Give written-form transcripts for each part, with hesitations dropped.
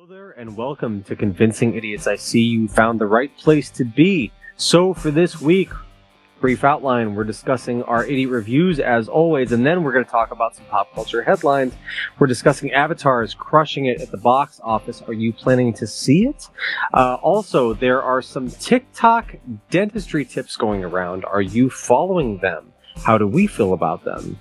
there, and welcome to Convincing Idiots. I see you found the right place to be. So for this week, brief outline, we're discussing our idiot reviews as always, and then we're going to talk about some pop culture headlines. We're discussing Avatar's crushing it at the box office. Are you planning to see it? Also, there are some TikTok dentistry tips going around. Are you following them? How do we feel about them?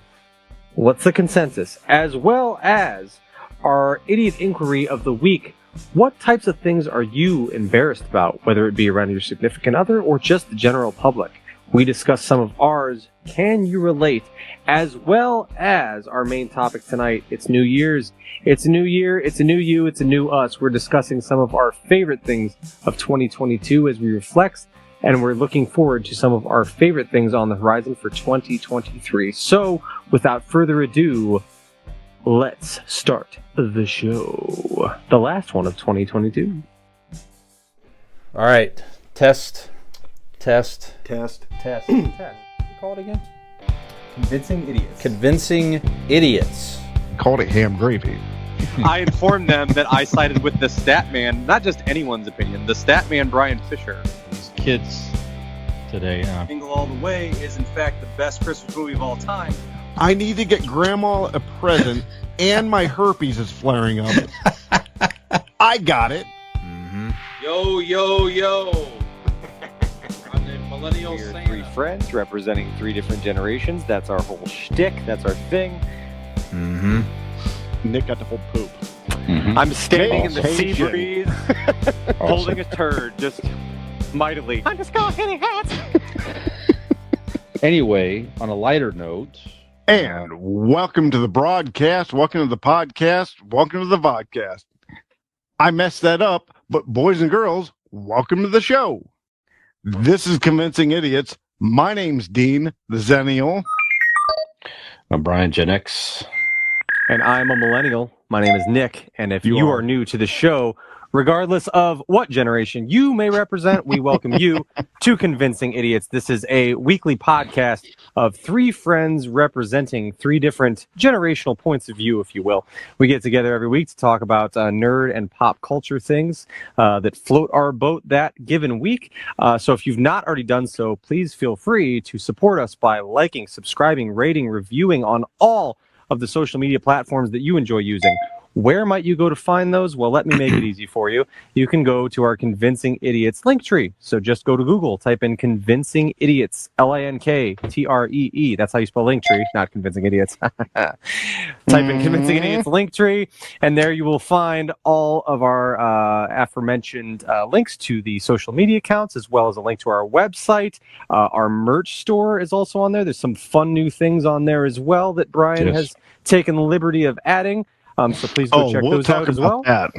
What's the consensus? As well as our idiot inquiry of the week. What types of things are you embarrassed about, whether it be around your significant other or just the general public? We discuss some of ours. Can you relate? As well as our main topic tonight. It's New Year's. It's a new year. It's a new you. It's a new us. We're discussing some of our favorite things of 2022 as we reflect, and we're looking forward to some of our favorite things on the horizon for 2023. So, without further ado, let's start the show. The last one of 2022. All right. Test. Test. Call it again. Convincing Idiots. Convincing Idiots. Called it ham gravy. I informed them that I sided with the stat man, not just anyone's opinion, the stat man Brian Fisher. These kids today. Jingle All the Way is in fact the best Christmas movie of all time. I need to get Grandma a present, and my herpes is flaring up. I got it. Mm-hmm. Yo. I'm the millennial We're Santa. three friends representing three different generations. That's our whole shtick. That's our thing. Mm-hmm. Nick got the whole poop. Mm-hmm. I'm standing in the sea Caucasian. breeze, holding a turd, just mightily. I'm just going hitting hats. Anyway, on a lighter note, And welcome to the broadcast. Welcome to the podcast. Welcome to the vodcast. I messed that up, but boys and girls, welcome to the show. This is Convincing Idiots. My name's Dean, the Zennial. I'm Brian Gen X. And I'm a millennial. My name is Nick. And if You you are. are new to the show, regardless of what generation you may represent, we welcome you to Convincing Idiots. This is a weekly podcast of three friends representing three different generational points of view, if you will. We get together every week to talk about nerd and pop culture things that float our boat that given week. So if you've not already done so, please feel free to support us by liking, subscribing, rating, reviewing on all of the social media platforms that you enjoy using. Where might you go to find those? Well, let me make it easy for you. You can go to our Convincing Idiots link tree. So just go to Google, type in Convincing Idiots, Linkree. That's how you spell link tree, not Convincing Idiots. Type in Convincing Idiots link tree, and there you will find all of our aforementioned links to the social media accounts, as well as a link to our website. Our merch store is also on there. There's some fun new things on there as well that Brian has taken the liberty of adding. So please go check we'll those talk out as about well. that.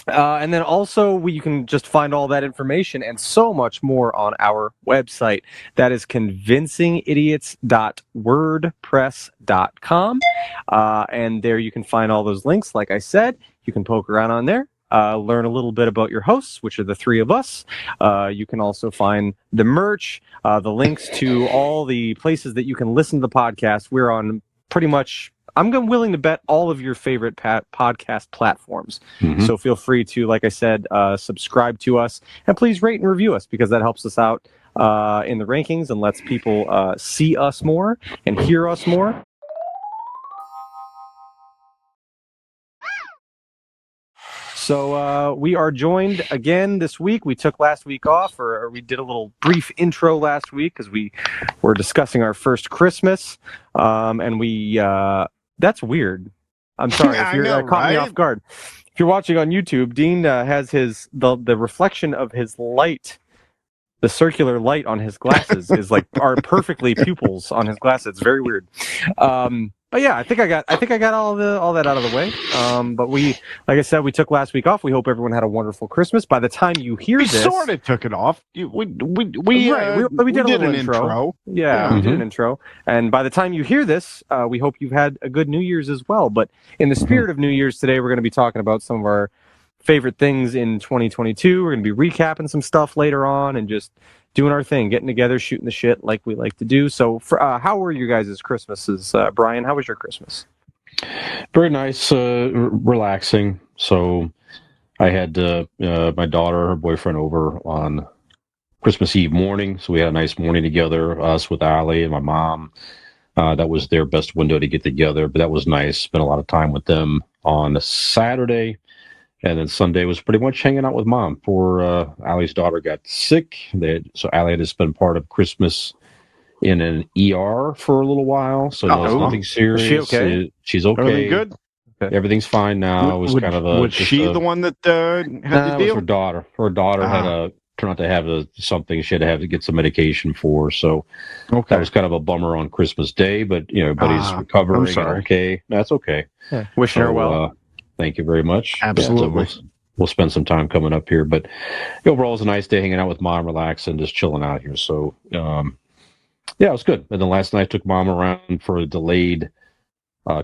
And then also you can just find all that information and so much more on our website. That is convincingidiots.wordpress.com. And there you can find all those links. Like I said, you can poke around on there. Learn a little bit about your hosts, which are the three of us. You can also find the merch, the links to all the places that you can listen to the podcast. We're on pretty much, I'm willing to bet, all of your favorite podcast platforms. Mm-hmm. So feel free to, like I said, subscribe to us, and please rate and review us, because that helps us out in the rankings and lets people see us more and hear us more. So we are joined again this week. We took last week off, or we did a little brief intro last week because we were discussing our first Christmas, and we that's weird. I'm sorry if you're caught me off guard. If you're watching on YouTube, Dean has the reflection of his light. The circular light on his glasses is like are perfectly pupils on his glasses. It's very weird. But yeah, I think I got all that out of the way. But we, like I said, we took last week off. We hope everyone had a wonderful Christmas. By the time you hear We this, sort of took it off. We did a little an intro. Yeah, we did an intro. And by the time you hear this, we hope you've had a good New Year's as well. But in the spirit of New Year's today, we're going to be talking about some of our favorite things in 2022. We're going to be recapping some stuff later on and just doing our thing, getting together, shooting the shit like we like to do. So how were you guys' Christmases? Brian, how was your Christmas? Very nice, relaxing. So I had my daughter, her boyfriend over on Christmas Eve morning, so we had a nice morning together. Us with Allie and my mom. That was their best window to get together, but that was nice. Spent a lot of time with them on Saturday. And then Sunday was pretty much hanging out with mom. Poor Allie's daughter got sick. So Allie had to spend part of Christmas in an ER for a little while. So no, it's nothing serious. Is she okay? She's okay. Everything good? Okay. Everything's fine now. It was kind of a. Was she the one that had the It was deal? her daughter. Her daughter turned out to have something she had to get some medication for. So that was kind of a bummer on Christmas Day. But everybody's recovering. I'm sorry. Okay, that's okay. Yeah. Wishing her well. Thank you very much. Absolutely. So we'll spend some time coming up here. But overall, it was a nice day hanging out with mom, relaxing, just chilling out here. So, it was good. And then last night I took mom around for a delayed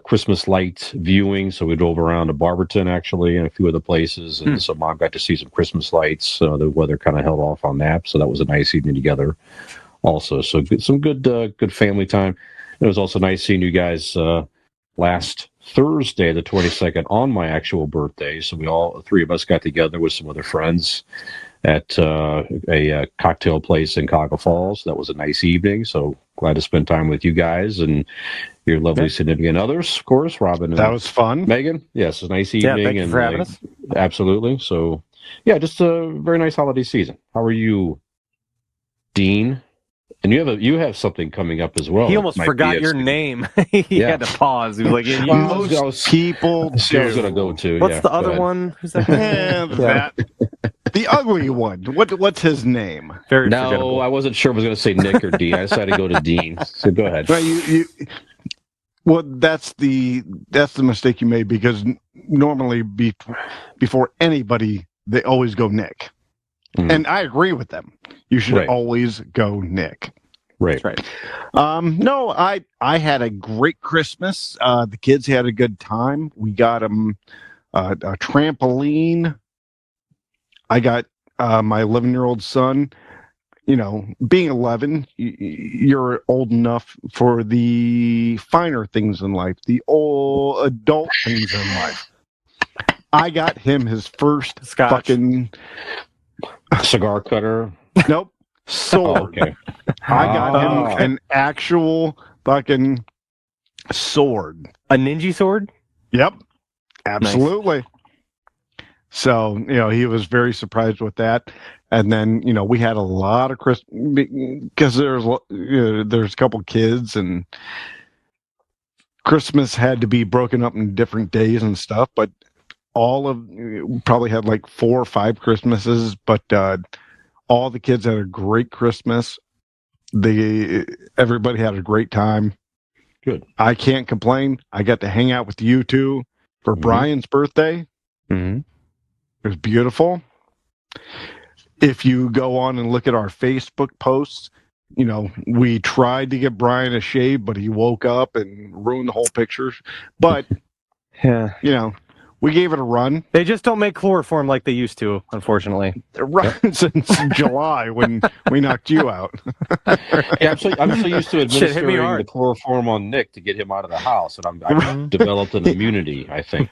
Christmas light viewing. So we drove around to Barberton, actually, and a few other places. And so mom got to see some Christmas lights. The weather kind of held off on that. So that was a nice evening together also. So some good family time. It was also nice seeing you guys last Thursday, the 22nd, on my actual birthday. So the three of us got together with some other friends at a cocktail place in Cuyahoga Falls. That was a nice evening. So glad to spend time with you guys and your lovely significant others, of course, Robin. That was fun. Megan. Yes, it was a nice evening. Yeah, thank you for having us. Absolutely. So, just a very nice holiday season. How are you, Dean? And you have something coming up as well. He almost forgot your name. He had to pause. He was like, Most people do. I was going to go to. What's the other one? Who's that? The ugly one. What's his name? Very No, forgettable. I wasn't sure if I was going to say Nick or Dean. I decided to go to Dean. So go ahead. Well, that's the mistake you made, because normally before anybody, they always go Nick. And I agree with them. You should always go Nick. Right. That's right. No, I had a great Christmas. The kids had a good time. We got them a trampoline. I got my 11-year-old son. Being 11, you're old enough for the finer things in life, the old adult things in life. I got him his first fucking cigar cutter. Nope. Sword. Oh, okay. I got him an actual fucking sword. A ninja sword? Yep. Absolutely. Nice. So, he was very surprised with that. And then, we had a lot of Christmas, because there's a couple kids, and Christmas had to be broken up in different days and stuff, but probably had like 4 or 5 Christmases, but all the kids had a great Christmas. Everybody had a great time. Good. I can't complain. I got to hang out with you two for Brian's birthday. Mm-hmm. It was beautiful. If you go on and look at our Facebook posts, we tried to get Brian a shave, but he woke up and ruined the whole picture. But, we gave it a run. They just don't make chloroform like they used to, unfortunately. Since July when we knocked you out. I'm so used to administering the chloroform on Nick to get him out of the house, and I've developed an immunity, I think.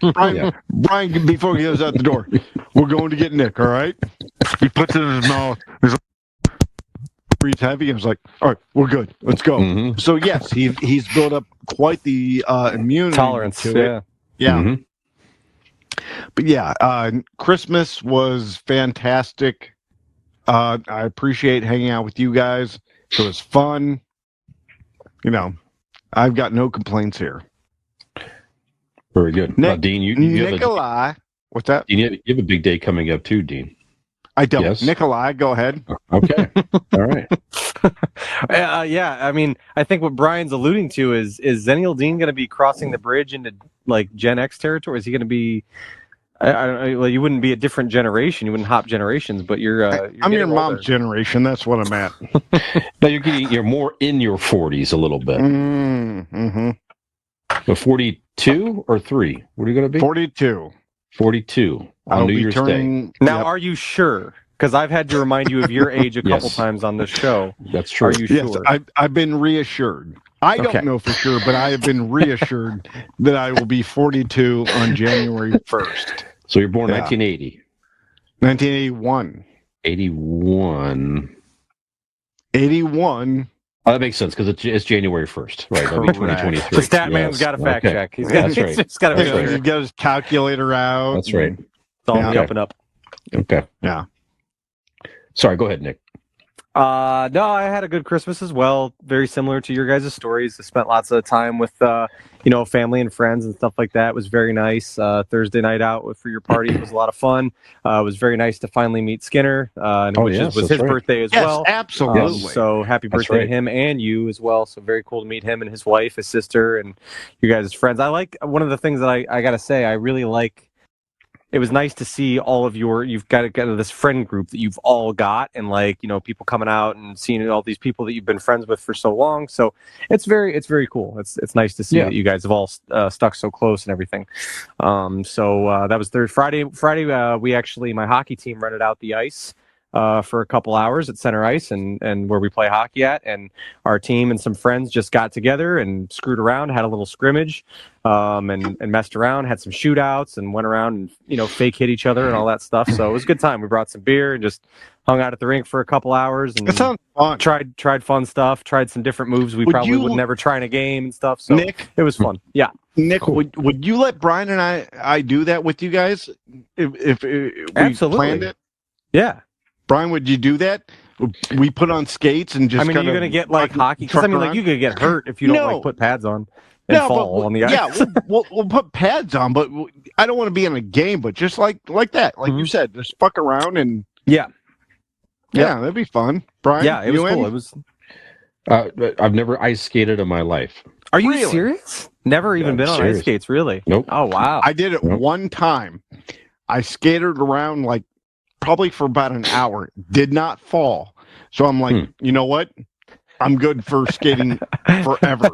Brian, before he goes out the door, we're going to get Nick, all right? He puts it in his mouth. He's like, breathes heavy, and was like, all right, we're good. Let's go. Mm-hmm. So, yes, he's built up quite the immunity. Tolerance to it. Yeah. Mm-hmm. But Christmas was fantastic. I appreciate hanging out with you guys. It was fun. I've got no complaints here. Very good. Dean, you Nikolai. What's that? Dean, you have a big day coming up too, Dean. I don't. Yes. Nikolai, go ahead. Okay. All right. I mean, I think what Brian's alluding to is Zennial Dean going to be crossing the bridge into like Gen X territory? Is he going to be? Well, you wouldn't be a different generation. You wouldn't hop generations, but I'm your mom's generation. That's what I'm at. No, you're more in your 40s a little bit. Mm-hmm. But 42 or 3? What are you going to be? 42. 42 on New Year's Day. Now, Are you sure? Because I've had to remind you of your age a couple times on this show. That's true. Are you sure? Yes, I've been reassured. I don't know for sure, but I have been reassured that I will be 42 on January 1st. So you're born 1980. 1981. 81. 81. Oh, that makes sense because it's January 1st, right? That'll be Correct. 2023. The stat man's Yes. got a fact Okay. check. He's Yeah, got, that's right. he's just got to That's make right. sure. You've got his calculator out. That's right. It's all on the Yeah. up and up. Okay. Yeah. Sorry, go ahead, Nick. No, I had a good Christmas as well. Very similar to your guys' stories. I spent lots of time with, family and friends and stuff like that. It was very nice. Thursday night out for your party was a lot of fun. It was very nice to finally meet Skinner, Oh, yes, was that's his right. birthday as Yes, well. absolutely. So happy That's birthday right. to him and you as well. So very cool to meet him and his wife, his sister, and you guys' friends. I like one of the things that I got to say, I really like. It was nice to see all of you've got this friend group that you've all got, and people coming out and seeing all these people that you've been friends with for so long. So it's very cool. It's nice to see Yeah. that you guys have all stuck so close and everything. That was Friday. We actually, my hockey team rented out the ice for a couple hours at Center Ice and where we play hockey at, and our team and some friends just got together and screwed around, had a little scrimmage, and messed around, had some shootouts, and went around and fake hit each other and all that stuff. So it was a good time. We brought some beer and just hung out at the rink for a couple hours and That sounds fun. tried fun stuff, tried some different moves we probably would never try in a game and stuff. So Nick, it was fun. Yeah. Nick, Cool. would you let Brian and I do that with you guys if we Absolutely. planned it? Yeah. Brian, would you do that? We put on skates and just. I mean, you're gonna get like hockey because you could get hurt if you don't No. put pads on and fall on the ice. Yeah, we'll put pads on, but I don't want to be in a game. But just like that, like you said, just fuck around and Yeah. that'd be fun. Brian, Yeah, it was you cool. in? It was. I've never ice skated in my life. Are you Really? serious? Never even I'm been on serious. ice skates, really? Nope. Oh wow. I did it Nope. one time. I skated around like probably for about an hour. Did not fall. So I'm like, you know what? I'm good for skating forever.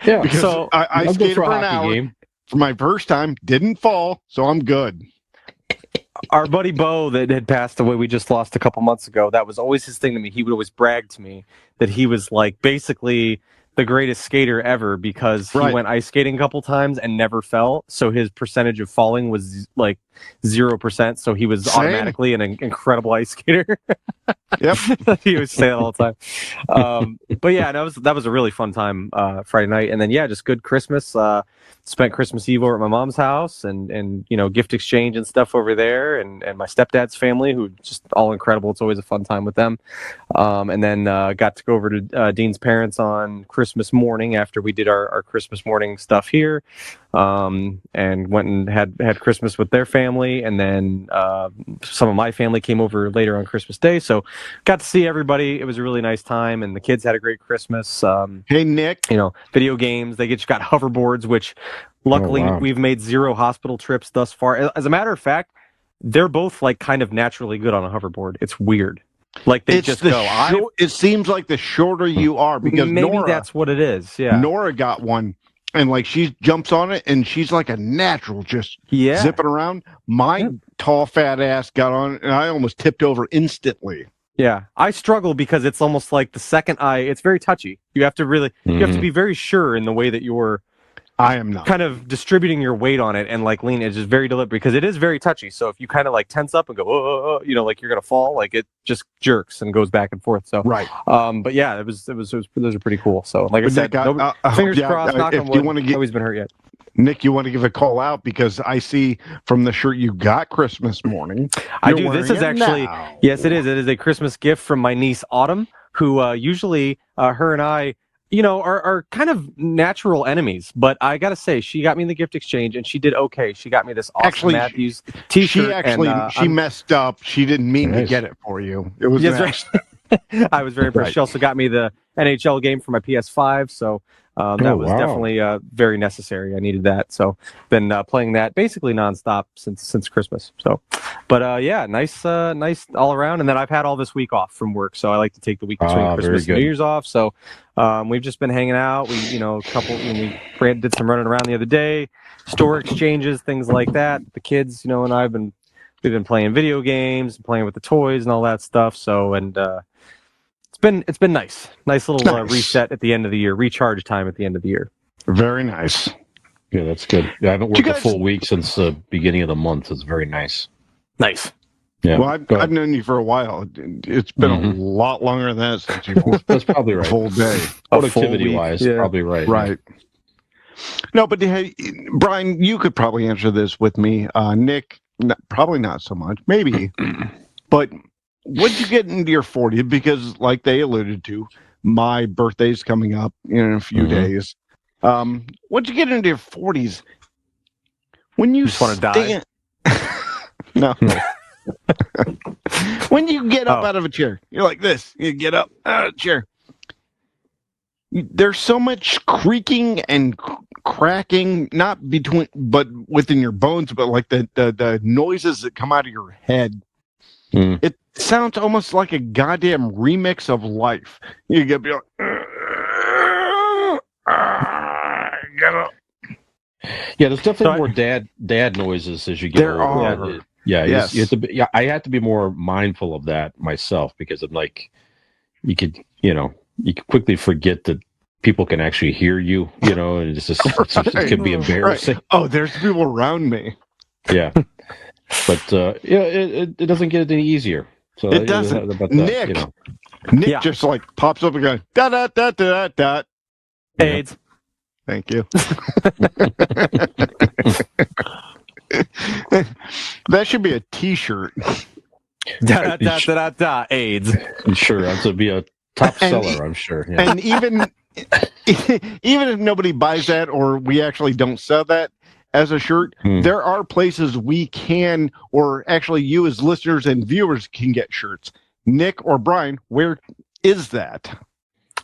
Yeah. Because So I I'll go skated for a for an hockey hour game. for my first time. Didn't fall, so I'm good. our buddy Bo that had passed away, we just lost a couple months ago. That was always his thing to me. He would always brag to me that he was like basically the greatest skater ever because he Right. went ice skating a couple times and never fell. So his percentage of falling was like 0%. So he was Same. automatically an incredible ice skater. Yep. He would say that all the time. But yeah, that was a really fun time Friday night, and then just good Christmas. Spent Christmas Eve over at my mom's house, and gift exchange and stuff over there, and my stepdad's family, who just all incredible. It's always a fun time with them. And then got to go over to Dean's parents on Christmas morning after we did our Christmas morning stuff here, and went and had Christmas with their family, and then some of my family came over later on Christmas Day. So got to see everybody. It was a really nice time, and the kids had a great Christmas. Hey, Nick. Video games. They got hoverboards, which luckily wow. we've made 0 hospital trips thus far. As a matter of fact, they're both like kind of naturally good on a hoverboard. It's weird. Like they just go. It seems like the shorter you are because Maybe that's what it is. Yeah. Nora got one, and like she jumps on it, and she's like a natural, just zipping around. My tall fat ass got on, and I almost tipped over instantly. Yeah, I struggle because it's almost like the second it's very touchy. You have to you have to be very sure in the way that you're I am not kind of distributing your weight on it and like lean. It's just very deliberate because it is very touchy. So if you kind of like tense up and go, like you're gonna fall, like it just jerks and goes back and forth. So right. But yeah, those are pretty cool. So like I said, fingers crossed. Knock on wood. Nobody's been hurt yet. Nick, you want to give a call out because I see from the shirt you got Christmas morning. I do. This is actually yes, it is. It is a Christmas gift from my niece Autumn, who usually her and I, are kind of natural enemies. But I gotta say, she got me the gift exchange, and she did okay. She got me this awesome Matthews T-shirt. She messed up. She didn't mean to get it for you. It was I was very impressed. She also got me the NHL game for my PS5, so that was definitely very necessary. I needed that, so been playing that basically nonstop since Christmas. So, but nice all around. And then I've had all this week off from work, so I like to take the week between Christmas and New Year's off. So we've just been hanging out. We we did some running around the other day, store exchanges, things like that. The kids, and we've been playing video games, playing with the toys and all that stuff. So it's been nice little reset at the end of the year, recharge time at the end of the year. Very nice. Yeah, that's good. I haven't worked a full week since the beginning of the month. It's very nice. Nice. Yeah. Well, I've known you for a while. It's been a lot longer than that since you've worked That's probably a right. full day. Productivity wise, yeah. probably right. Right. No, but hey, Brian, you could probably answer this with me. Nick, probably not so much. Maybe. But once you get into your 40s, because like they alluded to, my birthday's coming up in a few days. Once you get into your 40s, when you just want to die. No. When you get up Oh. out of a chair, you're like this. You get up out of a chair. There's so much creaking and cracking, not between, but within your bones, but like the noises that come out of your head. It sounds almost like a goddamn remix of life. You get be like, get up. Yeah, there's definitely more dad noises as you get There older. are. Yeah, Yes. you have to be, yeah, I have to be more mindful of that myself because I'm like, you could quickly forget that people can actually hear you, and it can be embarrassing. Right. Oh, there's people around me. Yeah, but it doesn't get any easier. So It doesn't. About Nick, that, Nick just like pops up and goes dot dot dot dot dot. AIDS. Thank you. That should be a T-shirt. AIDS. Sure, that's would be a top seller, I'm sure. Yeah. And even if nobody buys that or we actually don't sell that as a shirt, there are places we can, or actually you as listeners and viewers can get shirts. Nick or Brian, where is that?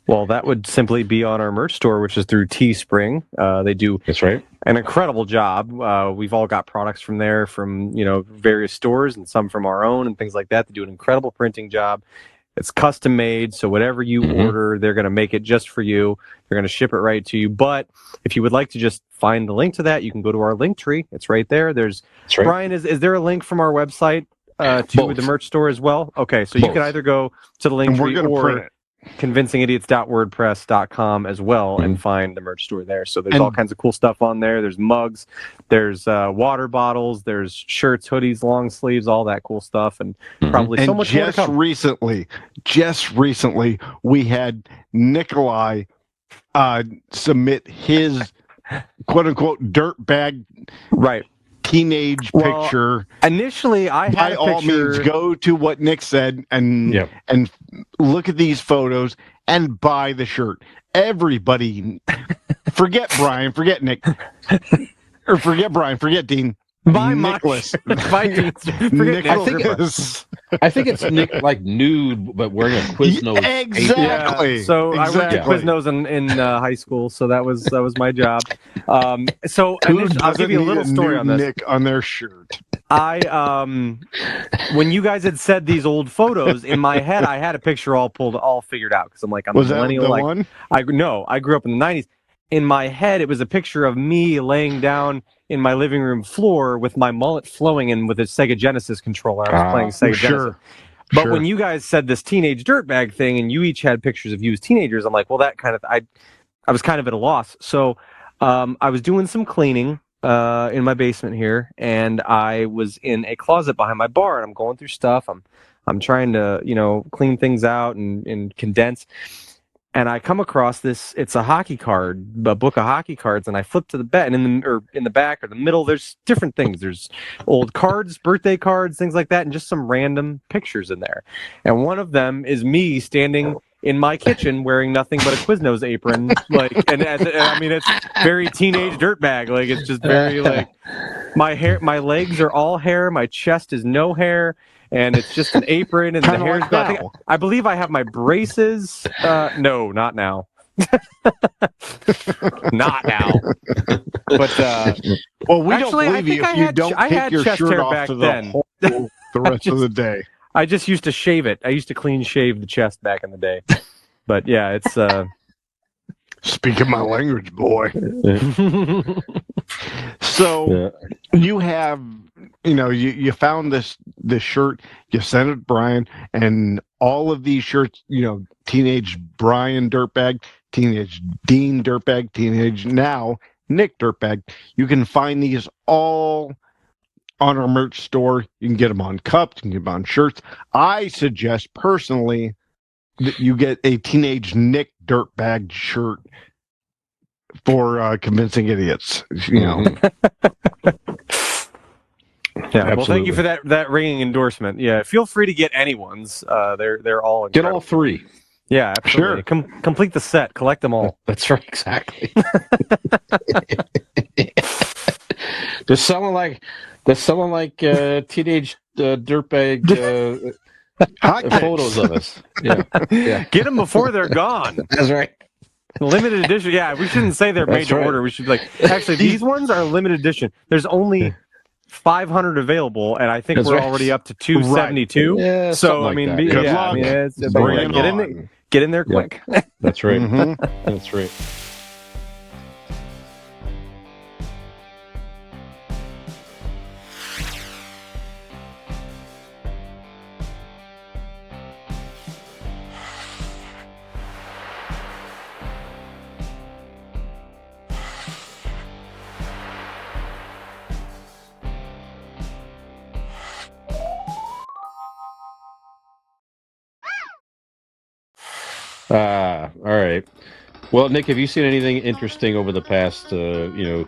Well, that would simply be on our merch store, which is through Teespring. They do That's right. an incredible job. We've all got products from there, from various stores, and some from our own and things like that. They do an incredible printing job. It's custom made, so whatever you order, they're going to make it just for you. They're going to ship it right to you. But if you would like to just find the link to that, you can go to our link tree. It's right there. That's right. Brian, is there a link from our website to the merch store as well? Okay, so you can either go to the link tree or convincingidiots.wordpress.com as well and find the merch store there. So there's all kinds of cool stuff on there. There's mugs, there's water bottles, there's shirts, hoodies, long sleeves, all that cool stuff, and probably so much more to come. Just recently, we had Nikolai submit his quote unquote dirt bag teenage picture. Initially, I had by all means go to what Nick said and look at these photos and buy the shirt. Everybody, forget Brian, forget Nick, or forget Brian, forget Dean. Buy Nicholas. Nicholas. I think it's Nick like nude, but wearing a Quiznos. Exactly. Yeah. So I worked at Quiznos in high school, so that was my job. I'll give you a little story on this. Nick on their shirt. When you guys had said these old photos, in my head I had a picture all figured out because I'm like, I'm a millennial. Was that the one? I grew up in the 90s. In my head, it was a picture of me laying down in my living room floor with my mullet flowing and with a Sega Genesis controller. I was playing Sega Genesis. But when you guys said this teenage dirtbag thing and you each had pictures of you as teenagers, I'm like, well, that kind of, I was kind of at a loss. So I was doing some cleaning in my basement here, and I was in a closet behind my bar, and I'm going through stuff. I'm trying to, clean things out and condense. And I come across this. It's a hockey card, a book of hockey cards, and I flip to the back, and in the back or the middle, there's different things. There's old cards, birthday cards, things like that, and just some random pictures in there. And one of them is me standing in my kitchen wearing nothing but a Quiznos apron, it's very teenage dirtbag. Like it's just very like my legs are all hair, my chest is no hair. And it's just an apron, and the hair's like I believe I have my braces. No, not now. Not now. But well, we don't believe you if you don't take your shirt off to the rest of the day. I just used to shave it. I used to clean shave the chest back in the day. But yeah, it's speaking my language, boy. So you have you found this shirt, you sent it to Brian, and all of these shirts, teenage Brian dirtbag, teenage Dean dirtbag, teenage now Nick dirtbag. You can find these all on our merch store. You can get them on cups, you can get them on shirts. I suggest personally that you get a Teenage Nick Dirtbag shirt for Convincing Idiots. You know, Yeah, well, thank you for that ringing endorsement. Yeah, feel free to get anyone's. They're all Get incredible. all three. Yeah, absolutely. Sure. Complete the set. Collect them all. That's right, exactly. They're selling like teenage dirtbag photos of us. Yeah, yeah. Get them before they're gone. That's right. Limited edition. Yeah, we shouldn't say they're made That's to right. order. We should be like, actually, these ones are limited edition. There's only 500 available, and I think That's we're right. already up to 272. Yeah, so something I like mean, that. Good yeah, luck. I mean, it's Bring like, it get in there Yep. quick. That's right. Mhm. That's right. All right. Well, Nick, have you seen anything interesting over the past,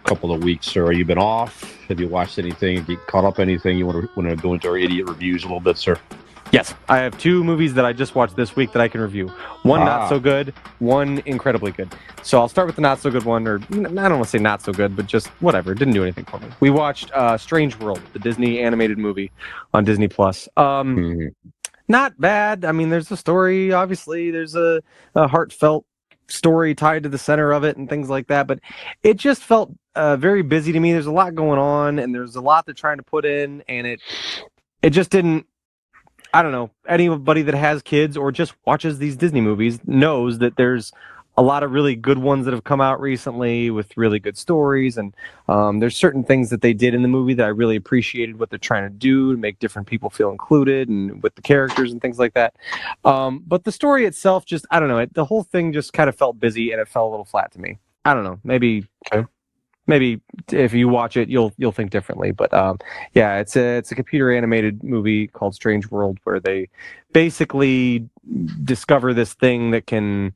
couple of weeks, or have you been off? Have you watched anything? Have you caught up anything? You want to go into our idiot reviews a little bit, sir? Yes, I have 2 movies that I just watched this week that I can review. One not so good, one incredibly good. So I'll start with the not so good one, or I don't want to say not so good, but just whatever. It didn't do anything for me. We watched Strange World, the Disney animated movie on Disney Plus. Not bad. I mean, there's a story. Obviously, there's a heartfelt story tied to the center of it and things like that. But it just felt very busy to me. There's a lot going on, and there's a lot they're trying to put in, and it just didn't. I don't know. Anybody that has kids or just watches these Disney movies knows that there's a lot of really good ones that have come out recently with really good stories, and there's certain things that they did in the movie that I really appreciated what they're trying to do to make different people feel included and with the characters and things like that. But the story itself, just I don't know. The whole thing just kind of felt busy and it fell a little flat to me. I don't know. Maybe if you watch it, you'll think differently. But yeah, it's a computer animated movie called Strange World, where they basically discover this thing that can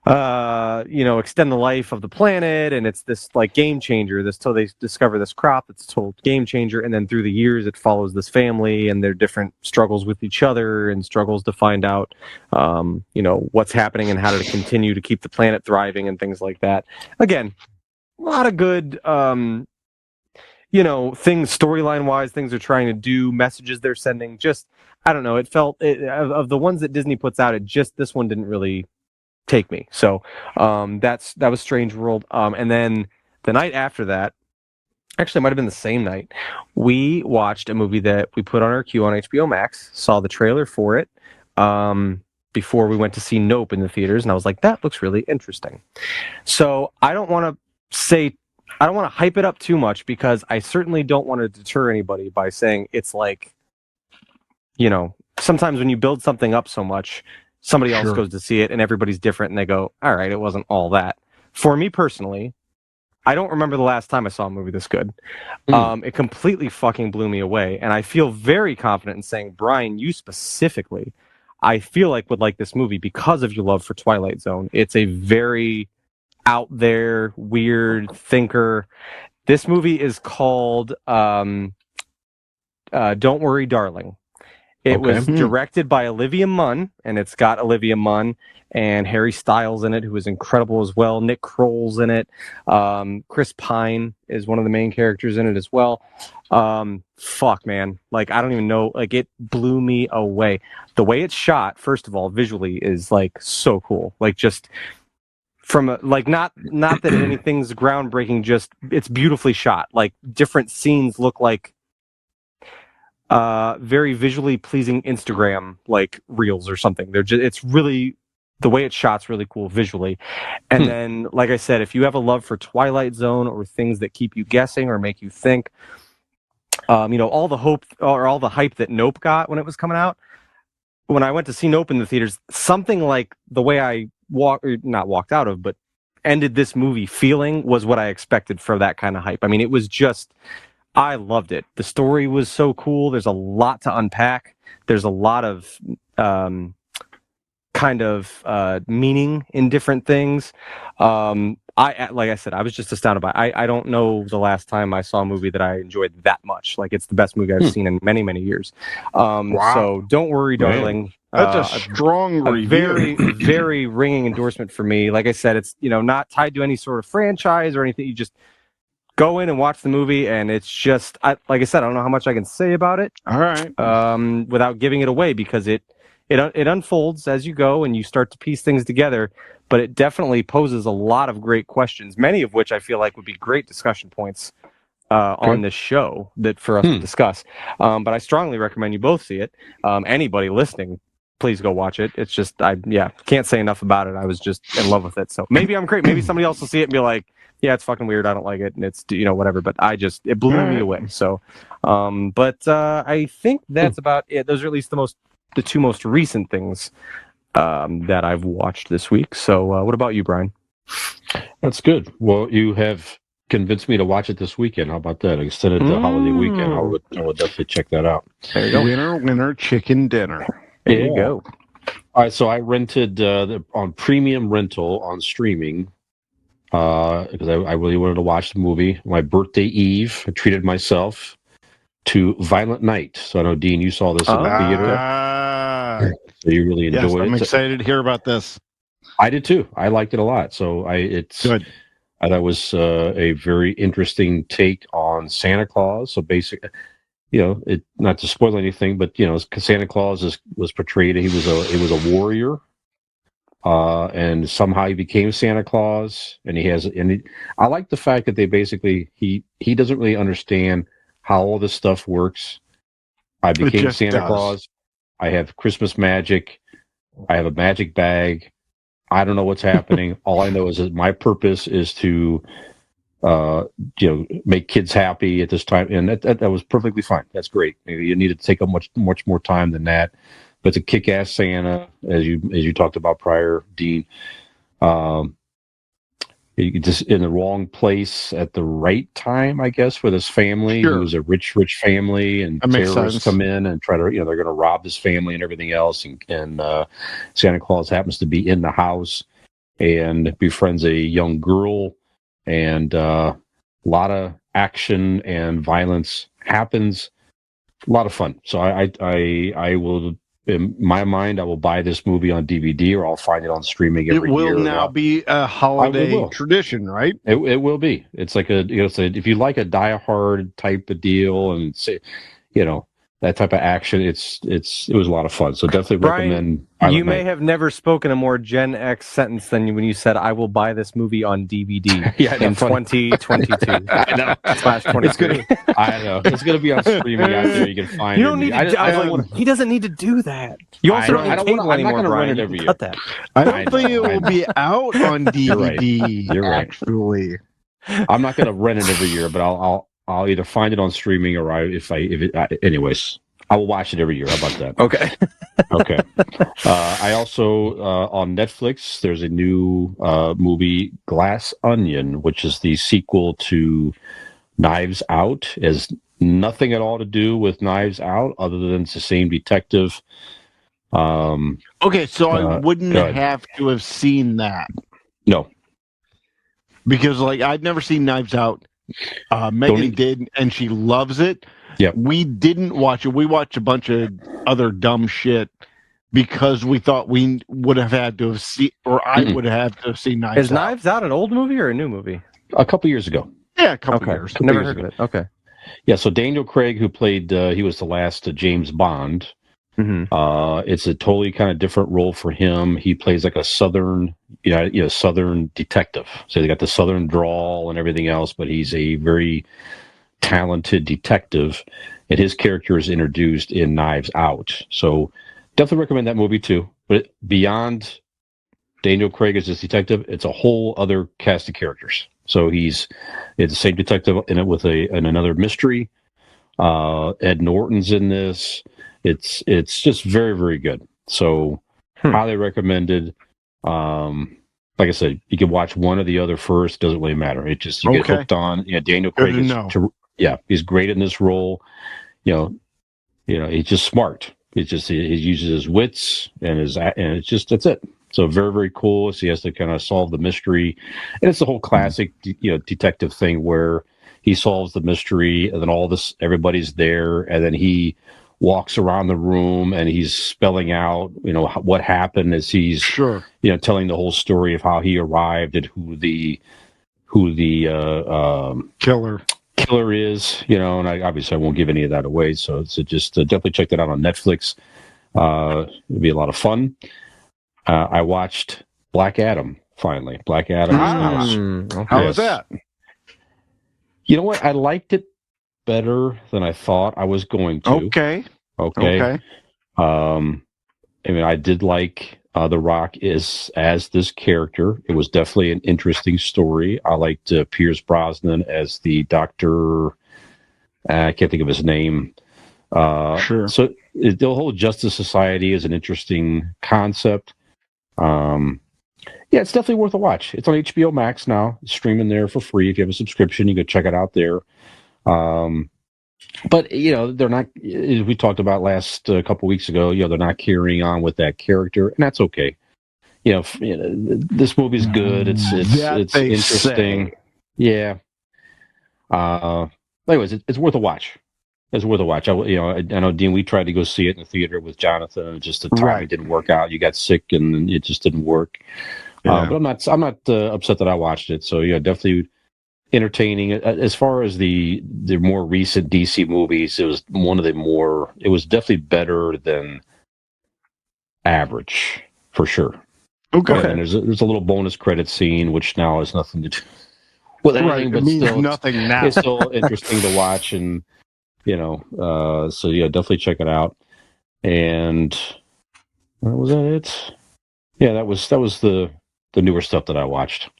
extend the life of the planet, and it's this like game changer. So they discover this crop that's a total game changer, and then through the years it follows this family and their different struggles with each other and struggles to find out what's happening and how to continue to keep the planet thriving and things like that. Again, a lot of good things storyline wise, things they're trying to do, messages they're sending. Just I don't know, it felt of the ones that Disney puts out, this one didn't really take me. So that was Strange World. And then the night after that, actually it might have been the same night, we watched a movie that we put on our queue on HBO Max, saw the trailer for it before we went to see Nope in the theaters, and I was like, that looks really interesting. So I don't want to hype it up too much, because I certainly don't want to deter anybody by saying it's like, sometimes when you build something up so much, somebody else goes to see it and everybody's different and they go, all right, it wasn't all that. For me personally, I don't remember the last time I saw a movie this good. It completely fucking blew me away. And I feel very confident in saying, Brian, you specifically, I feel like would like this movie because of your love for Twilight Zone. It's a very out there, weird thinker. This movie is called Don't Worry, Darling. It was directed by Olivia Munn, and it's got Olivia Munn and Harry Styles in it, who is incredible as well. Nick Kroll's in it. Chris Pine is one of the main characters in it as well. Fuck, man. Like, I don't even know. Like, it blew me away. The way it's shot, first of all, visually is, like, so cool. Like, just from a, like, not that anything's groundbreaking, just it's beautifully shot. Like, different scenes look like very visually pleasing Instagram like reels or something. It's really, the way it's shot's really cool visually. And then, like I said, if you have a love for Twilight Zone or things that keep you guessing or make you think, all the hope or all the hype that Nope got when it was coming out. When I went to see Nope in the theaters, something like the way I ended this movie feeling was what I expected for that kind of hype. I mean, it was just I loved it. The story was so cool. There's a lot to unpack. There's a lot of meaning in different things. Like I said, I was just astounded by it. I don't know the last time I saw a movie that I enjoyed that much. Like, it's the best movie I've seen in many, many years. Wow. So don't worry, darling. That's a strong a review. very, very ringing endorsement for me. Like I said, it's not tied to any sort of franchise or anything. You just go in and watch the movie, and it's just like I said, I don't know how much I can say about it. All right. Without giving it away, because it unfolds as you go and you start to piece things together. But it definitely poses a lot of great questions, many of which I feel like would be great discussion points on this show for us to discuss. But I strongly recommend you both see it. Anybody listening, please go watch it. It's just, can't say enough about it. I was just in love with it. So maybe I'm great. Maybe somebody else will see it and be like, yeah, it's fucking weird. I don't like it. And it's, whatever. But it blew me away. So, I think that's about it. Those are at least the two most recent things that I've watched this week. So what about you, Brian? That's good. Well, you have convinced me to watch it this weekend. How about that? Extended the holiday weekend. I would definitely check that out. There you go. Winner, chicken dinner. There you go. All right, so I rented on premium rental on streaming because I really wanted to watch the movie. My birthday eve, I treated myself to Violent Night. So I know, Dean, you saw this in the theater. So you really enjoyed it. I'm excited to hear about this. I did too. I liked it a lot. So it's good. I thought it was a very interesting take on Santa Claus. So basically, not to spoil anything, but Santa Claus was portrayed. He was a warrior, and somehow he became Santa Claus. And I like the fact that they basically he doesn't really understand how all this stuff works. I became Santa Claus. I have Christmas magic. I have a magic bag. I don't know what's happening. All I know is that my purpose is to, make kids happy at this time, and that was perfectly fine. That's great. You need to take up much more time than that. But it's a kick-ass Santa, as you talked about prior, Dean. Just in the wrong place at the right time, I guess, for this family. Sure. It was a rich family, and terrorists come in and try to, they're going to rob this family and everything else. And Santa Claus happens to be in the house and befriends a young girl, and a lot of action and violence happens. A lot of fun. So I will. In my mind, I will buy this movie on DVD, or I'll find it on streaming every year. It will now be a holiday tradition, right? It will be. It's like if you like a Die Hard type of deal, and that type of action, it was a lot of fun. So definitely recommend. You may have never spoken a more Gen X sentence than when you said, "I will buy this movie on DVD." In 2022. I know. /23. I know. It's going to be on streaming out there. You can find it. You don't need he doesn't need to do that. You also don't need cable I'm not anymore, going to Brian. rent it every year. Cut that. I don't think it will be out on DVD. You're right. Actually, I'm not going to rent it every year, but I'll either find it on streaming, or anyways, I will watch it every year. How about that? Okay. Okay. I also on Netflix, there's a new movie, Glass Onion, which is the sequel to Knives Out. It has nothing at all to do with Knives Out, other than it's the same detective. Okay, so I wouldn't have to have seen that. No, because I've never seen Knives Out. Megan did, and she loves it. Yeah, we didn't watch it. We watched a bunch of other dumb shit because we thought we would have had to have seen, or I would have had to have seen Knives Out. Is Knives Out an old movie or a new movie? A couple years ago. Yeah, a couple years. Never heard of it. Okay. Yeah, so Daniel Craig, who played, he was the last James Bond. Mm-hmm. It's a totally kind of different role for him. He plays like a southern detective. So they got the southern drawl and everything else, but he's a very talented detective, and his character is introduced in Knives Out. So definitely recommend that movie too. But beyond Daniel Craig as his detective, it's a whole other cast of characters. So it's the same detective in it with another mystery. Ed Norton's in this. It's just very, very good. So highly recommended. Like I said, you can watch one or the other first. Doesn't really matter. It just you get hooked on. Daniel Craig he's great in this role. He's just smart. He uses his wits and that's it. So very, very cool. So he has to kind of solve the mystery, and it's the whole classic detective thing where he solves the mystery, and then everybody's there, and then he walks around the room and he's spelling out what happened as he's telling the whole story of how he arrived and who the killer is, and obviously I won't give any of that away. So just definitely check that out on Netflix. It'll be a lot of fun. I watched Black Adam finally. Black Adam. How was that? You know what? I liked it better than I thought I was going to. Okay. I did like The Rock as this character. It was definitely an interesting story. I liked Pierce Brosnan as the Doctor. I can't think of his name. So the whole Justice Society is an interesting concept. It's definitely worth a watch. It's on HBO Max now. It's streaming there for free. If you have a subscription, you can check it out there. But they're not, as we talked about last couple weeks ago, they're not carrying on with that character, and that's okay. This movie's good. It's interesting. Yeah. Anyways, it's worth a watch. It's worth a watch. I know, Dean, we tried to go see it in the theater with Jonathan, and just the timing didn't work out. You got sick, and it just didn't work. But I'm not upset that I watched it. So definitely entertaining. As far as the more recent DC movies, it was it was definitely better than average for sure. Okay. And there's a little bonus credit scene, which now has nothing to do with anything, but still nothing now. It's still interesting to watch, and so definitely check it out. And was that it? Yeah, that was the newer stuff that I watched.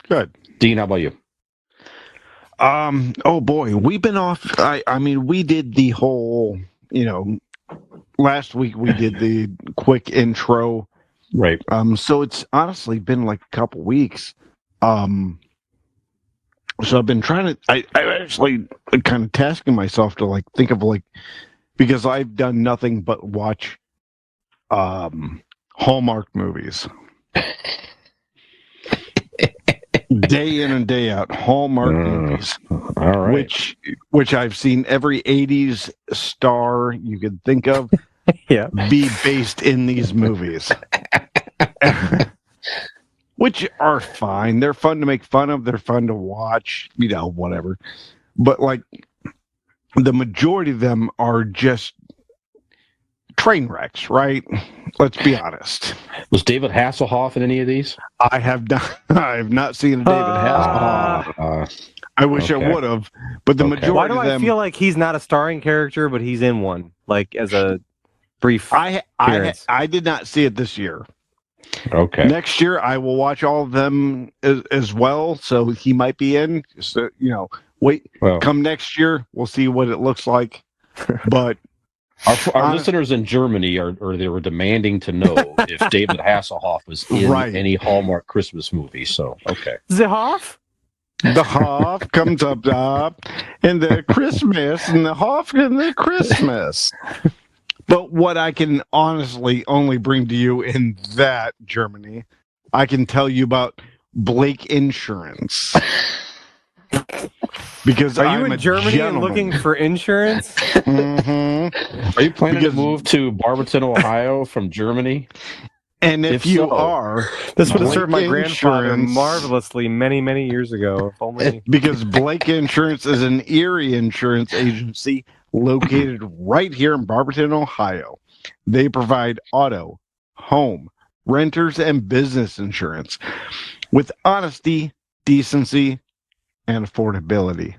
Good. Dean, how about you? Oh boy, we've been off. I mean, we did the whole, last week we did the quick intro. Right. So it's honestly been like a couple weeks. So I've been trying to, I actually kind of tasking myself to think of because I've done nothing but watch, Hallmark movies. Day in and day out, Hallmark movies. All right. Which I've seen every 80s star you could think of be based in these movies. Which are fine. They're fun to make fun of. They're fun to watch, whatever. But the majority of them are just train wrecks, right? Let's be honest. Was David Hasselhoff in any of these? I have not seen a David Hasselhoff. I wish I would have, but the majority Why do of them, I feel like he's not a starring character, but he's in one, as a brief appearance? I did not see it this year. Okay. Next year, I will watch all of them as well. So he might be in. So, come next year, we'll see what it looks like. But our listeners in Germany they were demanding to know if David Hasselhoff was in any Hallmark Christmas movie. So, okay. The Hoff? The Hoff comes up, and the Christmas, and the Hoff and the Christmas. But what I can honestly only bring to you in that Germany, I can tell you about Blake Insurance. Because are you in Germany and looking for insurance? Mm-hmm. Are you planning to move to Barberton, Ohio from Germany? And if you are, this would have served my grandfather marvelously many, many years ago. If only because Blake Insurance is an Erie insurance agency located right here in Barberton, Ohio. They provide auto, home, renters, and business insurance with honesty, decency, and affordability.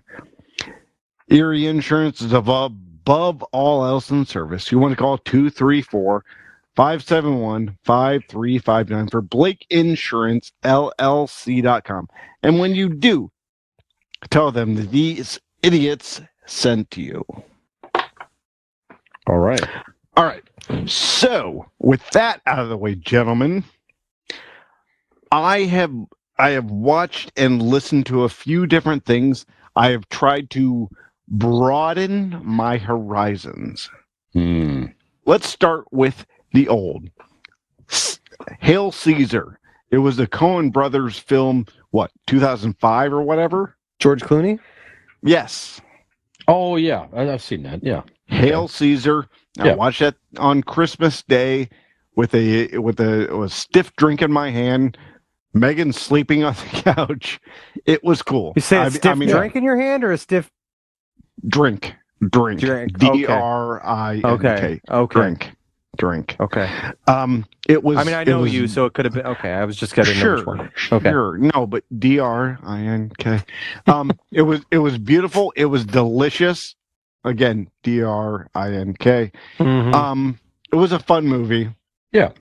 Erie Insurance is above all else in service. You want to call 234-571-5359 for Blake Insurance LLC.com. And when you do, tell them that these idiots sent to you. All right. So, with that out of the way, gentlemen, I have watched and listened to a few different things. I have tried to broaden my horizons. Hmm. Let's start with the old. Hail Caesar. It was the Coen brothers film, 2005 or whatever? George Clooney? Yes. Oh yeah, I've seen that. Yeah. Hail Caesar. I Yeah. watched that on Christmas Day with a stiff drink in my hand. Megan sleeping on the couch. It was cool. You say a stiff drink in your hand or a stiff drink? Drink. Okay. DRINK. Okay. Drink. Okay. It was. I mean, I know you, so it could have been. Okay, I was just getting Sure. Okay. No, but DRINK. It was beautiful. It was delicious. Again, DRINK. Mm-hmm. It was a fun movie. Yeah.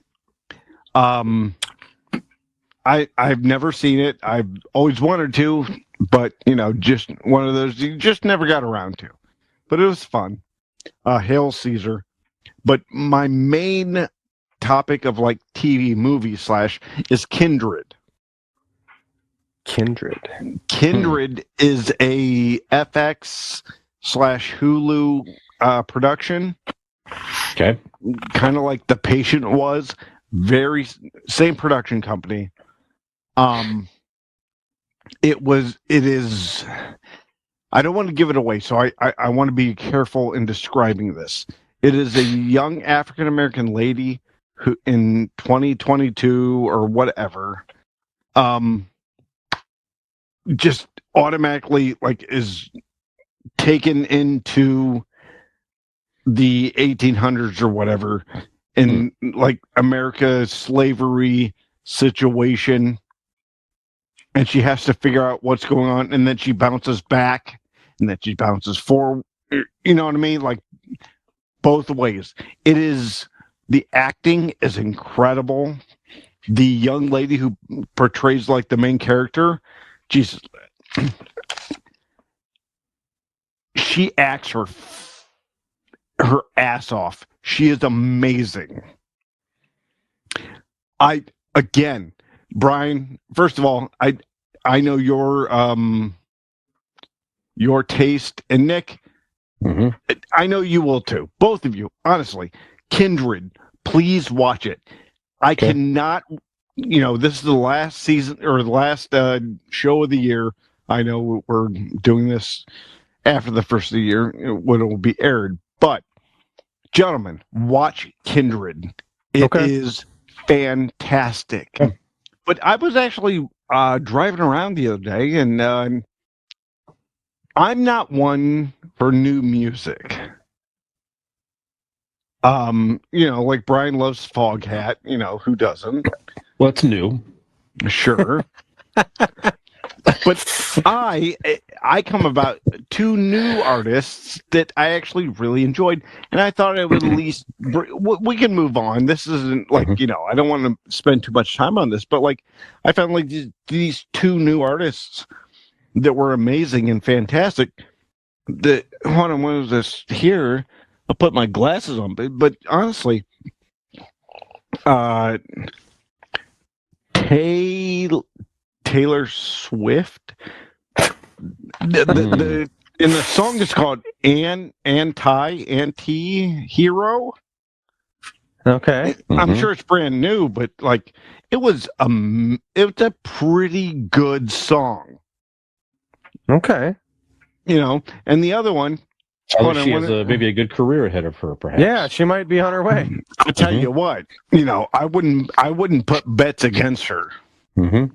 I've never seen it. I've always wanted to, but just one of those you just never got around to. But it was fun. Hail Caesar. But my main topic of like TV movie / is Kindred. Kindred is a FX / Hulu production. Okay. Kind of like The Patient was. Same production company. It is. I don't want to give it away, so I want to be careful in describing this. It is a young African American lady who, in 2022 or whatever, just automatically is taken into the 1800s or whatever in America's slavery situation, and she has to figure out what's going on, and then she bounces back, and then she bounces forward. You know what I mean? Both ways. The acting is incredible. The young lady who portrays the main character, Jesus, she acts her ass off. She is amazing. Brian, first of all, I know your taste, and Nick, Mm-hmm. I know you will too. Both of you, honestly. Kindred, please watch it. I cannot. This is the last season or the last show of the year. I know we're doing this after the first of the year when it will be aired, but gentlemen, watch Kindred. It is fantastic. Okay. But I was actually driving around the other day, and I'm not one for new music. Brian loves Foghat. Who doesn't? Well, it's new. Sure. But I come about two new artists that I actually really enjoyed, and I thought I would at least we can move on. This isn't I don't want to spend too much time on this, but I found these two new artists that were amazing and fantastic. Hold on, what was this here? I'll put my glasses on, but honestly, Taylor Swift. And the song is called Anti-Hero. Okay. I'm sure it's brand new, but it was a pretty good song. Okay. And the other one, she has maybe a good career ahead of her, perhaps. Yeah, she might be on her way. I'll tell you what, I wouldn't put bets against her. Mm-hmm.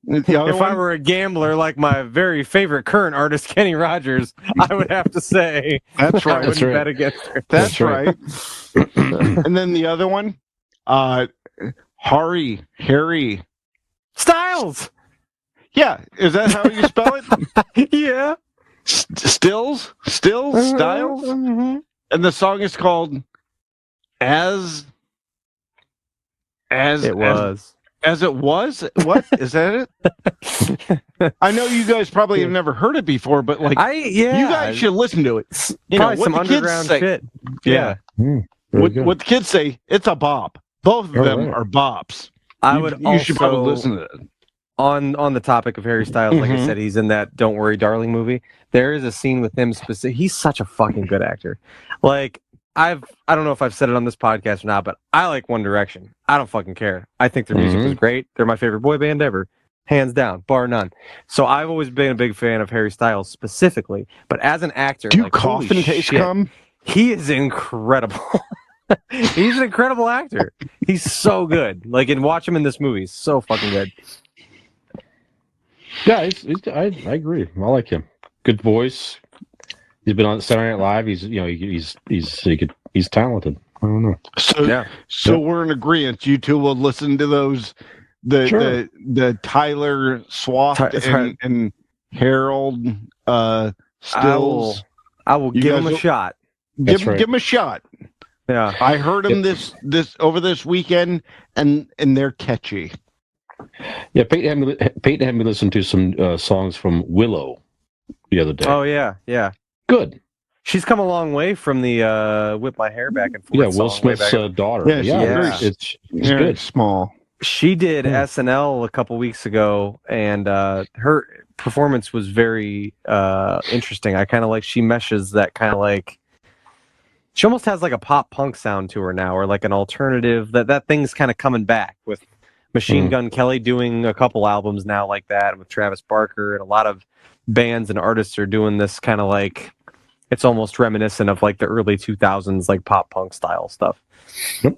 If I were a gambler like my very favorite current artist, Kenny Rogers, I would have to say that's right. I wouldn't bet against her. That's right. And then the other one, Harry Styles. Yeah, is that how you spell it? Yeah. Stills, Styles, Mm-hmm. and the song is called As It Was. What is that? It? I know you guys probably have never heard it before, but you guys should listen to it. Probably some underground shit. Yeah. What the kids say, it's a bop. Both of them are bops. You should probably listen to it. on the topic of Harry Styles, like I Mhm. said, he's in that "Don't Worry, Darling" movie. There is a scene with him specific. He's such a fucking good actor. Like I don't know if I've said it on this podcast or not, but I like One Direction. I don't fucking care. I think their music was great. They're my favorite boy band ever, hands down, bar none. So I've always been a big fan of Harry Styles specifically. But as an actor, Do you like cough holy in case shit, come? he is incredible. He's an incredible actor. He's so good. Like, and watch him in this movie. He's so fucking good. Yeah, I agree. I like him. Good voice. He's been on Saturday Night Live. He's talented. I don't know. So we're in agreement. You two will listen to those the Tyler Swift and Harold Stills. I will You give guys him a shot. Give him a shot. Yeah. I heard him this over this weekend, and they're catchy. Yeah, Peyton had me listen to some songs from Willow the other day. Oh yeah. Good. She's come a long way from the "Whip My Hair Back and Forth." Yeah, Will song way Smith's back. daughter. Yeah, it's very good. small. She did SNL a couple weeks ago, and her performance was very interesting. I kind of like she meshes that kind of like. She almost has like a pop punk sound to her now, or like an alternative. That thing's kind of coming back with Machine Gun Kelly doing a couple albums now like that, and with Travis Barker, and a lot of bands and artists are doing this kind of like. It's almost reminiscent of like the early 2000s, like pop punk style stuff. Yep.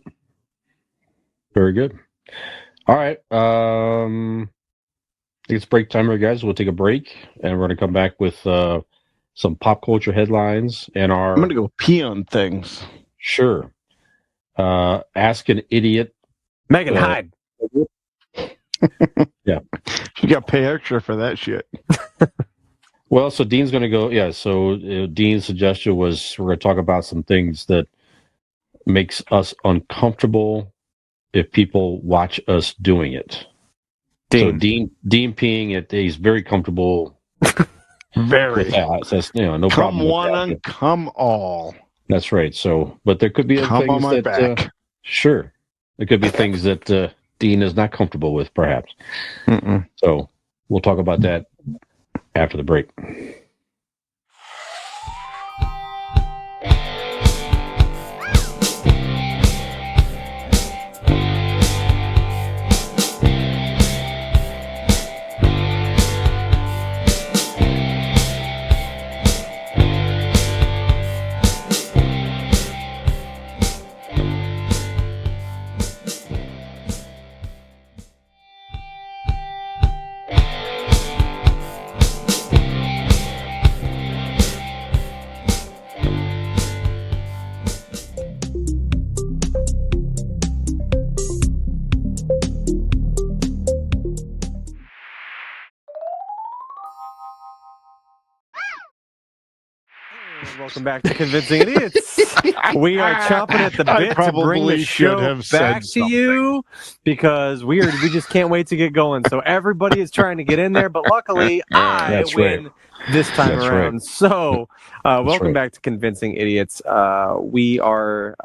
Very good. All right. I think it's break time, guys. We'll take a break, and we're going to come back with some pop culture headlines and our. I'm going to go pee on things. Sure. Ask an idiot. Megan Hyde. Yeah. You got to pay extra for that shit. Well, so Dean's going to go. Yeah. So Dean's suggestion was we're going to talk about some things that makes us uncomfortable if people watch us doing it. So Dean peeing it, he's very comfortable. Very. With that. So that's, no come problem. One and come all. That's right. So, but there could be come things on my that back. Sure, there could be things that Dean is not comfortable with, perhaps. Mm-mm. So we'll talk about that after the break. Welcome back to Convincing Idiots. We are chomping at the bit to bring the show back to you because we just can't wait to get going. So everybody is trying to get in there, but luckily I win this time around. Right. So welcome back to Convincing Idiots. We are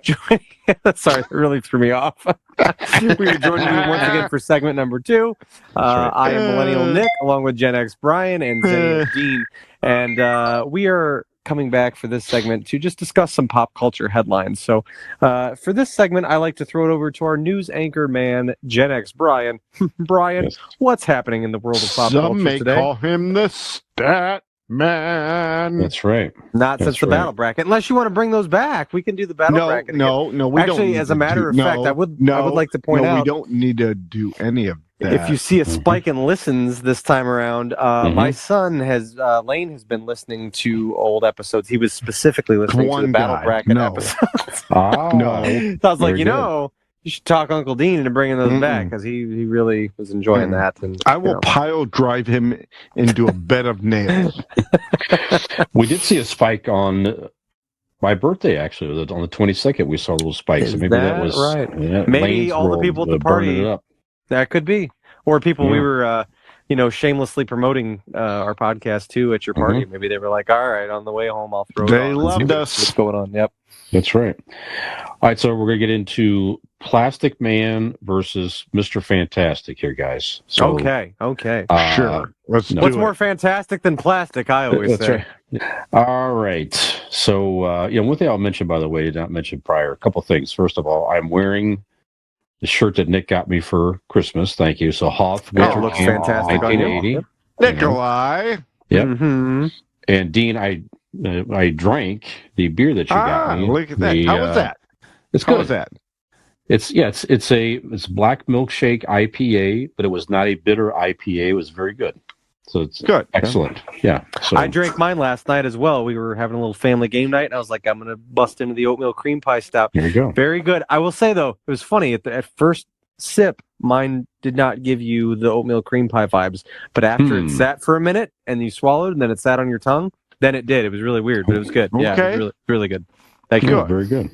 joining. Sorry, it really threw me off. We are joining you once again for segment number 2. I am Millennial Nick, along with Gen X Brian and Zennial Dean. And we are coming back for this segment to just discuss some pop culture headlines. So for this segment, I like to throw it over to our news anchor man, Gen X Brian. Brian, what's happening in the world of pop culture today? Some may call him the Stat Man. That's right. Not since the battle bracket. Unless you want to bring those back, we can do the battle bracket again. No, we don't. Actually, as a matter of fact, I would like to point out. We don't need to do any of that. If you see a spike in listens this time around, my son Lane has been listening to old episodes. He was specifically listening to the battle bracket episodes. No. So I was like, you should talk Uncle Dean into bringing those back because he really was enjoying that. And I will pile drive him into a bed of nails. We did see a spike on my birthday, actually. On the 22nd, we saw a little spike. So maybe that was right. Yeah, maybe Lane's all the people at the party. That could be. Or people we were, shamelessly promoting our podcast too at your party. Maybe they were like, all right, on the way home, I'll throw it on. They loved us. What's going on? Yep. That's right. All right, so we're going to get into Plastic Man versus Mr. Fantastic here, guys. So, Okay. Sure. Let's no. do What's it. more fantastic than plastic? I always That's say. right. All right. So, one thing I'll mention, by the way, did not mention prior, a couple things. First of all, I'm wearing the shirt that Nick got me for Christmas. Thank you. So, Hoth Winter looks Camp fantastic on you. 1980. Nikolai. Yep. Mm-hmm. And Dean, I drank the beer that you got me. Look at that. How was that? It's How good. was that? It's black milkshake IPA, but it was not a bitter IPA. It was very good. So it's Good. excellent. Yeah. So I drank mine last night as well. We were having a little family game night, and I was like, I'm going to bust into the oatmeal cream pie stout. There you go. Very good. I will say, though, it was funny. At first sip, mine did not give you the oatmeal cream pie vibes. But after it sat for a minute, and you swallowed, and then it sat on your tongue, then it did. It was really weird, but it was good. Yeah, it was Okay. really, really good. Thank you. Good. Very good.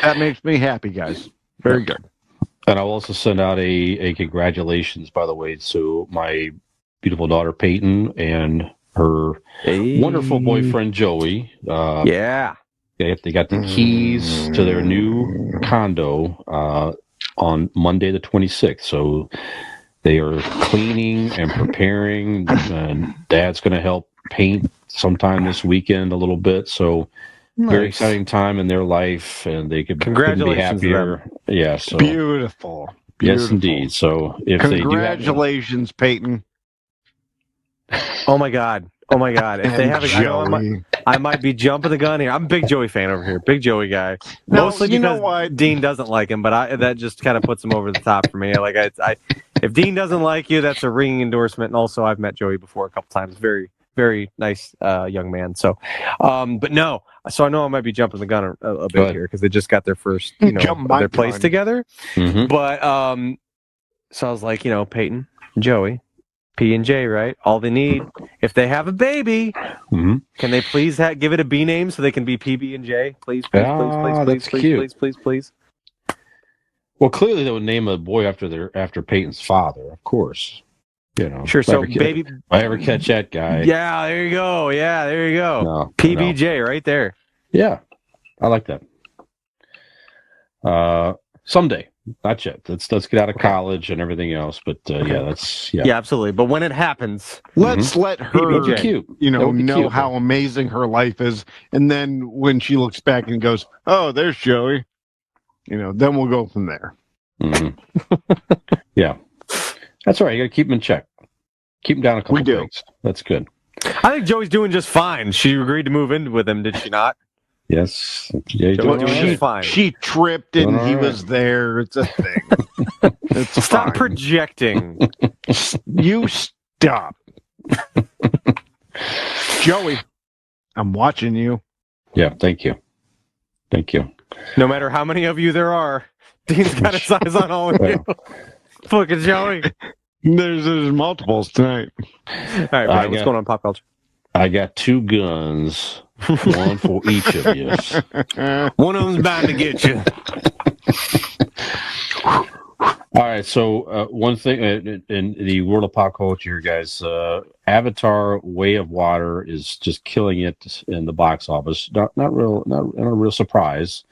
That makes me happy, guys. Very good. And I'll also send out a congratulations, by the way, to my beautiful daughter Peyton and her wonderful boyfriend Joey. Yeah. They got the keys to their new condo on Monday the 26th. So they are cleaning and preparing, and Dad's going to help paint sometime this weekend a little bit. So very exciting time in their life, and they couldn't be Congratulations to happier. Yeah, so Beautiful. yes, indeed. So if they do have, Congratulations, Peyton. Oh my God. If they have I might be jumping the gun here. I'm a big Joey fan over here. Big Joey guy. No, Mostly you know because what? Dean doesn't like him, but that just kind of puts him over the top for me. Like if Dean doesn't like you, that's a ringing endorsement. And also, I've met Joey before a couple times. Very, very nice young man. So, but no. So I know I might be jumping the gun a bit here because they just got their first, their place together. Mhm. But so I was like, Peyton, Joey. P&J, right? All they need, if they have a baby, Mhm. can they please give it a B name so they can be PB and J? Please, that's cute. please. Well, clearly they would name a boy after Peyton's father, of course. Sure. So baby, if I ever catch that guy. Yeah, there you go. No, PBJ, right there. Yeah, I like that. Someday, not yet. Let's get out of college and everything else. But yeah, absolutely. But when it happens, let's let her, PBJ. Cute. know cute, how amazing her life is, and then when she looks back and goes, "Oh, there's Joey," then we'll go from there. Mhm. Yeah, that's all right. You got to keep him in check. Keep him down a couple We do. things. That's good. I think Joey's doing just fine. She agreed to move in with him, did she not? Yes. Yeah, you're doing Joey all doing right. fine. She tripped and Doing he all right. was there. It's a thing. It's Stop fine. projecting. You stop. Joey, I'm watching you. Yeah. Thank you. No matter how many of you there are, Dean's got his eyes on all of you. Fucking Joey. There's multiples tonight. All right, Brian, what's going on in pop culture? I got 2 guns, one for each of you. One of them's bound to get you. All right, so one thing in the world of pop culture, guys, Avatar: Way of Water is just killing it in the box office. Not a real surprise,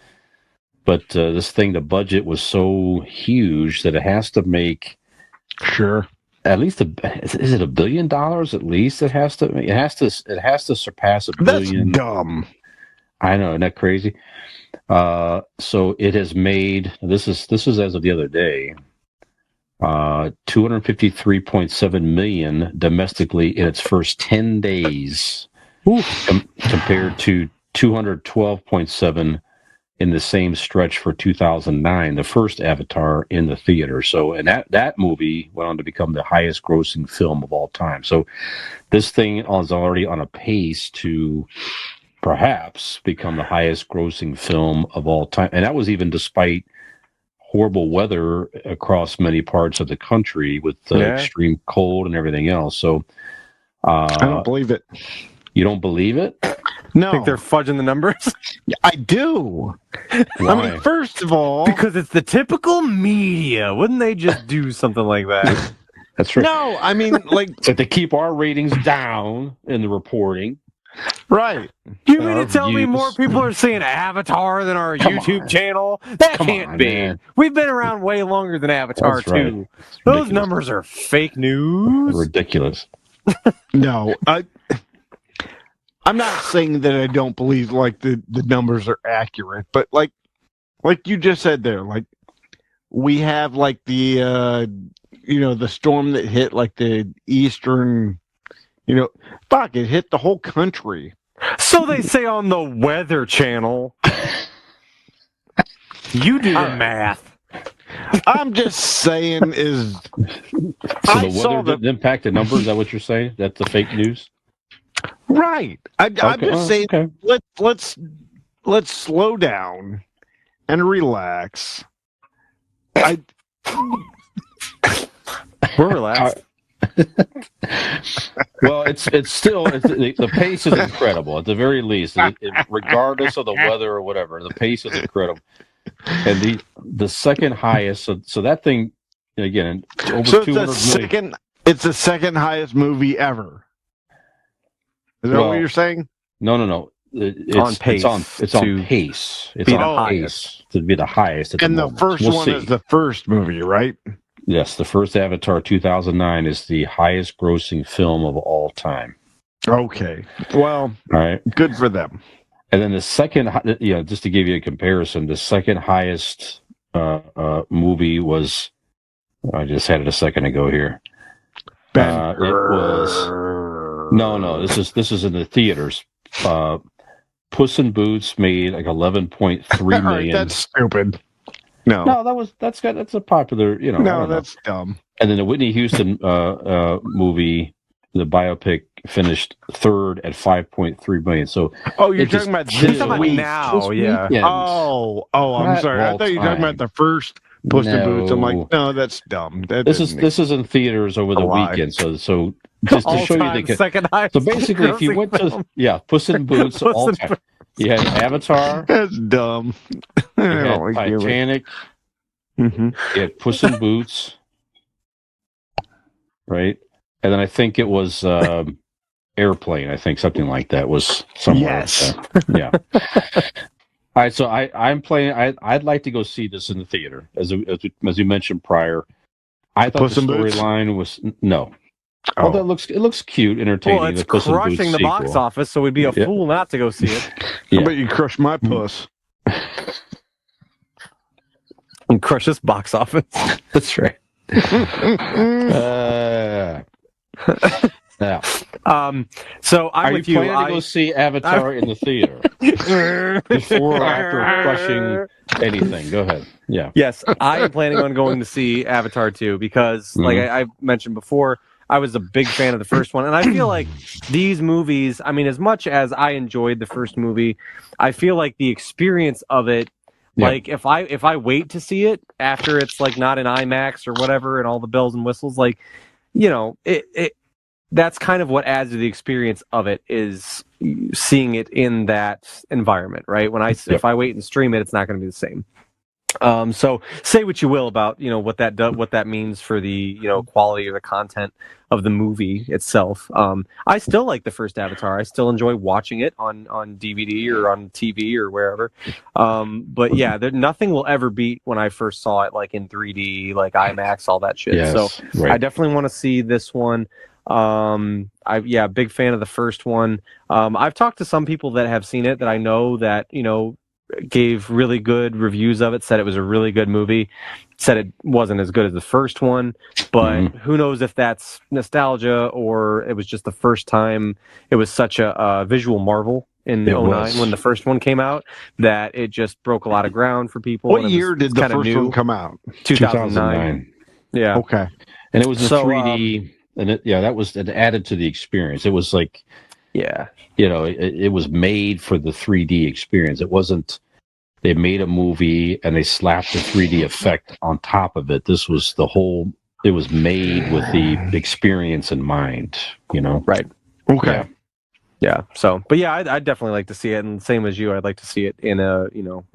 but this thing, the budget was so huge that it has to make Sure. at least is it $1 billion at least? It has to surpass $1 billion. That's dumb. I know, isn't that crazy? So it has made this is as of the other day, $253.7 million domestically in its first 10 days, compared to $212.7 in the same stretch for 2009, the first Avatar in the theater. So, and that movie went on to become the highest grossing film of all time. So this thing is already on a pace to perhaps become the highest grossing film of all time. And that was even despite horrible weather across many parts of the country with extreme cold and everything else. So I don't believe it. You don't believe it? No. I think they're fudging the numbers. I do. Why? I mean, first of all, Because it's the typical media. Wouldn't they just do something like that? That's right. no, I mean, like, But to keep our ratings down in the reporting. Right. You mean to tell me Reviews. more people are seeing Avatar than our Come YouTube on. channel? That Come can't on, be. man. We've been around way longer than Avatar That's right. 2. It's Those ridiculous. numbers are fake news. Ridiculous. No, I'm not saying that I don't believe like the numbers are accurate, but like you just said there, like we have like the the storm that hit like the eastern, fuck, it hit the whole country. So they say on the Weather Channel. You do the math. I'm just saying is So I the saw weather didn't impact the numbers? Is that what you're saying? That's the fake news? right. I'm just saying Okay. let's slow down and relax. We're relaxed. Well, it's still the pace is incredible at the very least. Regardless of the weather or whatever, the pace is incredible. And the second highest, so that thing again over So 200 million. it's the second highest movie ever. Is that Well, what you're saying? No. It's On pace It's on to pace. It's be on the pace to be the highest at And the the moment. first We'll one see. is the first movie, right? Yes, the first Avatar 2009 is the highest grossing film of all time. Okay. Well, All right. good for them. And then the second, just to give you a comparison, the second highest movie was, I just had it a second ago here. It was no. This is in the theaters. Puss in Boots made like 11.3 All right, million. that's stupid. No, That's a popular, I don't know. that's dumb. And then the Whitney Houston movie, the biopic, finished third at 5.3 million. So Oh, you're it just talking about kills this week. now, this yeah. weekend. Oh, I'm Not sorry. I all thought you were talking about time. the first Puss in Boots. I'm No. like, no, that's dumb. This is in theaters over the lie. weekend. So just to show you All-time the second highest. so basically, if you went grossing to Puss in Boots, Puss all in time. You had Avatar, That's dumb. you had Titanic, Mm-hmm. you had Puss in Boots, right? And then I think it was Airplane. I think something like that was somewhere. Yes. Yeah. All right, so I'm playing. I'd like to go see this in the theater, as you mentioned prior. I thought Puss the in Boots? storyline was no. Oh. Although it looks cute, entertaining. Well, it's the Puss in Boots crushing the box sequel. office, so we'd be a Yeah. fool not to go see it. How about you crush my puss? And crush this box office. That's right. Yeah. So I'm Are you with you. planning to go see Avatar in the theater before or after crushing anything? Go ahead. Yeah. Yes, I am planning on going to see Avatar 2 because, like I mentioned before, I was a big fan of the first one, and I feel like these movies. I mean, as much as I enjoyed the first movie, I feel like the experience of it. Yeah. Like if I wait to see it after it's like not in IMAX or whatever, and all the bells and whistles, like it that's kind of what adds to the experience of it is seeing it in that environment, right? When if I wait and stream it, it's not going to be the same. So say what you will about what that means for the quality of the content of the movie itself. I still like the first Avatar. I still enjoy watching it on DVD or on TV or wherever. But yeah, nothing will ever beat when I first saw it like in 3D, like IMAX, all that shit. Yes, so right. I definitely want to see this one. Big fan of the first one. I've talked to some people that have seen it that I know that gave really good reviews of it, said it was a really good movie, said it wasn't as good as the first one, but who knows if that's nostalgia or it was just the first time it was such a visual marvel in 2009 when the first one came out that it just broke a lot of ground for people. What year did the first one come out? 2009. Yeah. Okay. And it was a 3D, and it added to the experience. It was like, it was made for the 3D experience. It wasn't, they made a movie and they slapped the 3D effect on top of it. This was it was made with the experience in mind, Right. Okay. Yeah. So, but yeah, I'd definitely like to see it. And same as you, I'd like to see it in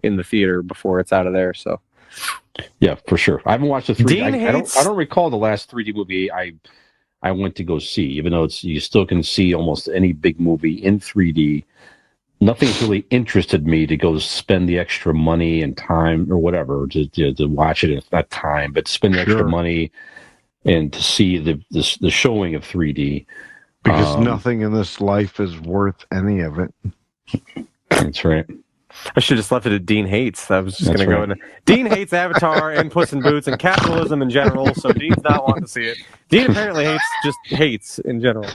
in the theater before it's out of there. So. Yeah, for sure. I haven't watched the 3D. Dean I don't recall the last 3D movie I I went to go see, even though you still can see almost any big movie in 3D. Nothing's really interested me to go spend the extra money and time or whatever to watch it. If not time, but spend the extra money and to see the showing of 3D. Because nothing in this life is worth any of it. That's right. I should have just left it at Dean hates. I was just going to go into Dean hates Avatar and Puss in Boots and capitalism in general, so Dean's not wanting to see it. Dean apparently hates in general.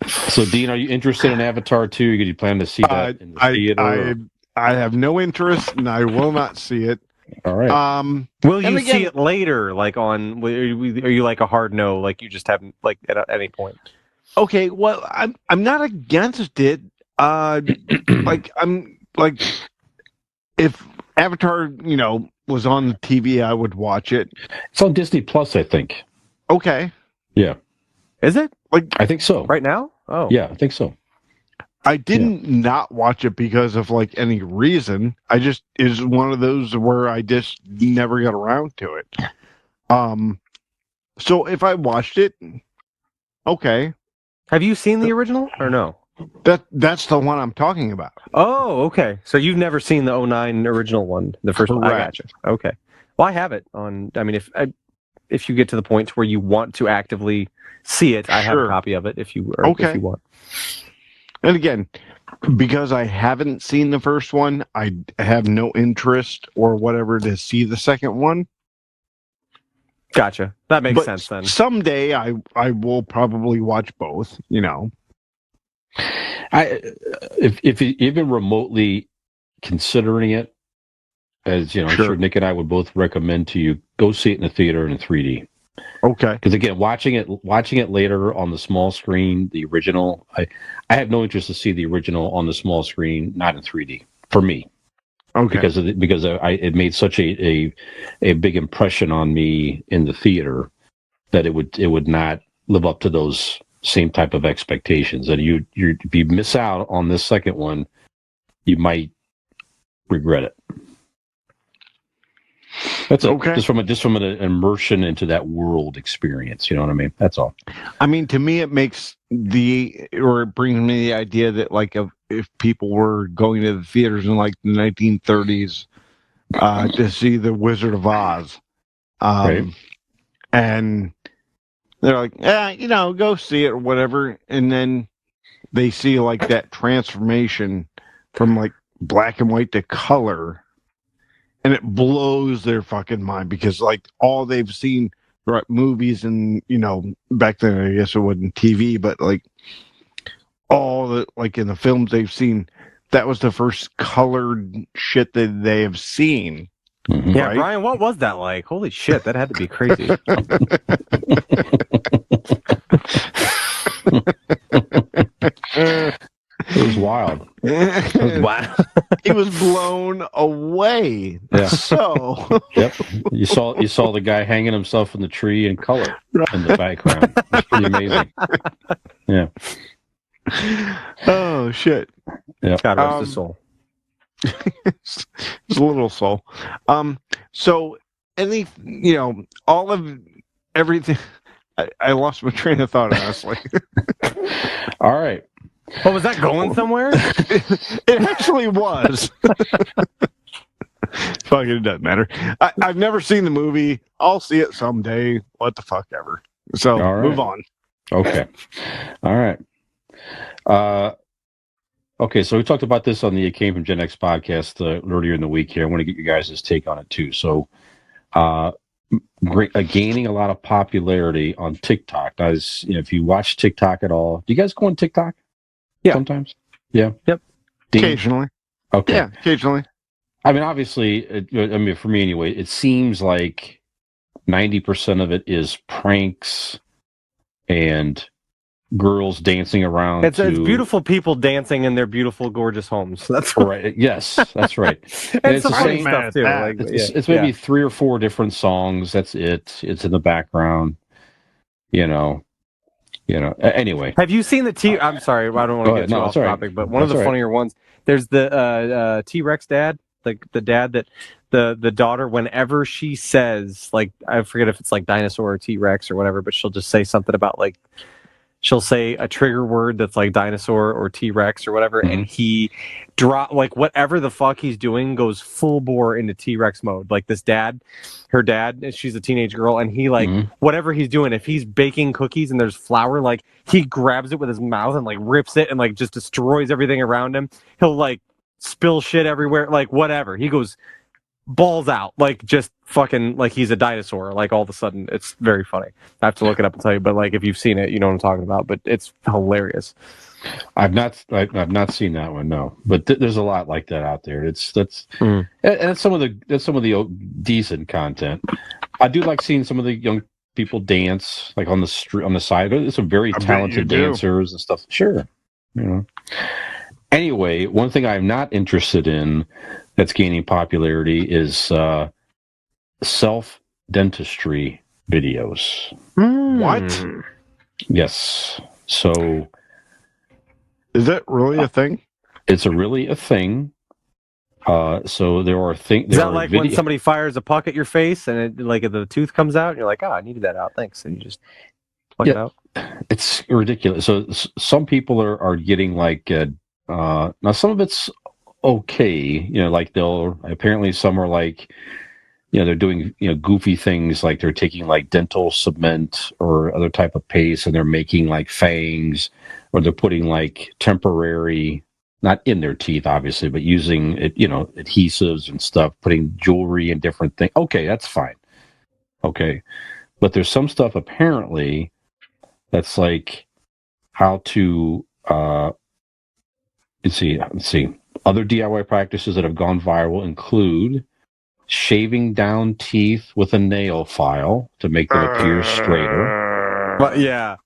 So, Dean, are you interested in Avatar 2? Do you plan to see that in the theater? I have no interest, and I will not see it. All right. Will you see it later? Like are you like a hard no? Like you just haven't like at any point? Okay, well, I'm not against it. Like I'm like if Avatar, was on the TV, I would watch it. It's on Disney Plus, I think. Okay. Yeah. Is it? Like I think so. Right now? Oh. Yeah, I think so. I didn't not watch it because of like any reason. I just is one of those where I just never got around to it. So if I watched it, okay. Have you seen the original or no? That's the one I'm talking about. Oh, okay. So you've never seen the '09 original one, the first one. I gotcha. Okay. Well, I have it on. I mean, if you get to the point where you want to actively see it, I have a copy of it. If you want. And again, because I haven't seen the first one, I have no interest or whatever to see the second one. Gotcha. That makes sense then. Someday I will probably watch both, If even remotely considering it, as I'm sure Nick and I would both recommend to you, go see it in the theater in 3D. Okay. Because again, watching it later on the small screen, the original, I have no interest to see the original on the small screen, not in 3D for me. Okay. Because it made such a big impression on me in the theater that it would not live up to those same type of expectations. And if you miss out on this second one, you might regret it. That's okay. Just from an immersion into that world experience. You know what I mean? That's all. I mean, to me, it brings me the idea that like if people were going to the theaters in like the 1930s to see The Wizard of Oz, right. And they're like, go see it or whatever, and then they see like that transformation from like black and white to color. And it blows their fucking mind because, like, all they've seen, right, movies and, back then, I guess it wasn't TV, but, like, all the, like, in the films they've seen, that was the first colored shit that they have seen. Mm-hmm. Yeah, right? Brian, what was that like? Holy shit, that had to be crazy. It was wild. He was blown away. Yeah. So. Yep. You saw the guy hanging himself in the tree in color in the background. It's pretty amazing. Yeah. Oh shit. Yeah. God rest his soul. It's a little soul. So all of everything. I lost my train of thought, honestly. All right. Oh, was that going somewhere? It actually was. Fuck it doesn't matter. I've never seen the movie. I'll see it someday. What the fuck ever. So move on. Okay. All right. Okay, so we talked about this on the It Came from Gen X podcast earlier in the week here. I want to get you guys' take on it too. So gaining a lot of popularity on TikTok. If you watch TikTok at all, do you guys go on TikTok? Yeah. Sometimes? Yeah. Yep. Occasionally. Okay. Yeah, occasionally. I mean, obviously, for me anyway, it seems like 90% of it is pranks and girls dancing around. It's beautiful people dancing in their beautiful, gorgeous homes. That's right. Yes, that's right. And it's the same stuff too. It's maybe 3 or 4 different songs. That's it. It's in the background. Anyway. Have you seen the I'm sorry, I don't want to get too off topic, but one of the funnier ones. There's the T-Rex dad, the dad that the daughter, whenever she says, like, I forget if it's like dinosaur or T-Rex or whatever, but she'll just say something about, like, she'll say a trigger word that's like dinosaur or T-Rex or whatever, and he like whatever the fuck he's doing goes full bore into T-Rex mode. Like this dad, her dad, she's a teenage girl, and he like whatever he's doing, if he's baking cookies and there's flour, like he grabs it with his mouth and like rips it and like just destroys everything around him. He'll like spill shit everywhere, like whatever. He goes balls out, like just fucking like he's a dinosaur. Like all of a sudden, it's very funny. I have to look it up and tell you, but like if you've seen it, you know what I'm talking about. But it's hilarious. I've not seen that one, no. But there's a lot like that out there. And that's some of the decent content. I do like seeing some of the young people dance, like on the street, on the side. There's some very talented dancers and stuff. Sure, you know. Anyway, one thing I'm not interested in that's gaining popularity is self-dentistry videos. What? Yes. So is that really a thing? It's really a thing. So there are things. Is that like when somebody fires a puck at your face and it, like the tooth comes out and you're like, I needed that out, thanks, and you just plug it out? It's ridiculous. So some people are getting like now some of it's okay, you know, like apparently some are like, you know, they're doing, you know, goofy things, like they're taking like dental cement or other type of paste and they're making like fangs, or they're putting like temporary, not in their teeth obviously, but using it, you know, adhesives and stuff, putting jewelry and different things. Okay, that's fine. Okay. But there's some stuff apparently that's like how to let's see. Other DIY practices that have gone viral include shaving down teeth with a nail file to make them appear straighter. But yeah,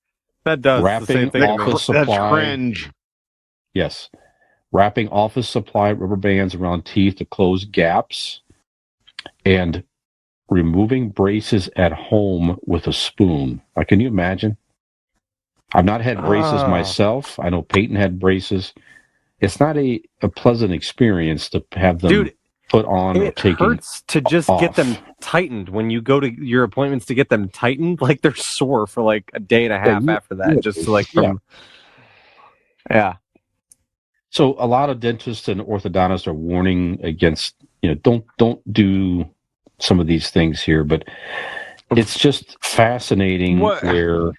that does wrapping the same thing. office supply. That's cringe. Yes, wrapping office supply rubber bands around teeth to close gaps, and removing braces at home with a spoon. Can you imagine? I've not had braces myself. I know Peyton had braces. It's not a pleasant experience to have them put on or taken off. It hurts to just get them tightened when you go to your appointments to get them tightened. Like they're sore for like a day and a half after that. Just to like So a lot of dentists and orthodontists are warning against, you know, don't do some of these things here. But it's just fascinating where,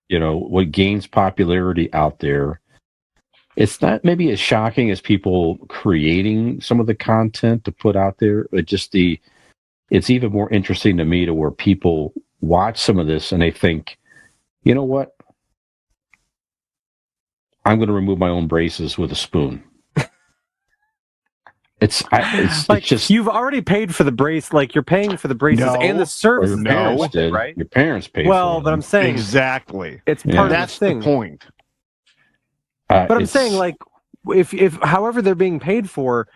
you know, what gains popularity out there. It's not maybe as shocking as people creating some of the content to put out there, but just it's even more interesting to me to where people watch some of this and they think, you know what? I'm going to remove my own braces with a spoon. It's just, you've already paid for the brace, like you're paying for the braces and the services. Your parents did, right? Your parents paid. Well, but I'm saying exactly. It's part of that's the point. But I'm saying, like, if however they're being paid for,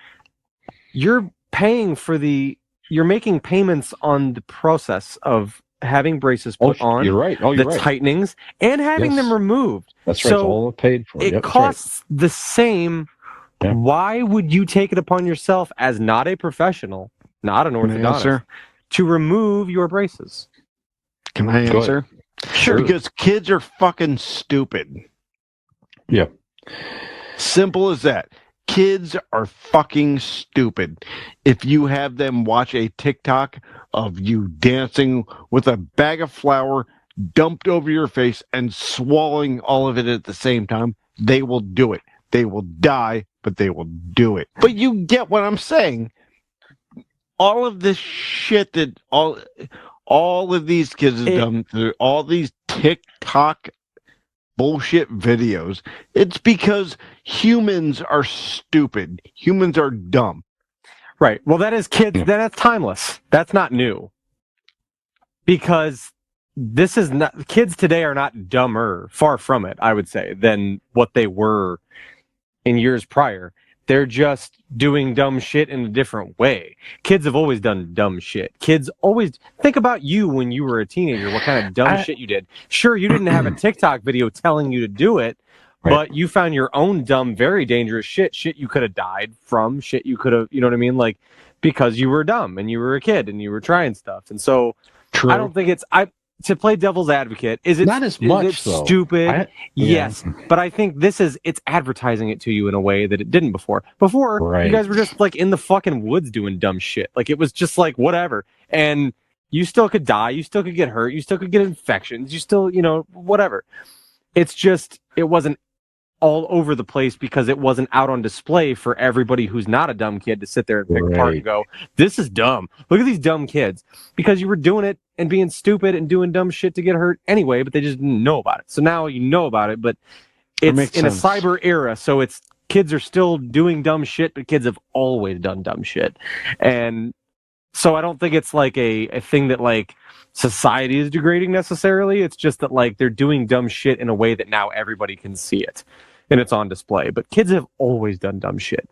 you're paying for you're making payments on the process of having braces put on. You're right. The tightenings and having them removed. That's right. So it's all paid for. It costs the same. Yeah. Why would you take it upon yourself as not a professional, not an orthodontist, to remove your braces? Can I answer? Sure. Because kids are fucking stupid. Yeah. Simple as that. Kids are fucking stupid. If you have them watch a TikTok of you dancing with a bag of flour dumped over your face and swallowing all of it at the same time, they will do it. They will die, but they will do it. But you get what I'm saying. All of this shit that all of these kids have done through all these TikTok bullshit videos, it's because humans are stupid. Humans are dumb. Right. Well, that is kids. Then that's timeless. That's not new. Because this is not, kids today are not dumber, far from it, I would say, than what they were in years prior. They're just doing dumb shit in a different way. Kids have always done dumb shit. Kids always think about you when you were a teenager, what kind of dumb shit you did. Sure, you didn't have a TikTok video telling you to do it, Right. But you found your own dumb, very dangerous shit you could have died from, shit you could have, you know what I mean? Like, because you were dumb and you were a kid and you were trying stuff. And so True. I don't think to play devil's advocate, is it Not as much, is it though. stupid? Yeah. Yes. But I think it's advertising it to you in a way that it didn't before. Before, Right. you guys were just like in the fucking woods doing dumb shit. Like, it was just like whatever. And you still could die, you still could get hurt, you still could get infections, you still, whatever. It's just, it wasn't all over the place because it wasn't out on display for everybody who's not a dumb kid to sit there and pick apart and go, this is dumb. Look at these dumb kids. Because you were doing it and being stupid and doing dumb shit to get hurt anyway, but they just didn't know about it. So now you know about it, but it's in a cyber era, so it's kids are still doing dumb shit, but kids have always done dumb shit. And so I don't think it's like a thing that like society is degrading necessarily. It's just that like they're doing dumb shit in a way that now everybody can see it and it's on display. But kids have always done dumb shit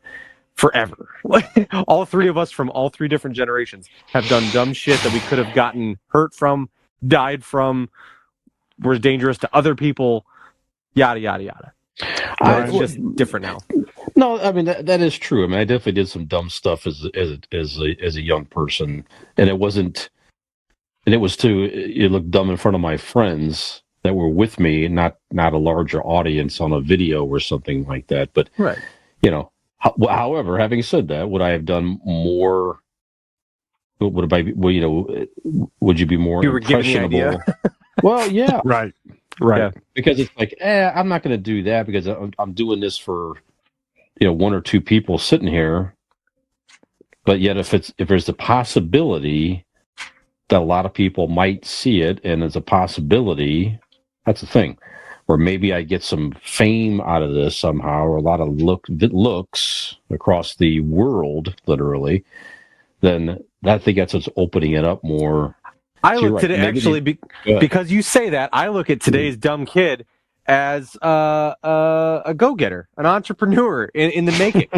forever. Like, all three of us from all three different generations have done dumb shit that we could have gotten hurt from, died from, was dangerous to other people, yada yada yada. It's just different now. No, I mean that is true. I mean, I definitely did some dumb stuff as a young person, and it wasn't, and it was it looked dumb in front of my friends that were with me, not a larger audience on a video or something like that. But right, however, having said that, would I have done more? Would I? Would you be more you were impressionable? Giving the idea. Well, yeah, Right. Yeah. because it's like, I'm not going to do that because I'm doing this for, one or two people sitting here. But yet, if there's a possibility that a lot of people might see it, and there's a possibility, that's the thing, or maybe I get some fame out of this somehow, or a lot of looks across the world, literally, then I think that's what's opening it up more. I look at it actually because you say that. I look at today's dumb kid as a go-getter, an entrepreneur in the making.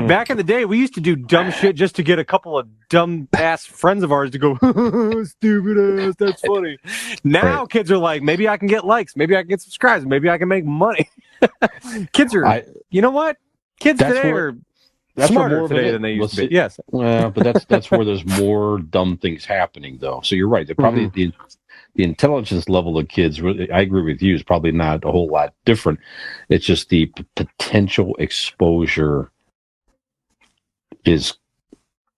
Back in the day, we used to do dumb shit just to get a couple of dumb ass friends of ours to go, stupid ass, that's funny. Now kids are like, maybe I can get likes, maybe I can get subscribes, maybe I can make money. Kids are, you know what? Kids today are smarter today than they used to be. Yes. Well, but that's where there's more dumb things happening, though. So you're right. They're probably the intelligence level of kids, I agree with you, is probably not a whole lot different. It's just the potential exposure is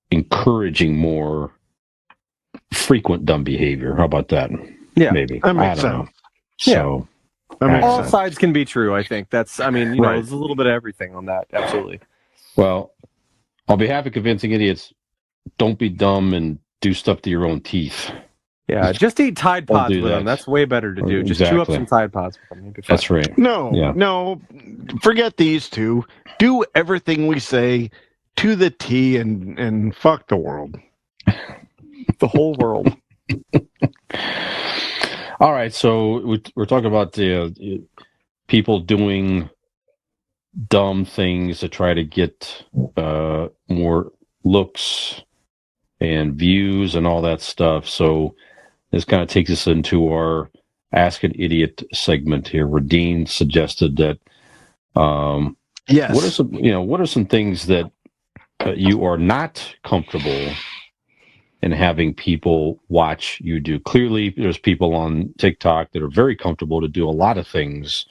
encouraging more frequent dumb behavior. How about that? Yeah, maybe. That makes sense. So all sides can be true. I think there's a little bit of everything on that. Absolutely. Well, on behalf of Convincing Idiots, don't be dumb and do stuff to your own teeth. Yeah, just eat Tide Pods with them. That's way better to do. Just chew up some Tide Pods with them. That's right. No, forget these two. Do everything we say to the T and fuck the world. The whole world. All right, so we're talking about people doing dumb things to try to get more looks and views and all that stuff. So this kind of takes us into our Ask an Idiot segment here, where Dean suggested that yes, what are some things that you are not comfortable in having people watch you do? Clearly, there's people on TikTok that are very comfortable to do a lot of things,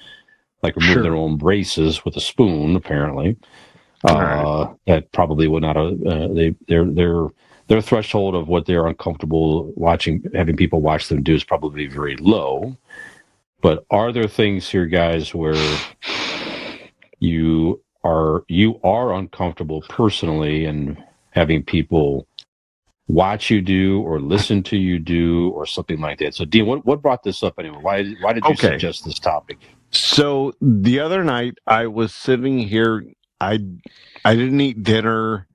like remove their own braces with a spoon, apparently. That probably would not their threshold of what they're uncomfortable having people watch them do is probably very low. But are there things here, guys, where you are uncomfortable personally and having people watch you do or listen to you do or something like that? So, Dean, what brought this up anyway? Why did you suggest this topic? So the other night I was sitting here. I didn't eat dinner.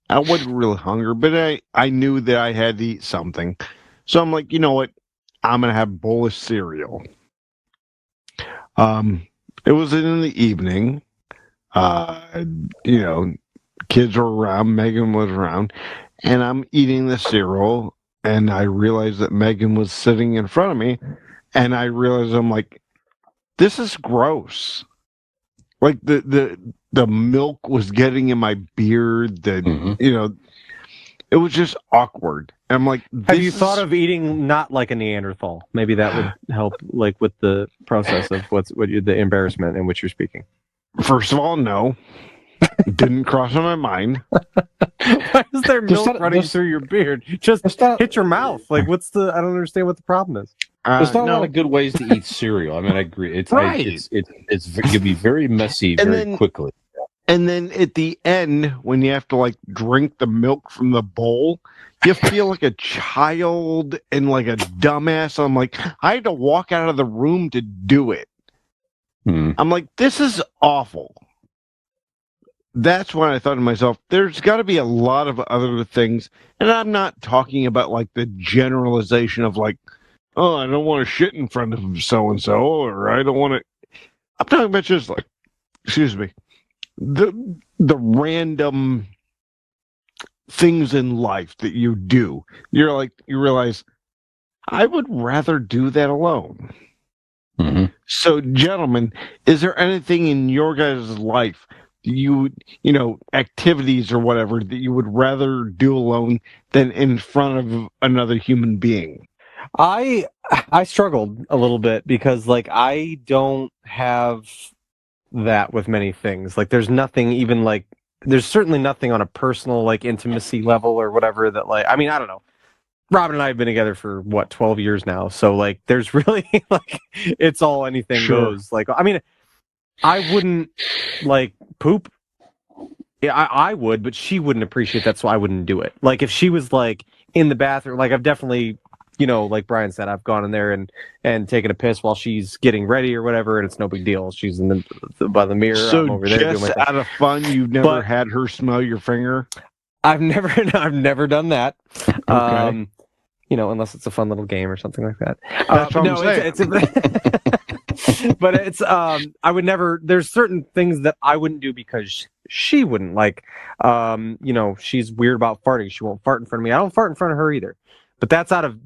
I wasn't really hungry, but I knew that I had to eat something. So I'm like, you know what? I'm gonna have a bowl of cereal. It was in the evening. Kids were around. Megan was around, and I'm eating the cereal, and I realized that Megan was sitting in front of me, and I realized I'm like, this is gross. Like the milk was getting in my beard. It was just awkward. I'm like, Have you thought of eating not like a Neanderthal? Maybe that would help, like with the process of the embarrassment in which you're speaking. First of all, no, didn't cross my mind. Why is there milk not- running there's- through your beard? Just hit your mouth. Like, I don't understand what the problem is. There's not a No. lot of good ways to eat cereal. I mean, I agree. It can be very messy And very then- quickly. And then at the end, when you have to like drink the milk from the bowl, you feel like a child and like a dumbass. I'm like, I had to walk out of the room to do it. Hmm. I'm like, this is awful. That's when I thought to myself, there's got to be a lot of other things. And I'm not talking about like the generalization of like, oh, I don't want to shit in front of so and so, or I don't want to. I'm talking about just like, excuse me, the random things in life that you do. You're like, you realize, I would rather do that alone. Hmm. So, gentlemen, is there anything in your guys' life activities or whatever that you would rather do alone than in front of another human being? I struggled a little bit because like I don't have that with many things. Like there's nothing even like there's certainly nothing on a personal like intimacy level or whatever that like I mean I don't know. Robin and I have been together for 12 years now. So like there's really like it's all anything Sure. goes. Like I mean I wouldn't like poop. Yeah, I would, but she wouldn't appreciate that, so I wouldn't do it. Like if she was like in the bathroom, like I've definitely, like Brian said, I've gone in there and taken a piss while she's getting ready or whatever, and it's no big deal. She's by the mirror. So I'm over there doing my just thing. out of fun, you've never But- had her smell your finger? I've never done that. Okay. Unless it's a fun little game or something like that. That's what I'm saying. But it's I would never. There's certain things that I wouldn't do because she wouldn't like. She's weird about farting. She won't fart in front of me. I don't fart in front of her either. But that's out of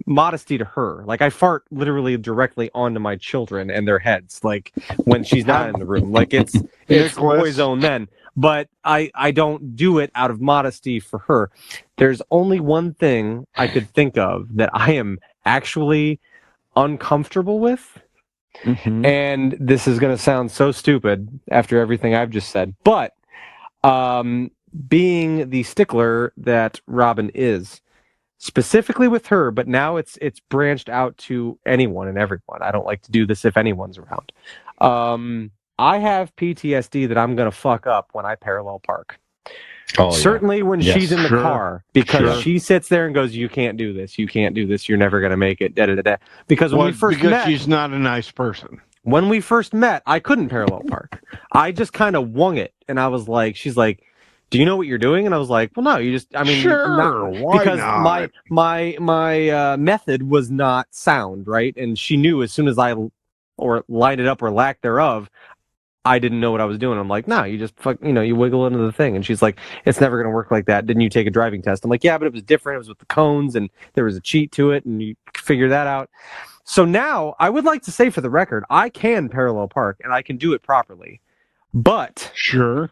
modesty to her. Like I fart literally directly onto my children and their heads. Like when she's not in the room. Like it's Nicholas. boy zone then. But I don't do it out of modesty for her. There's only one thing I could think of that I am actually uncomfortable with. Mhm. And this is going to sound so stupid after everything I've just said. But being the stickler that Robin is, specifically with her, but now it's branched out to anyone and everyone. I don't like to do this if anyone's around. I have PTSD that I'm going to fuck up when I parallel park. Oh, yeah. Certainly when Yes. she's in the Sure. car, because Sure. she sits there and goes, "You can't do this. You can't do this. You're never going to make it." Da da da da. Because when Well, we first because met, she's not a nice person. when we first met, I couldn't parallel park. I just kind of wung it, and I was like, "She's like, do you know what you're doing?" And I was like, "Well, no. You just, I mean, Sure, why because not? my method was not sound, right?" And she knew as soon as I or lined it up or lack thereof, I didn't know what I was doing. I'm like, "No, you just you wiggle into the thing." And she's like, "It's never going to work like that. Didn't you take a driving test?" I'm like, "Yeah, but it was different. It was with the cones, and there was a cheat to it, and you figure that out." So now, I would like to say for the record, I can parallel park, and I can do it properly. But Sure.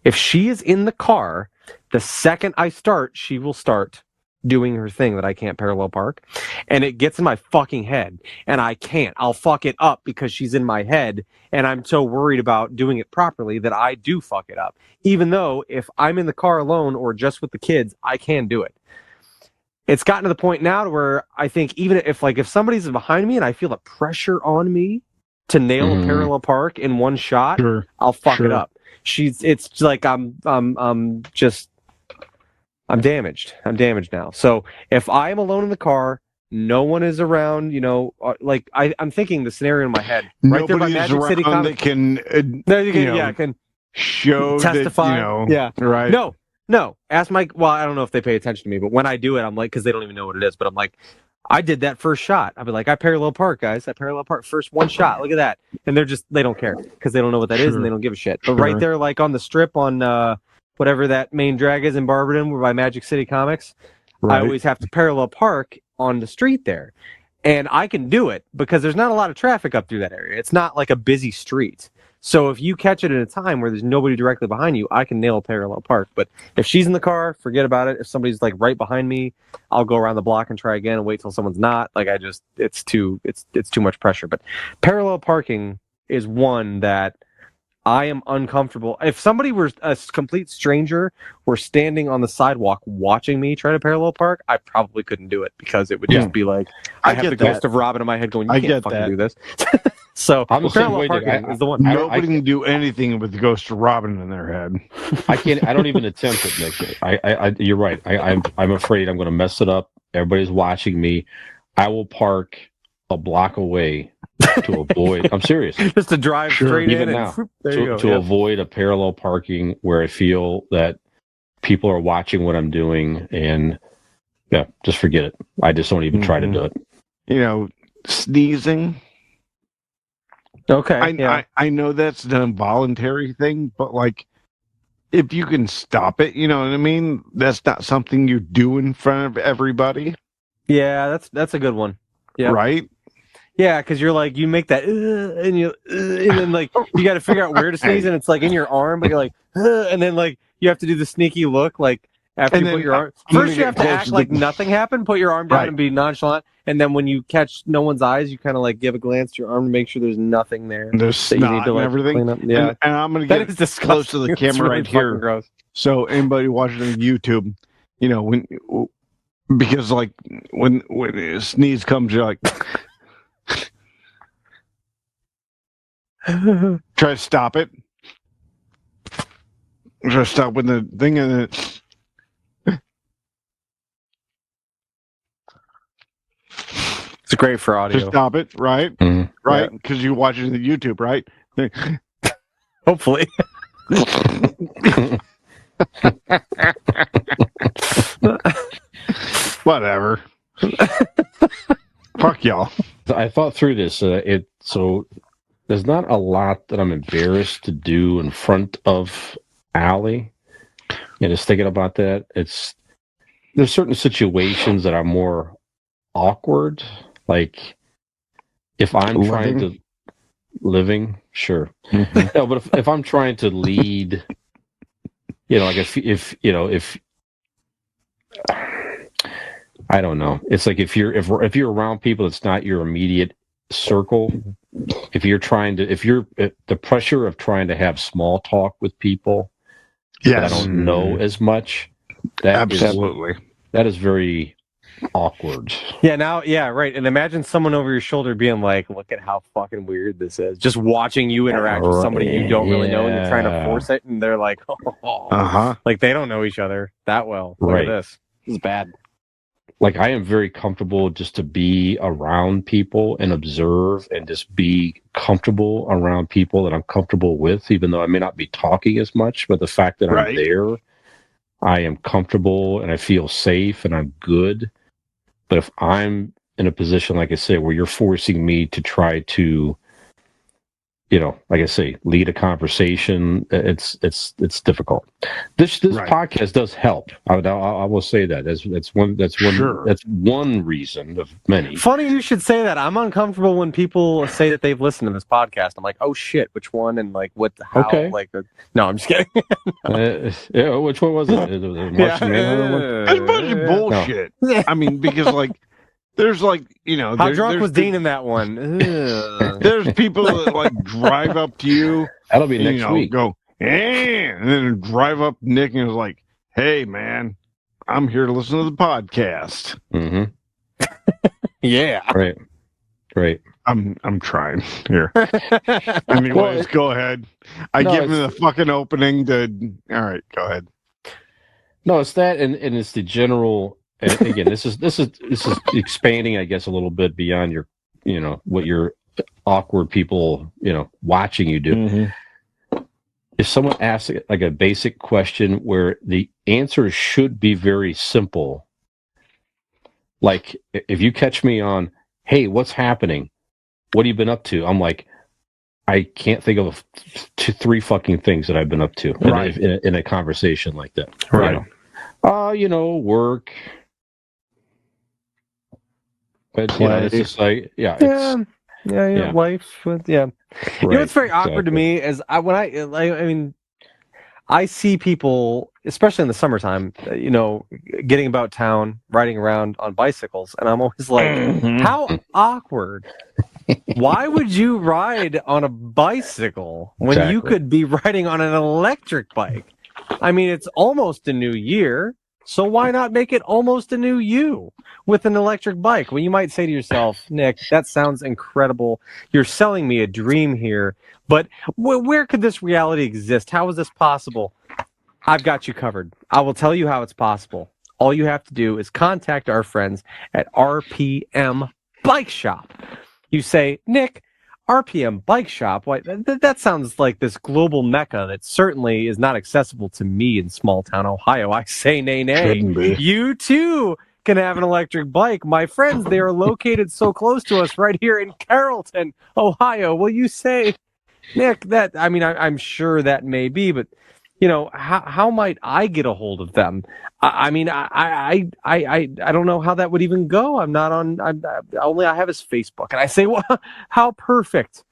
if she is in the car, the second I start, she will start doing her thing that I can't parallel park. And it gets in my fucking head. And I can't. I'll fuck it up because she's in my head. And I'm so worried about doing it properly that I do fuck it up. Even though if I'm in the car alone or just with the kids, I can do it. It's gotten to the point now to where I think even if somebody's behind me and I feel the pressure on me to nail a Mhm. parallel park in one shot, Sure. I'll fuck Sure. it up. It's like I'm damaged. I'm damaged now. So if I am alone in the car, no one is around, I'm thinking the scenario in my head. Right there by Nobody's Magic City around Comics. that can No, you can, you know, yeah, can show testify. that, Yeah. right. No. Ask Mike. Well, I don't know if they pay attention to me, but when I do it, I'm like, because they don't even know what it is, but I'm like, I did that first shot. I'll be like, I parallel park, guys. I parallel park first one shot. Look at that. And they don't care because they don't know what that is Sure. and they don't give a shit. But Sure. right there, like on the strip on whatever that main drag is in Barberton, by Magic City Comics, Right. I always have to parallel park on the street there. And I can do it because there's not a lot of traffic up through that area. It's not like a busy street. So if you catch it at a time where there's nobody directly behind you, I can nail a parallel park. But if she's in the car, forget about it. If somebody's like right behind me, I'll go around the block and try again and wait till someone's not. Like it's too much pressure. But parallel parking is one that I am uncomfortable. If somebody were a complete stranger were standing on the sidewalk watching me try to parallel park, I probably couldn't do it because it would just be like I have the ghost of Robin in my head going, "You can't fucking do this." So I'm the same parallel way, Nick. parking is the one. Nobody can do anything with the ghost of Robin in their head. I can't. I don't even attempt it, Nick. You're right. I'm afraid I'm going to mess it up. Everybody's watching me. I will park a block away to avoid. I'm serious. Just to drive straight Even in now, and there you go. to avoid a parallel parking where I feel that people are watching what I'm doing, and yeah, just forget it. I just don't even try to do it. You know, sneezing. Okay. I know that's an involuntary thing, but like, if you can stop it, you know what I mean? That's not something you do in front of everybody. Yeah, that's a good one. Yeah. Right? Yeah, because you're like you make that and then like you got to figure out where to sneeze, and it's like in your arm, but you're like and then like you have to do the sneaky look like after And you put then your arm. I'm gonna First, you get have to close act to like the- nothing happened. Put your arm down Right. and be nonchalant, and then when you catch no one's eyes, you kind of like give a glance to your arm to make sure there's nothing there. There's that you need snot to, and like, everything. clean up. Yeah, And I'm going to that get is disgusting. close to the It's camera really right here. fucking gross. So anybody watching on YouTube, you know, because like when a sneeze comes, you're like, try to stop it. Try to stop when the thing in it. It's great for To audio. stop it, right? Mhm. Right? Because you watch it on the YouTube, right? Hopefully. Whatever. Fuck y'all. I thought through this. So there's not a lot that I'm embarrassed to do in front of Allie. And just thinking about that, there's certain situations that are more awkward. Like if I'm trying to living, sure. No, but if I'm trying to lead, you know, like if you know if I don't know, it's like if you're around people that's not your immediate circle, if the pressure of trying to have small talk with people that I don't know as much, that is very awkward. Yeah, right. And imagine someone over your shoulder being like, look at how fucking weird this is. Just watching you interact with somebody you don't really know and you're trying to force it and they're like, like they don't know each other that well. Look at this. This is bad. Like I am very comfortable just to be around people and observe and just be comfortable around people that I'm comfortable with, even though I may not be talking as much, but the fact that I'm there, I am comfortable and I feel safe and I'm good. But if I'm in a position, like I say, where you're forcing me to try to, you know, like I say, lead a conversation, it's difficult. This podcast does help. I will say that. That's one reason of many. Funny you should say that. I'm uncomfortable when people say that they've listened to this podcast. I'm like, oh shit, which one and like what? How? Okay. Like, no, I'm just kidding. Yeah, which one was it? The Martian Manhunter one? That's a bunch of bullshit. I mean, because like, there's like, you know, how drunk was Dean in that one? There's people that like drive up to you. That'll be next week. Go, and then drive up Nick and is like, hey man, I'm here to listen to the podcast. Mm-hmm. Yeah. Right. I'm trying here. Anyways, go ahead. I give him the fucking opening to. All right, go ahead. No, it's that, and it's the general. And again, this is expanding, I guess, a little bit beyond your, you know, what your awkward people, you know, watching you do. Mm-hmm. If someone asks like a basic question where the answer should be very simple, like if you catch me on, hey, what's happening? What have you been up to? I'm like, I can't think of 3 fucking things that I've been up to in a conversation like that. Right. You know, work. But you know, it's just like, it's Yeah. Life. Yeah. You know what's very awkward to me is I mean, I see people, especially in the summertime, getting about town, riding around on bicycles, and I'm always like, how awkward. Why would you ride on a bicycle when you could be riding on an electric bike? I mean, it's almost a new year, so why not make it almost a new you with an electric bike? Well, you might say to yourself, Nick, that sounds incredible. You're selling me a dream here, but where could this reality exist? How is this possible? I've got you covered. I will tell you how it's possible. All you have to do is contact our friends at RPM Bike Shop. You say, Nick, RPM Bike Shop, that sounds like this global mecca that certainly is not accessible to me in small town Ohio. I say, nay. Shouldn't be. You too can have an electric bike. My friends, they are located so close to us right here in Carrollton, Ohio. Will you say, Nick, I'm sure that may be, but how might I get a hold of them? I don't know how that would even go. I have his Facebook, and I say, well, how perfect.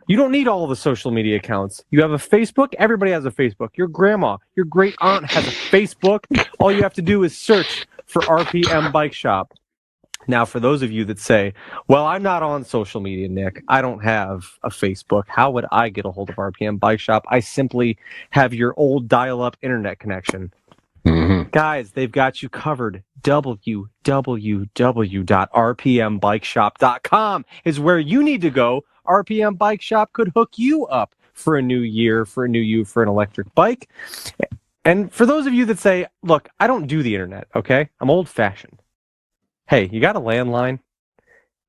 You don't need all the social media accounts. You have a Facebook. Everybody has a Facebook. Your grandma, your great aunt has a Facebook. All you have to do is search for RPM Bike Shop. Now, for those of you that say, well, I'm not on social media, Nick. I don't have a Facebook. How would I get a hold of RPM Bike Shop? I simply have your old dial-up internet connection. Mm-hmm. Guys, they've got you covered. www.rpmbikeshop.com is where you need to go. RPM Bike Shop could hook you up for a new year, for a new you, for an electric bike. And for those of you that say, look, I don't do the internet, okay? I'm old-fashioned. Hey, you got a landline?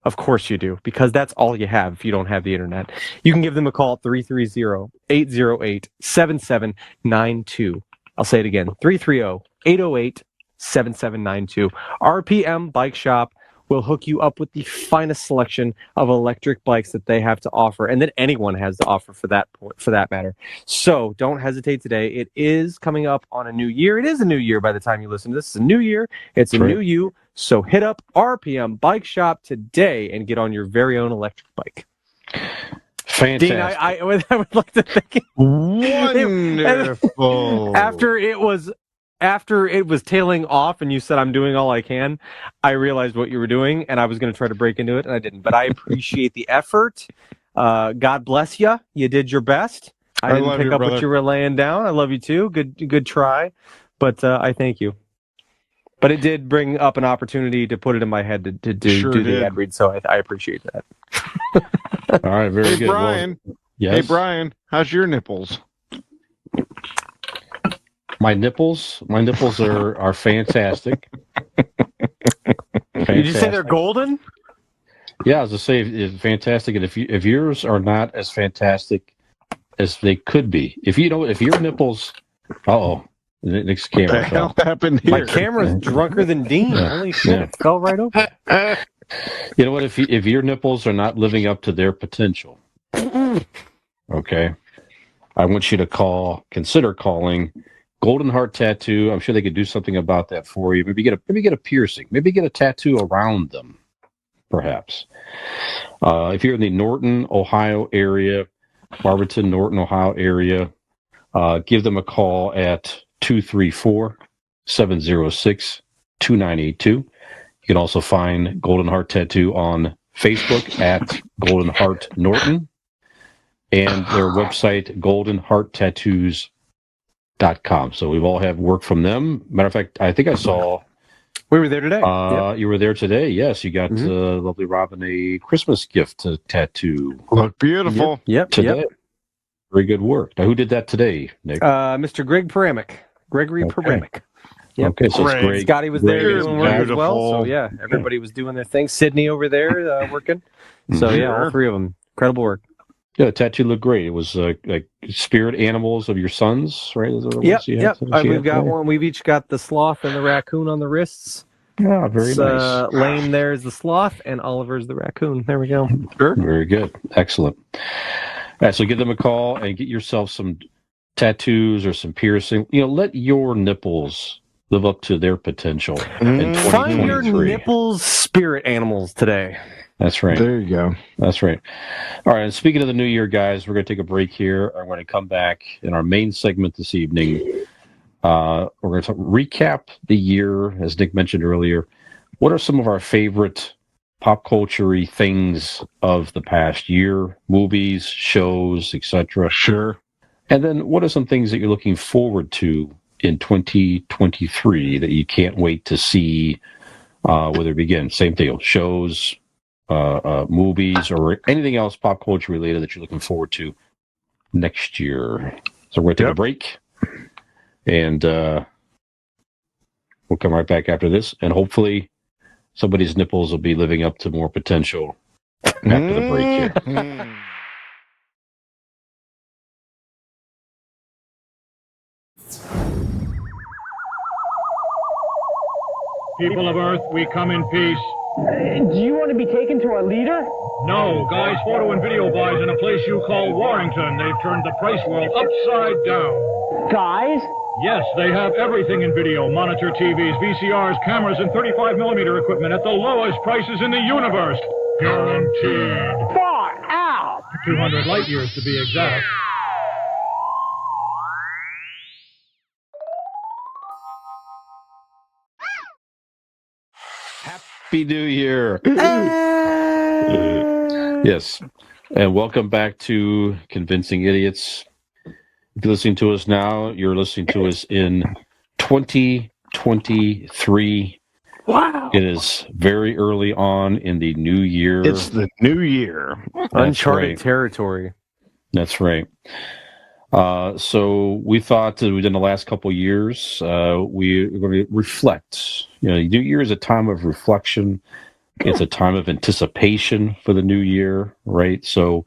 Of course you do, because that's all you have if you don't have the internet. You can give them a call at 330-808-7792. I'll say it again, 330-808-7792. RPM Bike Shop will hook you up with the finest selection of electric bikes that they have to offer, and that anyone has to offer for that matter. So don't hesitate today. It is coming up on a new year. It is a new year by the time you listen to this. It's a new year. It's a new you. So hit up RPM Bike Shop today and get on your very own electric bike. Fantastic. Dean, I would like to thank you. Wonderful. After it was tailing off and you said, I'm doing all I can, I realized what you were doing, and I was going to try to break into it, and I didn't. But I appreciate the effort. God bless you. You did your best. I didn't pick up what you were laying down. I love you, too. Good try. But I thank you. But it did bring up an opportunity to put it in my head to do the ad read, so I appreciate that. All right, very good. Brian. Well, yes? Hey, Brian, how's your nipples? My nipples are fantastic. Did you say they're golden? Yeah, as I say, it's fantastic. And if yours are not as fantastic as they could be, if your nipples, Nick's camera. What the hell happened here? My camera's drunker than Dean. Holy shit! It fell right over. You know what? If your nipples are not living up to their potential, okay, I want you to consider calling Golden Heart Tattoo. I'm sure they could do something about that for you. Maybe get a piercing. Maybe get a tattoo around them, perhaps. If you're in the Norton, Ohio area, Barberton, Norton, Ohio area, give them a call at 234-706-2982. You can also find Golden Heart Tattoo on Facebook at Golden Heart Norton, and their website, goldenhearttattoos.com. So we've all had work from them. Matter of fact, I think I saw... We were there today. You were there today. Yes, you got lovely Robin a Christmas gift tattoo. Look beautiful. Yep. Today. Yep. Very good work. Now, who did that today, Nick? Mr. Gregory Paramic. Yep. Okay, so it's Greg. Scotty was there Greg doing work as well. So yeah, everybody was doing their thing. Sydney over there working. So yeah, all three of them. Incredible work. Yeah, the tattoo looked great. It was like spirit animals of your sons, right? Yep. We've got one. We've each got the sloth and the raccoon on the wrists. Yeah, very nice. Lane there is the sloth, and Oliver's the raccoon. There we go. Sure. Very good. Excellent. All right, so give them a call and get yourself some tattoos or some piercing. Let your nipples live up to their potential in Find your 2023. nipples spirit animals today. That's right. There you go. That's right. All right. And speaking of the new year, guys, we're going to take a break here. I'm going to come back in our main segment this evening. We're going to recap the year, as Nick mentioned earlier. What are some of our favorite pop culture-y things of the past year? Movies, shows, etc. Sure. And then what are some things that you're looking forward to in 2023 that you can't wait to see, whether it begin? Same deal, shows, movies, or anything else pop culture related that you're looking forward to next year. So we're going to take a break, and we'll come right back after this, and hopefully somebody's nipples will be living up to more potential after the break here. People of Earth, we come in peace. Do you want to be taken to our leader? No, guys, photo and video buys in a place you call Warrington. They've turned the price world upside down. Guys? Yes, they have everything in video. Monitor TVs, VCRs, cameras, and 35mm equipment at the lowest prices in the universe. Guaranteed. Far out! 200 light years to be exact. Happy New Year! Yes, and welcome back to Convincing Idiots. If you're listening to us now, you're listening to us in 2023. Wow. It is very early on in the new year. It's the new year. Uncharted right. territory. That's right. So we thought that within the last couple of years, we're going to reflect. You know, the new year is a time of reflection. It's a time of anticipation for the new year, right? So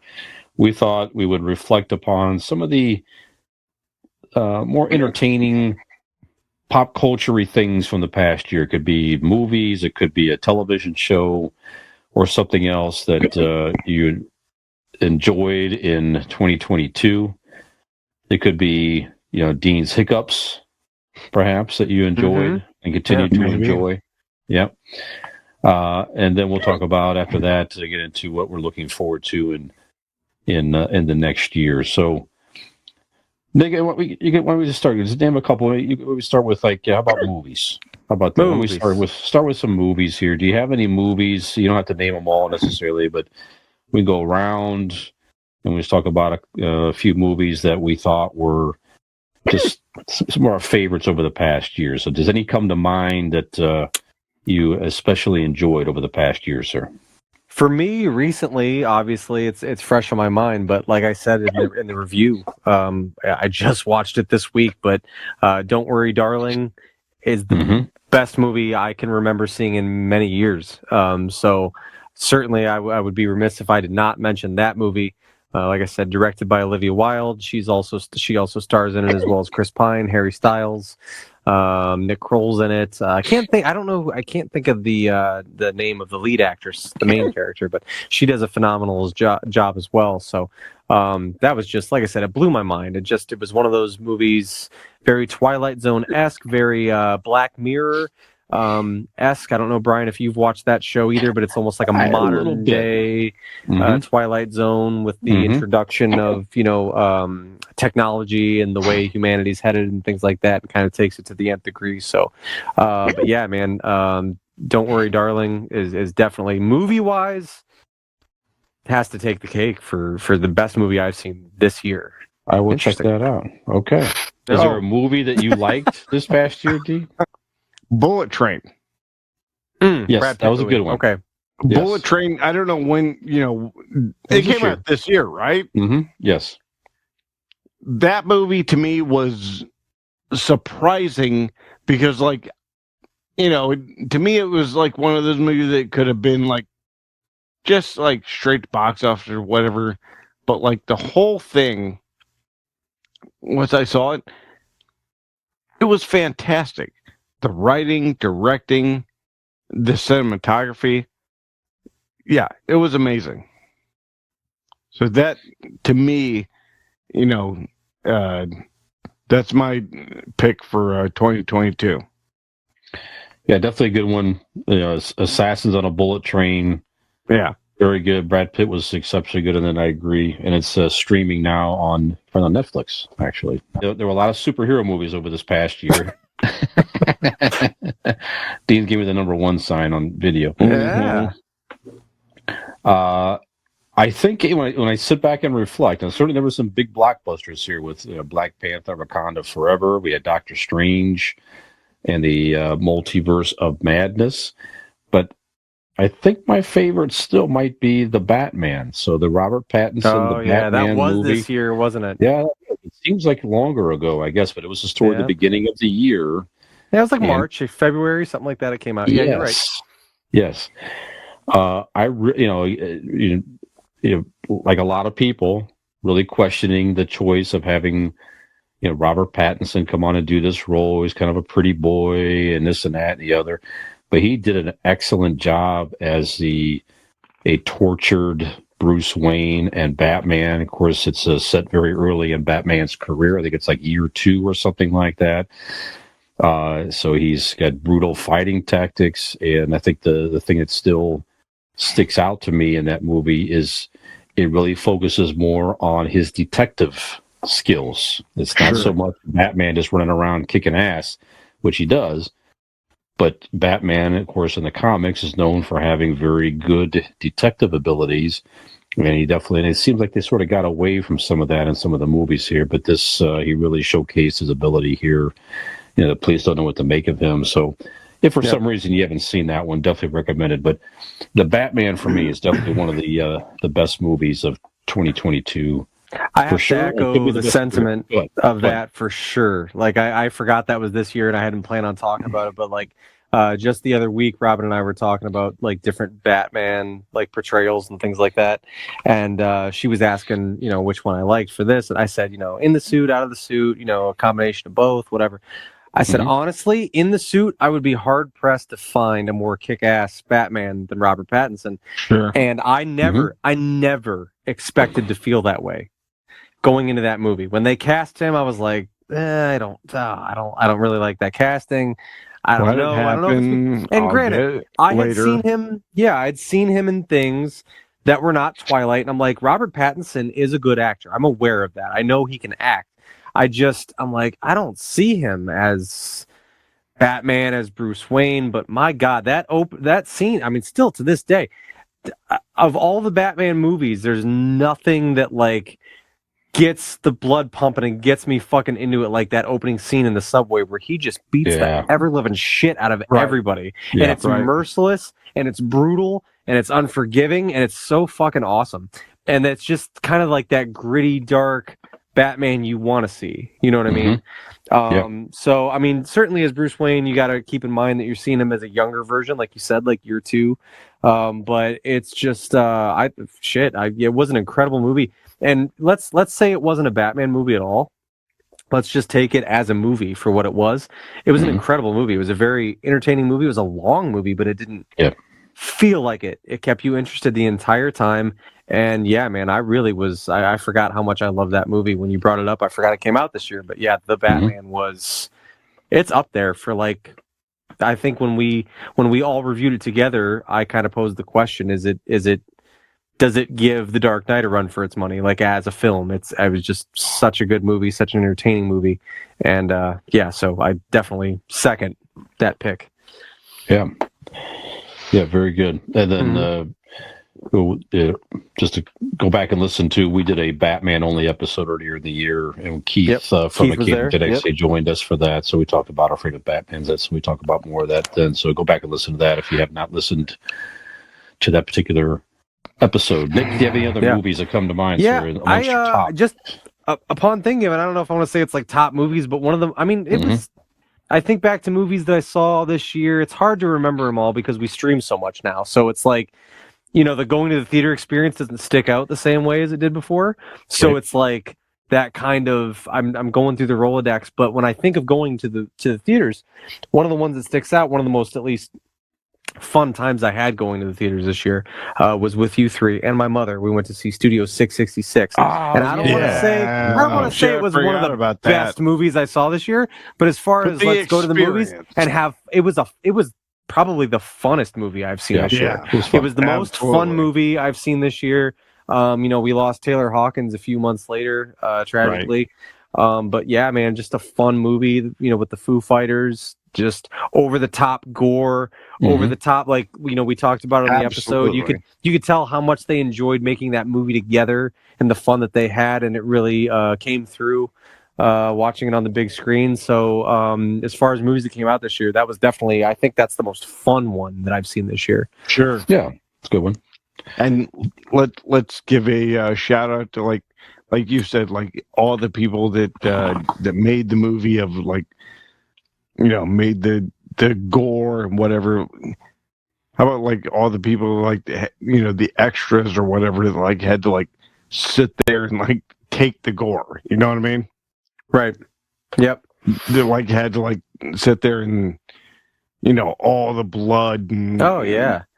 we thought we would reflect upon some of the more entertaining pop culture-y things from the past year. It could be movies, it could be a television show, or something else that you enjoyed in 2022. It could be, you know, Dean's hiccups, perhaps, that you enjoyed and continue to enjoy. Yep. And then we'll talk about after that to get into what we're looking forward to in the next year. So, Nick, why don't we just start? Just name a couple. We start with how about movies? How about that? Movies. Why don't we start with some movies here? Do you have any movies? You don't have to name them all necessarily, but we go around and we just talk about a few movies that we thought were just some of our favorites over the past year. So, does any come to mind that you especially enjoyed over the past year, sir? For me, recently, obviously, it's fresh on my mind. But like I said in the review, I just watched it this week. But Don't Worry, Darling is the best movie I can remember seeing in many years. So certainly, I would be remiss if I did not mention that movie. Like I said, directed by Olivia Wilde. She also stars in it, as well as Chris Pine, Harry Styles, Nick Kroll's in it. I can't think of the name of the lead actress, the main character, but she does a phenomenal job as well. So that was just, like I said, it blew my mind. It was one of those movies, very Twilight Zone-esque, very Black Mirror esque. I don't know, Brian, if you've watched that show either, but it's almost like a modern day Twilight Zone with the introduction of technology and the way humanity's headed and things like that, and kind of takes it to the nth degree. So but yeah, man, Don't Worry, Darling is definitely, movie wise, has to take the cake for the best movie I've seen this year. I will check that out. Okay. Is there a movie that you liked this past year, D? Bullet Train. Yes, that was a good one. Okay. Yes. Bullet Train, I don't know when, it came out this year, right? Yes. That movie to me was surprising because, to me, it was like one of those movies that could have been just straight to box office or whatever. But the whole thing, once I saw it, it was fantastic. The writing, directing, the cinematography. Yeah, it was amazing. So that, to me, that's my pick for 2022. Yeah, definitely a good one. You know, Assassins on a Bullet Train. Yeah. Very good. Brad Pitt was exceptionally good, and then I agree. And it's streaming now on Netflix. Actually, there were a lot of superhero movies over this past year. Dean gave me the number one sign on video. Yeah. I think when I sit back and reflect, and certainly there were some big blockbusters here with Black Panther, Wakanda Forever. We had Doctor Strange and the Multiverse of Madness. But I think my favorite still might be the Batman. So the Robert Pattinson, the Batman that was movie. this year, wasn't it? Yeah, it seems like longer ago, I guess, but it was just toward the beginning of the year. Yeah, it was like March, February, something like that. It came out. Yeah, you're right. Yes. Like a lot of people, really questioning the choice of having, Robert Pattinson come on and do this role. He's kind of a pretty boy and this and that and the other, but he did an excellent job as a tortured Bruce Wayne and Batman. Of course, it's set very early in Batman's career. I think it's like year 2 or something like that. So he's got brutal fighting tactics, and I think the thing that still sticks out to me in that movie is it really focuses more on his detective skills. It's not so much Batman just running around kicking ass, which he does, but Batman, of course, in the comics is known for having very good detective abilities, and and it seems like they sort of got away from some of that in some of the movies here, but this he really showcased his ability here. The police don't know what to make of him, so if for some reason you haven't seen that one, definitely recommend it. But the Batman for me is definitely one of the best movies of 2022. I have to echo the sentiment of that for sure. Like I forgot that was this year, and I hadn't planned on talking about it. But like just the other week, Robin and I were talking about like different Batman like portrayals and things like that, and she was asking which one I liked for this, and I said in the suit, out of the suit, a combination of both, whatever. I said, honestly, in the suit, I would be hard-pressed to find a more kick-ass Batman than Robert Pattinson. Sure. And I never expected to feel that way going into that movie. When they cast him, I was like, I don't really like that casting. I don't know. I don't know. And granted, I had seen him. Yeah, I'd seen him in things that were not Twilight, and I'm like, Robert Pattinson is a good actor. I'm aware of that. I know he can act. I'm like, I don't see him as Batman, as Bruce Wayne, but my God, that scene, I mean, still to this day, of all the Batman movies, there's nothing that like gets the blood pumping and gets me fucking into it like that opening scene in the subway where he just beats the ever-living shit out of everybody. Yeah, and it's merciless, and it's brutal, and it's unforgiving, and it's so fucking awesome. And it's just kind of like that gritty, dark Batman you want to see. You know what I mean? So, I mean, certainly as Bruce Wayne, you got to keep in mind that you're seeing him as a younger version, like you said, like year 2. But it's just, it was an incredible movie. And let's say it wasn't a Batman movie at all. Let's just take it as a movie for what it was. It was an incredible movie. It was a very entertaining movie. It was a long movie, but it didn't feel like it. It kept you interested the entire time. And yeah, man, I really was. I forgot how much I loved that movie when you brought it up. I forgot it came out this year, but yeah, the Batman it's up there for like. I think when we all reviewed it together, I kind of posed the question: does it give The Dark Knight a run for its money? Like as a film, it was just such a good movie, such an entertaining movie, and so I definitely second that pick. Yeah, very good. And then. Just to go back and listen to, we did a Batman only episode earlier in the year, and Keith from Keith Today joined us for that. So we talked about our favorite Batmans. So we talk about more of that then. So go back and listen to that if you have not listened to that particular episode. Nick, do you have any other movies that come to mind? Yeah, just upon thinking of it, I don't know if I want to say it's like top movies, but one of them. I mean, it was. I think back to movies that I saw this year. It's hard to remember them all because we stream so much now. So it's like. The going to the theater experience doesn't stick out the same way as it did before. So it's like that kind of I'm going through the Rolodex, but when I think of going to the theaters, one of the ones that sticks out, one of the most at least fun times I had going to the theaters this year was with you three and my mother. We went to see Studio 666, and I don't want to say it was one of the best movies I saw this year, but as far as let's go to the movies and have it was probably the funnest movie I've seen this year. It was the most fun movie I've seen this year. We lost Taylor Hawkins a few months later, tragically. But yeah, man, just a fun movie, with the Foo Fighters, just over the top gore, over the top, like, we talked about it on the episode. You could tell how much they enjoyed making that movie together and the fun that they had, and it really came through watching it on the big screen. So as far as movies that came out this year, that was definitely, I think that's the most fun one that I've seen this year. Sure. Yeah, it's a good one. And let's give a shout out to like you said, like all the people that made the movie of made the gore and whatever. How about like all the people like the extras or whatever that like had to like sit there and like take the gore. You know what I mean? Right. Yep. They like had to like sit there and all the blood and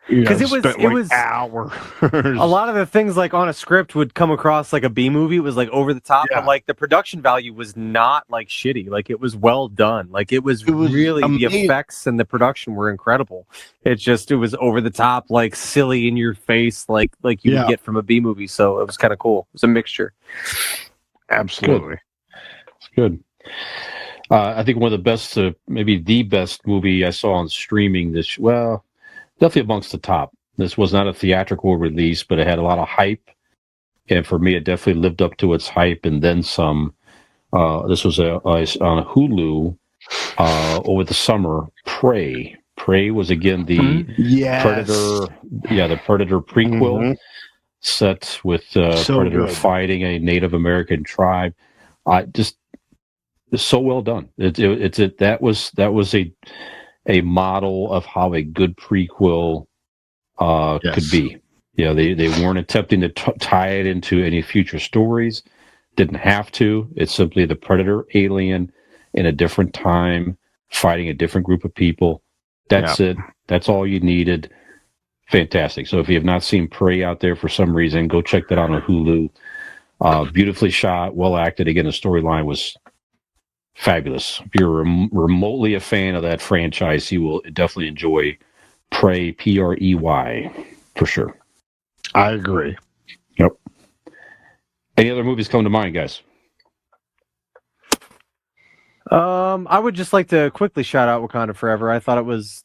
because it was hours. A lot of the things like on a script would come across like a B movie. It was like over the top, but like the production value was not like shitty. Like it was well done. Like it was really amazing. The effects and the production were incredible. It was over the top, like silly in your face, like you would get from a B movie. So it was kind of cool. It was a mixture. Absolutely, it's good. I think one of the best, maybe the best movie I saw on streaming definitely amongst the top. This was not a theatrical release, but it had a lot of hype. And for me, it definitely lived up to its hype and then some. This was on Hulu over the summer. Prey. Prey was again the Predator. Yeah, the Predator prequel set with Predator fighting a Native American tribe. It's so well done. That was a model of how a good prequel could be. They weren't attempting to tie it into any future stories. Didn't have to. It's simply the Predator alien in a different time fighting a different group of people. That's it. That's all you needed. Fantastic. So if you have not seen Prey out there for some reason, go check that out on Hulu. Beautifully shot, well acted. Again, the storyline was fabulous. If you're remotely a fan of that franchise, you will definitely enjoy Prey, Prey, for sure. I agree. Yep. Any other movies come to mind, guys? I would just like to quickly shout out Wakanda Forever. I thought it was,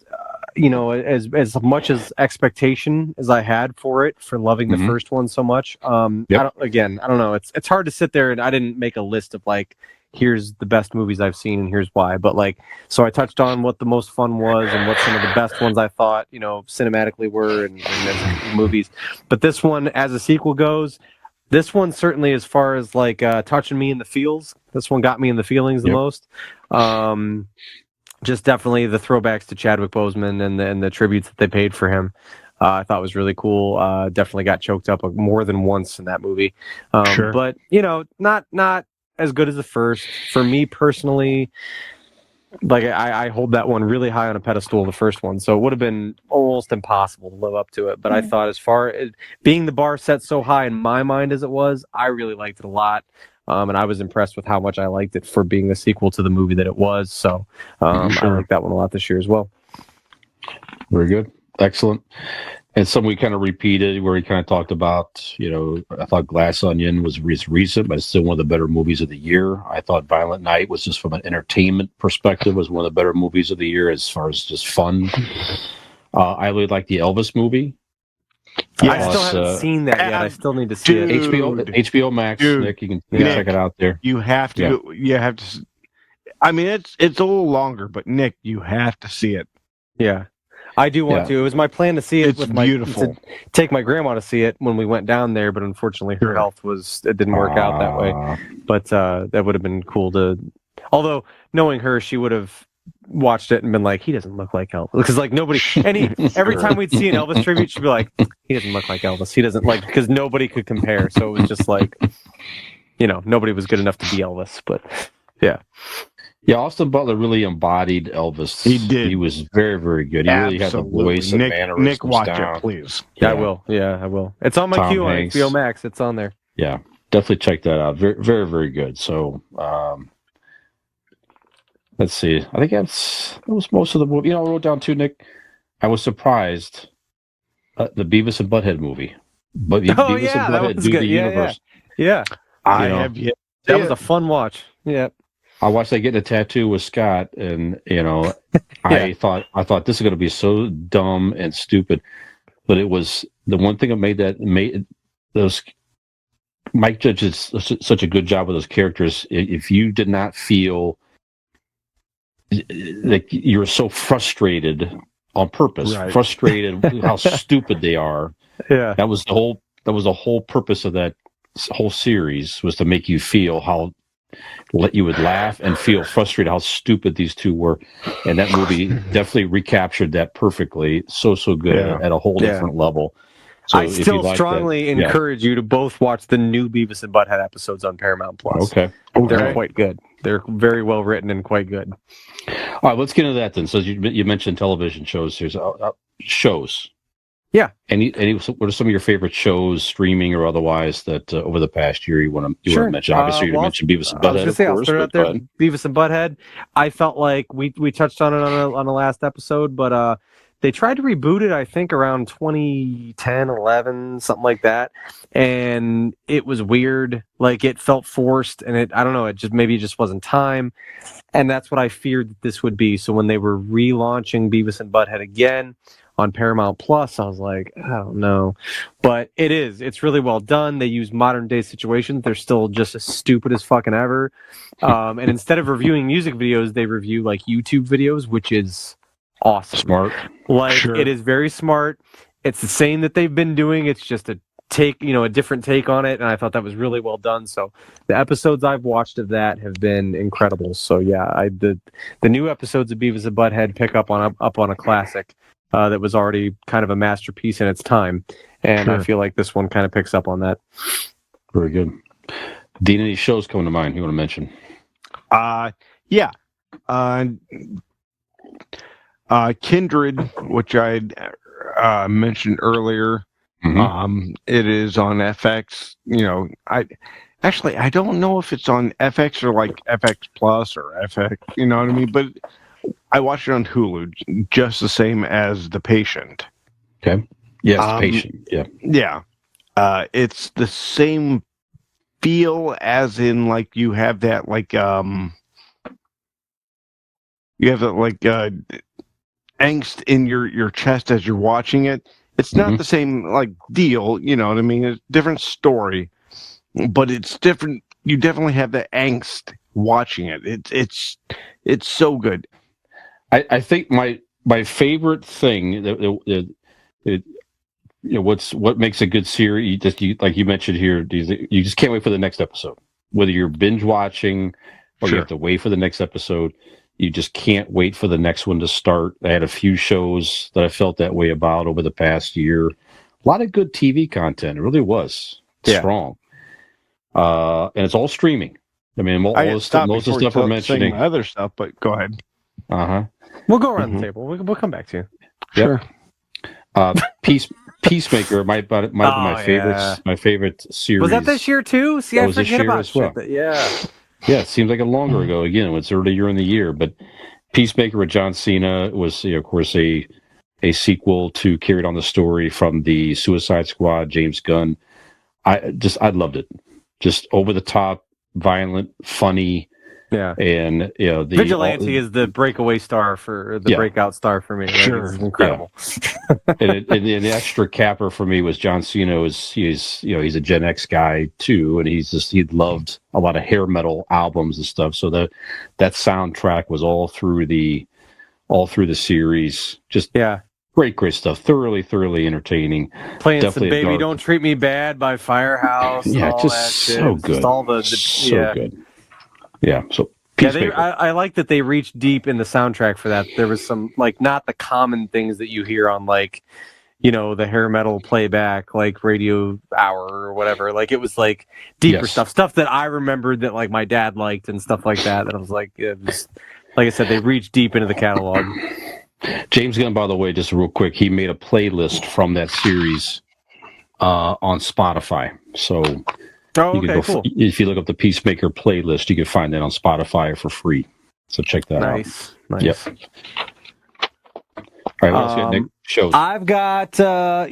as much as expectation as I had for it, for loving the first one so much. I don't know. It's hard to sit there, and I didn't make a list of like, here's the best movies I've seen and here's why. But so I touched on what the most fun was and what some of the best ones I thought, cinematically were and as movies. But this one, as a sequel goes, this one certainly, as far as touching me in the feels, this one got me in the feelings the most. Just definitely the throwbacks to Chadwick Boseman and the tributes that they paid for him. I thought was really cool. Definitely got choked up more than once in that movie. But not as good as the first. For me personally, I hold that one really high on a pedestal, the first one, so it would have been almost impossible to live up to it. But I thought, as far as being the bar set so high in my mind as it was, I really liked it a lot. And I was impressed with how much I liked it for being the sequel to the movie that it was. So I like that one a lot this year as well. Very good. Excellent. And some we kind of repeated where he kind of talked about, I thought Glass Onion was recent, but it's still one of the better movies of the year. I thought Violent Night was, just from an entertainment perspective, was one of the better movies of the year as far as just fun. I really like the Elvis movie. I still haven't seen that yet. I still need to see it. HBO Max, Nick, you can check it out there. You have to. You have to. I mean, it's a little longer, but Nick, you have to see it. Yeah. I do want to. It was my plan to see it. It's beautiful. To take my grandma to see it when we went down there, but unfortunately her health it didn't work out that way. But that would have been cool to. Although knowing her, she would have watched it and been like, he doesn't look like Elvis, because nobody. Every time we'd see an Elvis tribute, she'd be like, he doesn't look like Elvis. He doesn't because nobody could compare. So it was just nobody was good enough to be Elvis. But yeah. Yeah, Austin Butler really embodied Elvis. He did. He was very, very good. He really had the voice and mannerisms Nick, watch down. it, please. Yeah, I will. Yeah, I will. It's on my Tom queue on Hanks. HBO Max. It's on there. Yeah, definitely check that out. Very, very, very good. So, let's see. I think that was most of the movie. I wrote down too, Nick. I was surprised the Beavis and Butthead movie. But Beavis yeah, and that Butthead was do good. the Yeah, universe. Yeah. I know, have yet. That was a fun watch. Yeah. I watched that getting a tattoo with Scott, and Yeah. I thought this is going to be so dumb and stupid, but it was the one thing that made those. Mike Judge did such a good job with those characters. If you did not feel like you were so frustrated on purpose, Right. frustrated how stupid they are, Yeah. that was the whole purpose of that whole series, was to make you feel how you would laugh and feel frustrated how stupid these two were, and that movie definitely recaptured that perfectly. So good at a whole different level. So I still strongly encourage you to both watch the new Beavis and Butthead episodes on Paramount Plus. Okay. They're quite good. They're very well written and quite good. All right, let's get into that then. So you mentioned television shows here. So, shows. Yeah. What are some of your favorite shows, streaming or otherwise, that over the past year you want to mention? Obviously, you mentioned Beavis and Butthead. I was say, I'll start out there. Beavis and Butthead. I felt like we touched on it on the last episode, but they tried to reboot it, I think, around 2010, 11, something like that, and it was weird. Like, it felt forced, and I don't know. It just wasn't time, and that's what I feared that this would be. So when they were relaunching Beavis and Butthead again on Paramount Plus, I was like, I don't know. But it's really well done. They use modern day situations. They're still just as stupid as fucking ever. And instead of reviewing music videos, they review like YouTube videos, which is awesome. Smart. It is very smart. It's the same that they've been doing. It's just a different take on it. And I thought that was really well done. So the episodes I've watched of that have been incredible. So yeah, the new episodes of Beavis and Butthead pick up on a classic. That was already kind of a masterpiece in its time. And I feel like this one kind of picks up on that. Very good. Dean, any shows coming to mind you want to mention? Yeah. Kindred, which I mentioned earlier. Mm-hmm. It is on FX. I don't know if it's on FX or like FX Plus or FX, you know what I mean? But I watched it on Hulu, just the same as The Patient. Okay. Yes, Patient. Yeah. Yeah. It's the same feel, as in like you have that angst in your chest as you're watching it. It's not the same like deal, you know what I mean? It's a different story, but it's different. You definitely have the angst watching it. It's so good. I think my favorite thing what makes a good series, like you mentioned here, you just can't wait for the next episode. Whether you're binge watching or you have to wait for the next episode, you just can't wait for the next one to start. I had a few shows that I felt that way about over the past year. A lot of good TV content. It really was strong. And it's all streaming. I mean, most of the stuff we're mentioning. Other stuff, but go ahead. We'll go around the table. We'll come back to you. Sure. Peacemaker might have been my favorite. Yeah. My favorite series. Was that this year too? See, That I was this forget year about as well. shit. Yeah. Yeah, it seems like a longer ago. Again, it's earlier in the year, but Peacemaker with John Cena was, of course, a sequel to carried on the story from the Suicide Squad, James Gunn. I loved it. Just over the top, violent, funny. Yeah, and the Vigilante is the breakout star for me. Like, Sure, it's incredible. and the extra capper for me was John Cena. He's a Gen X guy too, and he loved a lot of hair metal albums and stuff. So that soundtrack was all through the series. Just great stuff. Thoroughly entertaining. Playing some "Baby Don't Treat Me Bad" by Firehouse. Yeah, all just that so shit. good. Just all the so good. Yeah, so I like that they reached deep in the soundtrack for that. There was some, like, not the common things that you hear on, like, the hair metal playback, like Radio Hour or whatever. Like, it was like deeper Yes. stuff that I remembered that like my dad liked and stuff like that. And I was like, it was, like I said, they reached deep into the catalog. James Gunn, by the way, just real quick, he made a playlist from that series on Spotify. So Oh, you can okay, cool. if you look up the Peacemaker playlist, you can find that on Spotify for free. So check that out. Nice. Yep. All right, let's get Nick shows. I've got, I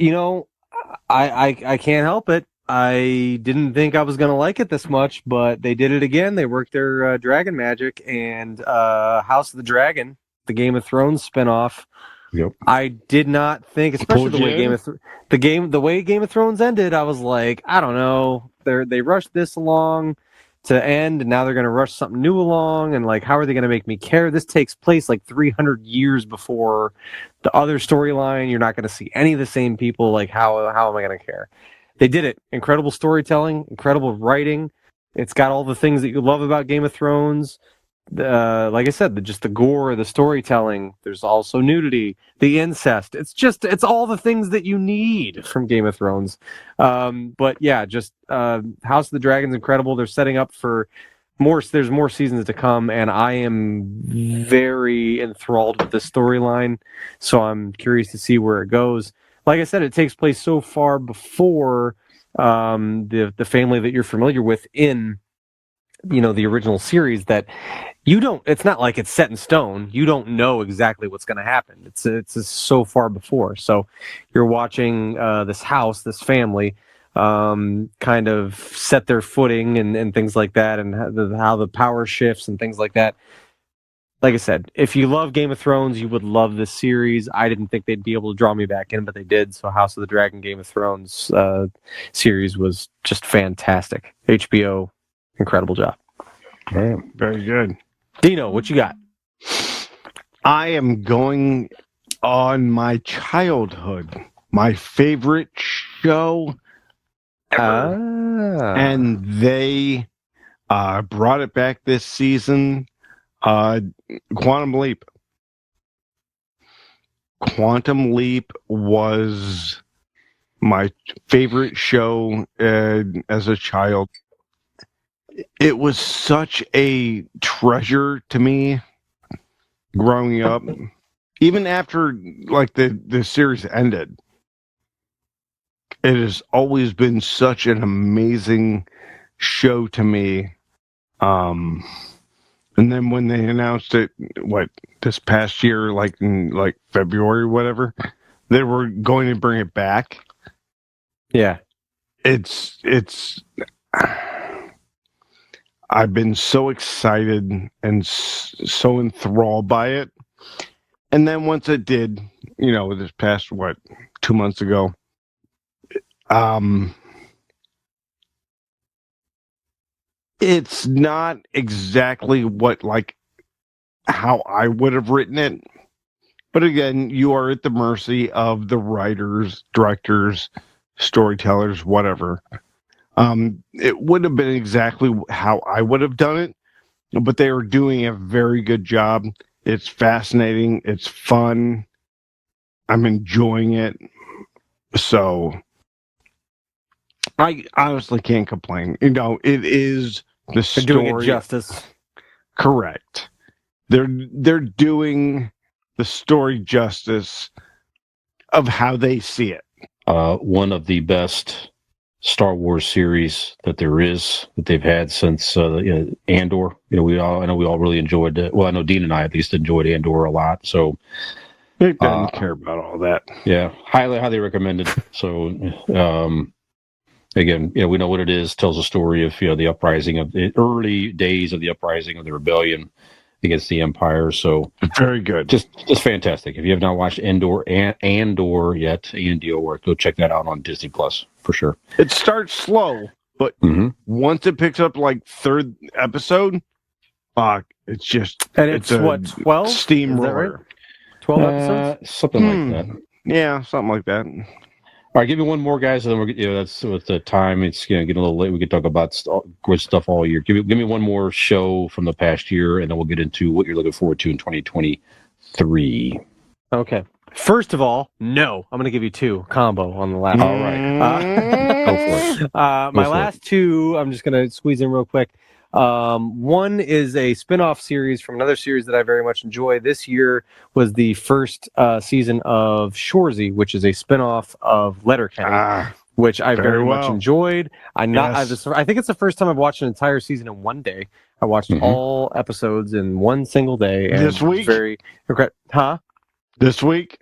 can't help it. I didn't think I was going to like it this much, but they did it again. They worked their dragon magic, and House of the Dragon, the Game of Thrones spinoff. Yep. I did not think, especially the way the way Game of Thrones ended. I was like, I don't know. They rushed this along to end, and now they're going to rush something new along, and like, how are they going to make me care? This takes place like 300 years before the other storyline. You're not going to see any of the same people. Like, how am I going to care? They did it. Incredible storytelling, incredible writing. It's got all the things that you love about Game of Thrones. Like I said, just the gore, the storytelling. There's also nudity, the incest. It's all the things that you need from Game of Thrones. But yeah, just House of the Dragon's incredible. They're setting up for more. There's more seasons to come, and I am very enthralled with this storyline. So I'm curious to see where it goes. Like I said, it takes place so far before the family that you're familiar with in the original series that it's not like it's set in stone. You don't know exactly what's going to happen. It's so far before. So you're watching this house, this family kind of set their footing and things like that, and how the power shifts and things like that. Like I said, if you love Game of Thrones, you would love this series. I didn't think they'd be able to draw me back in, but they did. So House of the Dragon, Game of Thrones series was just fantastic. HBO, incredible job. Yeah, very good. Dino, what you got? I am going on my childhood, my favorite show ever. And they brought it back this season. Quantum Leap. Quantum Leap was my favorite show as a child. It was such a treasure to me growing up. Even after like the series ended, it has always been such an amazing show to me. And then when they announced it, this past year, like in like February or whatever, they were going to bring it back. Yeah. It's I've been so excited and so enthralled by it. And then once it did, this past, 2 months ago, it's not exactly how I would have written it. But again, you are at the mercy of the writers, directors, storytellers, whatever. It would have been exactly how I would have done it, but they were doing a very good job. It's fascinating. It's fun. I'm enjoying it. So I honestly can't complain. It is the story. They're doing it justice. Correct. They're doing the story justice of how they see it. One of the best Star Wars series that there is, that they've had since Andor. I know we all really enjoyed it. Well, I know Dean and I at least enjoyed Andor a lot. So they didn't care about all that. Yeah, highly recommended. So again, we know what it is. Tells a story of the uprising of the early days of the uprising of the rebellion against the Empire. So very good, just fantastic. If you have not watched Andor yet, Andor, go check that out on Disney Plus for sure. It starts slow, but once it picks up like third episode, it's just it's 12 steamroller. Right? 12 episodes, something like that. Yeah, something like that. All right, give me one more, guys, and then we're that's with the time. It's getting a little late. We could talk about good stuff all year. Give me one more show from the past year, and then we'll get into what you're looking forward to in 2023. Okay. First of all, no. I'm going to give you 2 combo on the last. All right. Go for it. My for it. last 2, I'm just going to squeeze in real quick. One is a spin-off series from another series that I very much enjoy. This year was the first season of Shoresy, which is a spin-off of Letterkenny, which I very much enjoyed. I think it's the first time I've watched an entire season in one day. I watched all episodes in one single day. And This week? This week?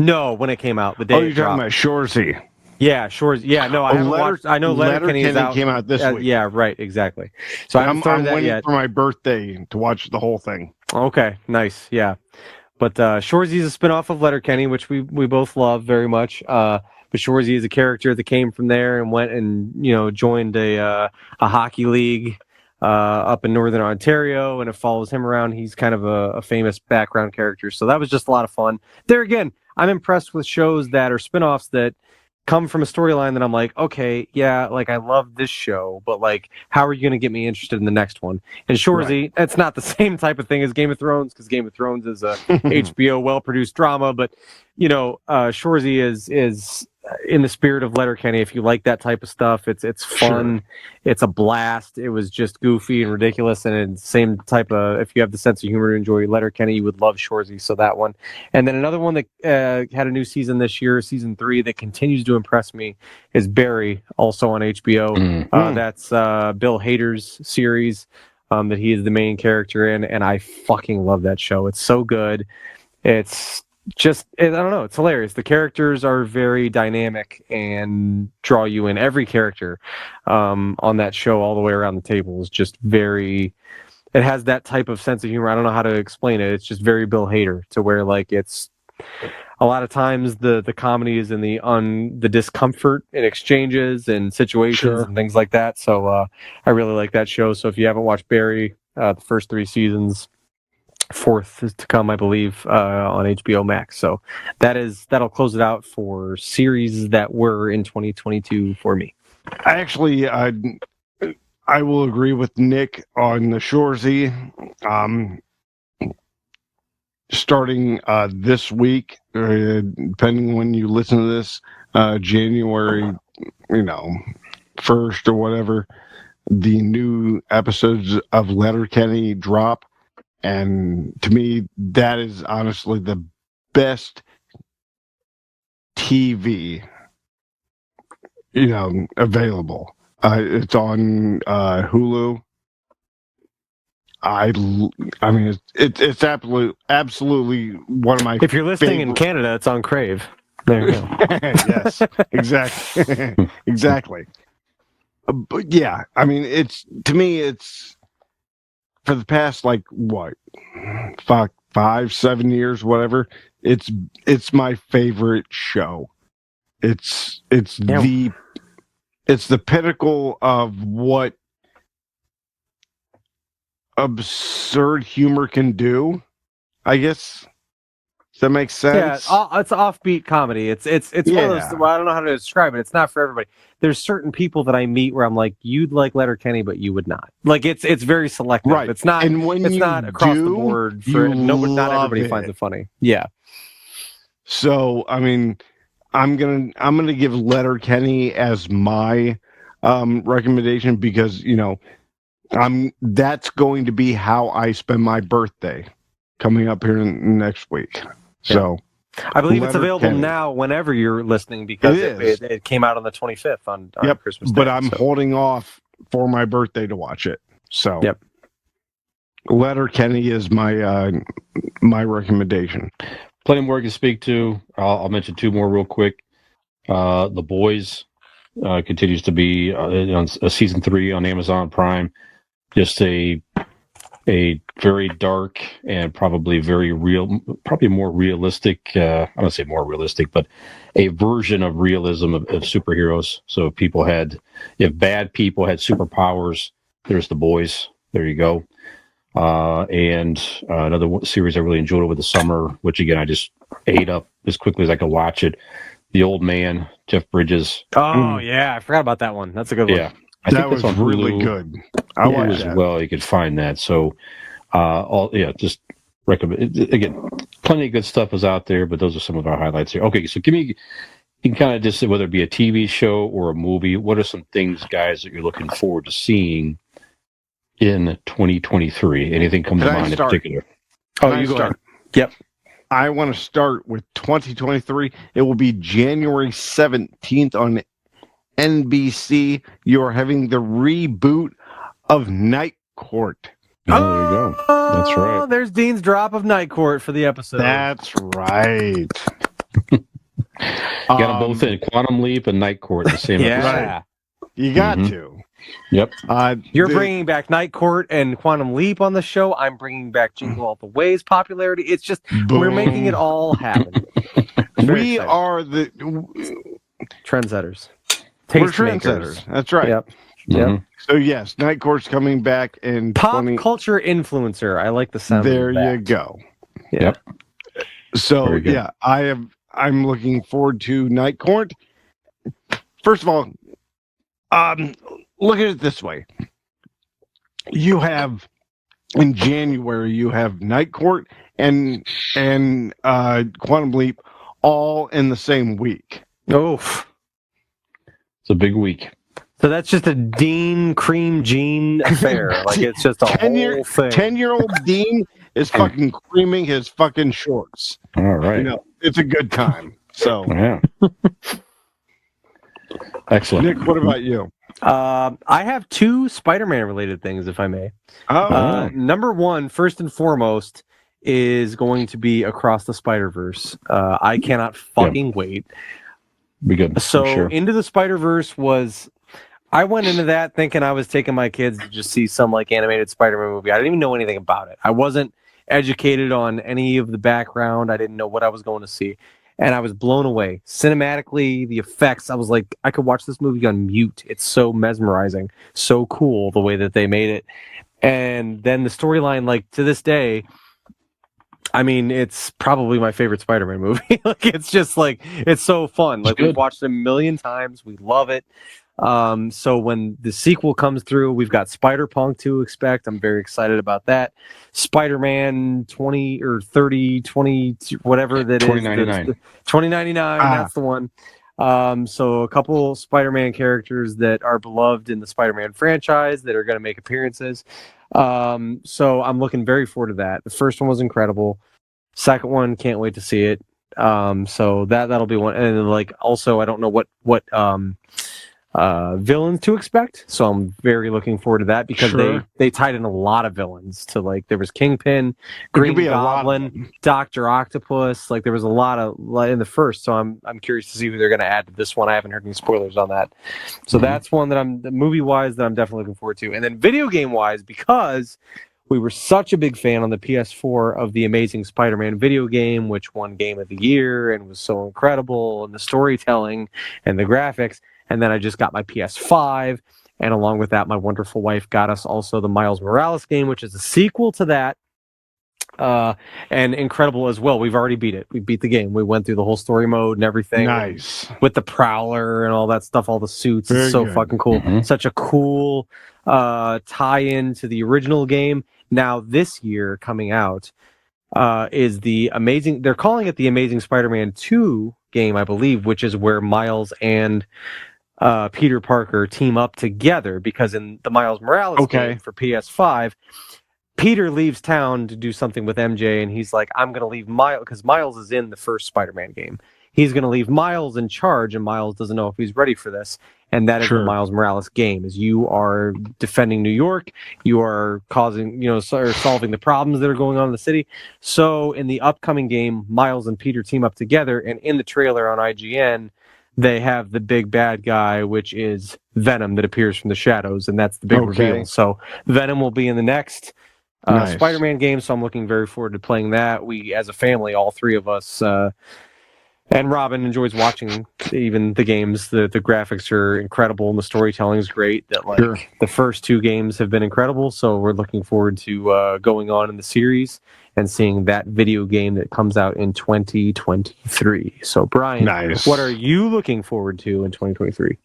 No, when it came out, the day. Oh, you're talking about Shoresy. Yeah, Shores. Yeah, no, I haven't watched. I know Letterkenny is out. Came out this week. Yeah, right, exactly. So I haven't started that yet. For my birthday to watch the whole thing. Okay, nice. Yeah, but Shoresy is a spinoff of Letterkenny, which we both love very much. But Shoresy is a character that came from there and went and joined a hockey league up in Northern Ontario, and it follows him around. He's kind of a famous background character, so that was just a lot of fun. There again, I'm impressed with shows that are spinoffs that come from a storyline that I'm like, okay, yeah, like I love this show, but like, how are you going to get me interested in the next one? And Shoresy, it's not the same type of thing as Game of Thrones, because Game of Thrones is a HBO well-produced drama, but Shoresy is in the spirit of Letterkenny. If you like that type of stuff, it's fun, it's a blast. It was just goofy and ridiculous, and it's same type of. If you have the sense of humor to enjoy Letterkenny, you would love Shoresy. So that one, and then another one that had a new season this year, season 3, that continues to impress me is Barry, also on HBO. That's Bill Hader's series that he is the main character in, and I fucking love that show. It's so good. It's just, I don't know, it's hilarious. The characters are very dynamic and draw you in. Every character on that show all the way around the table is just very, it has that type of sense of humor. I don't know how to explain it. It's just very Bill Hader, to where like it's a lot of times the comedy is in the discomfort in exchanges and situations and things like that. So I really like that show. So if you haven't watched Barry, the first 3 seasons, 4th is to come, I believe, on HBO Max. So that'll close it out for series that were in 2022 for me. Actually, I will agree with Nick on the Shoresy. Starting this week, depending when you listen to this, January, 1st or whatever, the new episodes of Letterkenny drop. And to me, that is honestly the best TV, available. It's on Hulu. I mean, it's absolutely one of my. If you're listening in Canada, it's on Crave. There you go. Yes, exactly, exactly. But yeah, I mean, to me, it's for the past 5-7 years, whatever. It's my favorite show. It's the pinnacle of what absurd humor can do, I guess. Does that make sense? Yeah, it's offbeat comedy. It's one of those. Well, I don't know how to describe it. It's not for everybody. There's certain people that I meet where I'm like, you'd like Letterkenny, but you would not. Like it's very selective. Right. It's not. And when it's not across the board. Not everybody finds it funny. Yeah. So I mean, I'm gonna give Letterkenny as my recommendation, because that's going to be how I spend my birthday coming up here next week. So I believe it's available now whenever you're listening, because it came out on the 25th on Christmas Day. But I'm holding off for my birthday to watch it. So Letterkenny is my my recommendation. Plenty more to speak to. I'll mention 2 more real quick. The Boys continues to be on season 3 on Amazon Prime. Just a very dark and probably very real, probably more realistic. I don't say more realistic, but a version of realism of superheroes. So if bad people had superpowers, there's The Boys. There you go. And another series I really enjoyed over the summer, which again I just ate up as quickly as I could watch it. The Old Man, Jeff Bridges. Oh yeah, I forgot about that one. That's a good one. Yeah. That was really good. I watched as well. You could find that. So, just recommend. Again, plenty of good stuff is out there, but those are some of our highlights here. Okay, so you can kind of just say whether it be a TV show or a movie. What are some things, guys, that you're looking forward to seeing in 2023? Anything come to Can I mind in start? particular? Can Oh, I you go ahead. start? Yep. I want to start with 2023. It will be January 17th on NBC. You are having the reboot of Night Court. Oh, there you go. That's right. There's Dean's drop of Night Court for the episode. That's right. Got them both in Quantum Leap and Night Court in the same Yeah. episode. Right. You got Mhm. to. Yep. You're the- bringing back Night Court and Quantum Leap on the show. I'm bringing back Jingle All the Way's popularity. It's just we're Boom. making it all happen. Very We excited. are the trendsetters. we're Taste trendsetters. makers. That's right. Yep. Yep. Mhm. So yes, Night Court's coming back in Pop 20. culture influencer. I like the sound. There of you that. go. Yeah. Yep. So Very good. yeah, I'm looking forward to Night Court. First of all, look at it this way. You have in January you have Night Court and Quantum Leap all in the same week. Oof. It's a big week. So that's just a Dean Cream Jean affair. Like it's just a 10-year whole thing. 10-year-old Dean is fucking creaming his fucking shorts. All right. You know, it's a good time. So Yeah. Excellent. Nick, what about you? I have two Spider-Man related things, if I may. Oh, Number one, first and foremost, is going to be Across the Spider-Verse. I cannot fucking wait. Be good. So I'm sure. Into the Spider-Verse was... I went into that thinking I was taking my kids to just see some like animated Spider-Man movie. I didn't even know anything about it. I wasn't educated on any of the background. I didn't know what I was going to see. And I was blown away. Cinematically, the effects, I was like, I could watch this movie on mute. It's so mesmerizing, so cool the way that they made it. And then the storyline, like to this day, I mean, it's probably my favorite Spider-Man movie. Like, it's just like, it's so fun. Like, good. we've watched it a million times. We love it. So when the sequel comes through, we've got Spider-Punk to expect. I'm very excited about that. Spider-Man 20 or 30, 20, whatever that is. 2099. 2099, that's the one. So a couple Spider-Man characters that are beloved in the Spider-Man franchise that are going to make appearances. So I'm looking very forward to that. The first one was incredible. Second one, can't wait to see it. So that'll be one. And then, like, also, I don't know what villains to expect, so I'm very looking forward to that because Sure. they tied in a lot of villains to, like, there was Kingpin, could Green be a lot of Goblin, Dr. Octopus. Like, there was a lot in the first, so I'm curious to see who they're going to add to this one. I haven't heard any spoilers on that, so that's one that I'm movie wise that I'm definitely looking forward to. And then video game wise, because we were such a big fan on the PS4 of the Amazing Spider-Man video game, which won Game of the Year and was so incredible, and the storytelling and the graphics. And then I just got my PS5, and along with that, my wonderful wife got us also the Miles Morales game, which is a sequel to that, and incredible as well. We've already beat it. We beat the game. We went through the whole story mode and everything. nice. With the Prowler and all that stuff, all the suits. Very It's so good. fucking cool. Mhm. Such a cool tie-in to the original game. Now, this year coming out is the Amazing... They're calling it the Amazing Spider-Man 2 game, I believe, which is where Miles and Peter Parker team up together, because in the Miles Morales Okay. game for PS5, Peter leaves town to do something with MJ, and he's like, I'm going to leave Miles, because Miles is in the first Spider-Man game. He's going to leave Miles in charge, and Miles doesn't know if he's ready for this. And that is Sure. the Miles Morales game, is you are defending New York, you are causing, solving the problems that are going on in the city. So in the upcoming game, Miles and Peter team up together, and in the trailer on IGN, they have the big bad guy, which is Venom, that appears from the shadows, and that's the big Okay. reveal. So Venom will be in the next Nice. Spider-Man game, so I'm looking very forward to playing that. We, as a family, all three of us, and Robin enjoys watching even the games. The graphics are incredible, and the storytelling is great. That, like, Sure. the first two games have been incredible, so we're looking forward to going on in the series and seeing that video game that comes out in 2023. So, Brian, Nice. what are you looking forward to in 2023?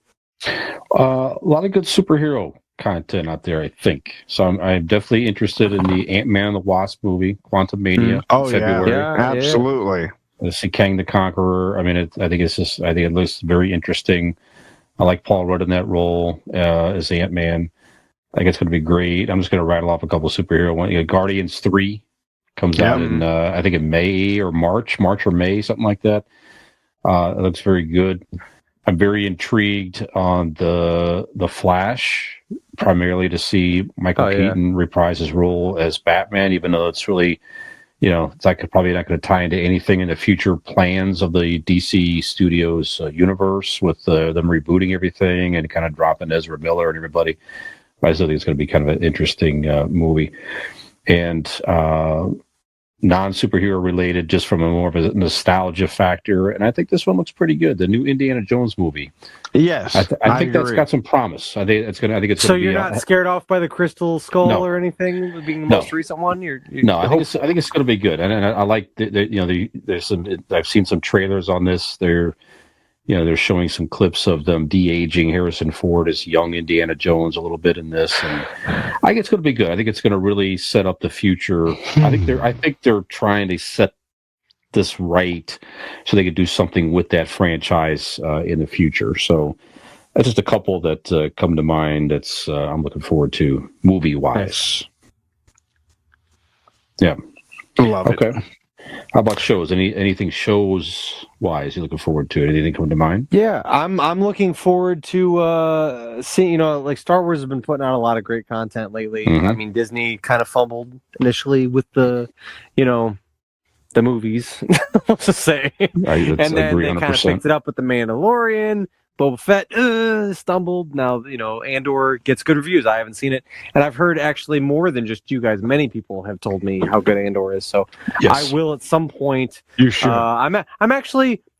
A lot of good superhero content out there, I think. So I'm definitely interested in the Ant-Man and the Wasp movie, Quantum Mania, Oh, in February. Yeah. absolutely. To see Kang the Conqueror. I mean, I think it looks very interesting. I like Paul Rudd in that role as Ant-Man. I think it's going to be great. I'm just going to rattle off a couple of superhero ones. Guardians 3 comes out in, I think in May or March or May, something like that. It looks very good. I'm very intrigued on the Flash, primarily to see Michael Keaton reprise his role as Batman, even though it's really, it's like probably not going to tie into anything in the future plans of the DC Studios universe with them rebooting everything and kind of dropping Ezra Miller and everybody. I still think it's going to be kind of an interesting movie. And non-superhero related, just from a more of a nostalgia factor. And I think this one looks pretty good. The new Indiana Jones movie. Yes, I think that's got some promise. I think it's going to. So you're not scared off by the Crystal Skull or anything, being the most recent one. No, I think it's going to be good. And I like there's some. I've seen some trailers on this. They're showing some clips of them de-aging Harrison Ford as young Indiana Jones a little bit in this, and I think it's going to be good. I think it's going to really set up the future. I think they're trying to set this right so they could do something with that franchise in the future. So that's just a couple that come to mind. That's I'm looking forward to movie wise. Yeah, love it. Okay. How about shows? Anything shows wise you're looking forward to? Anything come to mind? Yeah, I'm looking forward to seeing. Like Star Wars has been putting out a lot of great content lately. Mm-hmm. I mean, Disney kind of fumbled initially with the movies. Let's just say, and then they kind of picked it up with the Mandalorian. Boba Fett stumbled. Now, Andor gets good reviews. I haven't seen it. And I've heard actually more than just you guys. Many people have told me how good Andor is. So yes. I will at some point. You should. I'm going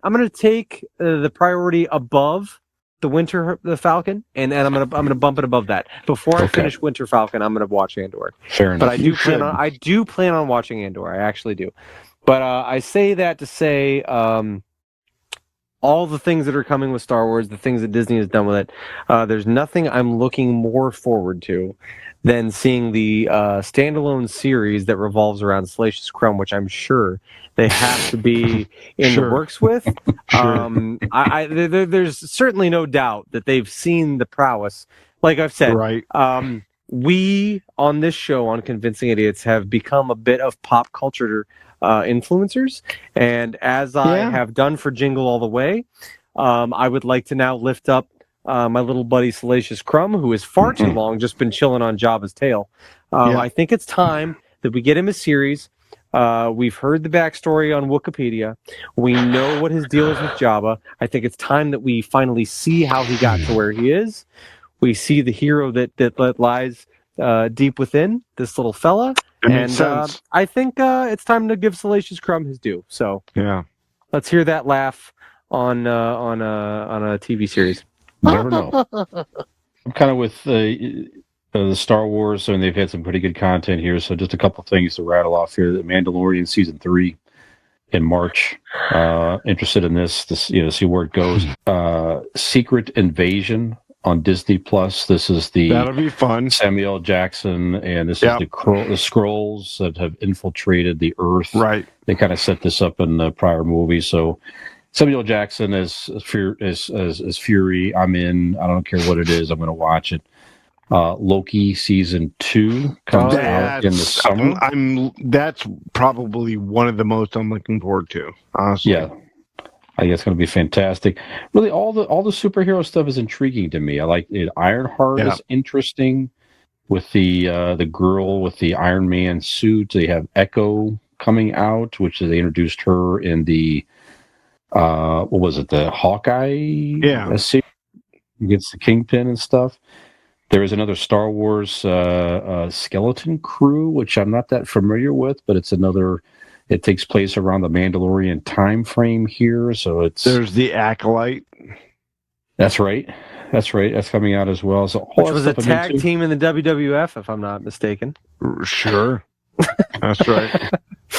to take the priority above the Falcon, and I'm going to bump it above that. Before I finish Winter Falcon, I'm going to watch Andor. Fair enough. But I do plan on watching Andor. I actually do. But I say that to say all the things that are coming with Star Wars, the things that Disney has done with it, there's nothing I'm looking more forward to than seeing the standalone series that revolves around Salacious Crumb, which I'm sure they have to be in the works with. There's certainly no doubt that they've seen the prowess. Like I've said, right. We on this show on Convincing Idiots have become a bit of pop culture influencers, and as I have done for Jingle All the Way, I would like to now lift up my little buddy Salacious Crumb, who is far too long just been chilling on Jabba's tail. I think it's time that we get him a series. We've heard the backstory on Wikipedia. We know what his deal is with Jabba. I think it's time that we finally see how he got to where he is. We see the hero that lies deep within this little fella. And I think it's time to give Salacious Crumb his due. So let's hear that laugh on a TV series. Never know. I'm kind of with the Star Wars. I mean, they've had some pretty good content here. So just a couple things to rattle off here. The Mandalorian season 3 in March. Interested in this to see where it goes. Secret Invasion on Disney Plus. This is that'll be fun. Samuel the and this is the Skrulls that have infiltrated the Earth. Right. They kind of set this up in the prior movie. So Samuel Jackson as Fury. I'm in. I don't care what it is. I'm going to watch it. Loki season 2 comes out in the summer. That's probably one of the most I'm looking forward to. Honestly. Yeah. I think it's going to be fantastic. Really, all the superhero stuff is intriguing to me. I like it. Ironheart is interesting with the girl with the Iron Man suit. They have Echo coming out, which they introduced her in the what was it? The Hawkeye series against the Kingpin and stuff. There is another Star Wars Skeleton Crew, which I'm not that familiar with, but it's another. It takes place around the Mandalorian time frame here, so there's the Acolyte. That's right. That's coming out as well. So which was a tag team in the WWF, if I'm not mistaken. Sure. That's right.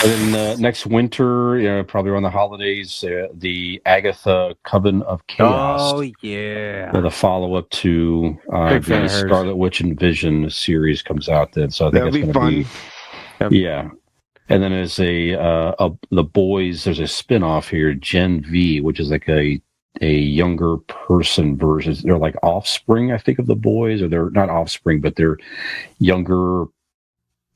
And then next winter, probably around the holidays, the Agatha Coven of Chaos. Oh yeah. The follow-up to Big fan the of hers. Scarlet Witch and Vision series comes out then. So I think That'll it's be going to fun. Yep. Yeah. And then there's the boys. There's a spin-off here, Gen V, which is like a younger person version. They're like offspring, I think, of the boys, or they're not offspring, but they're younger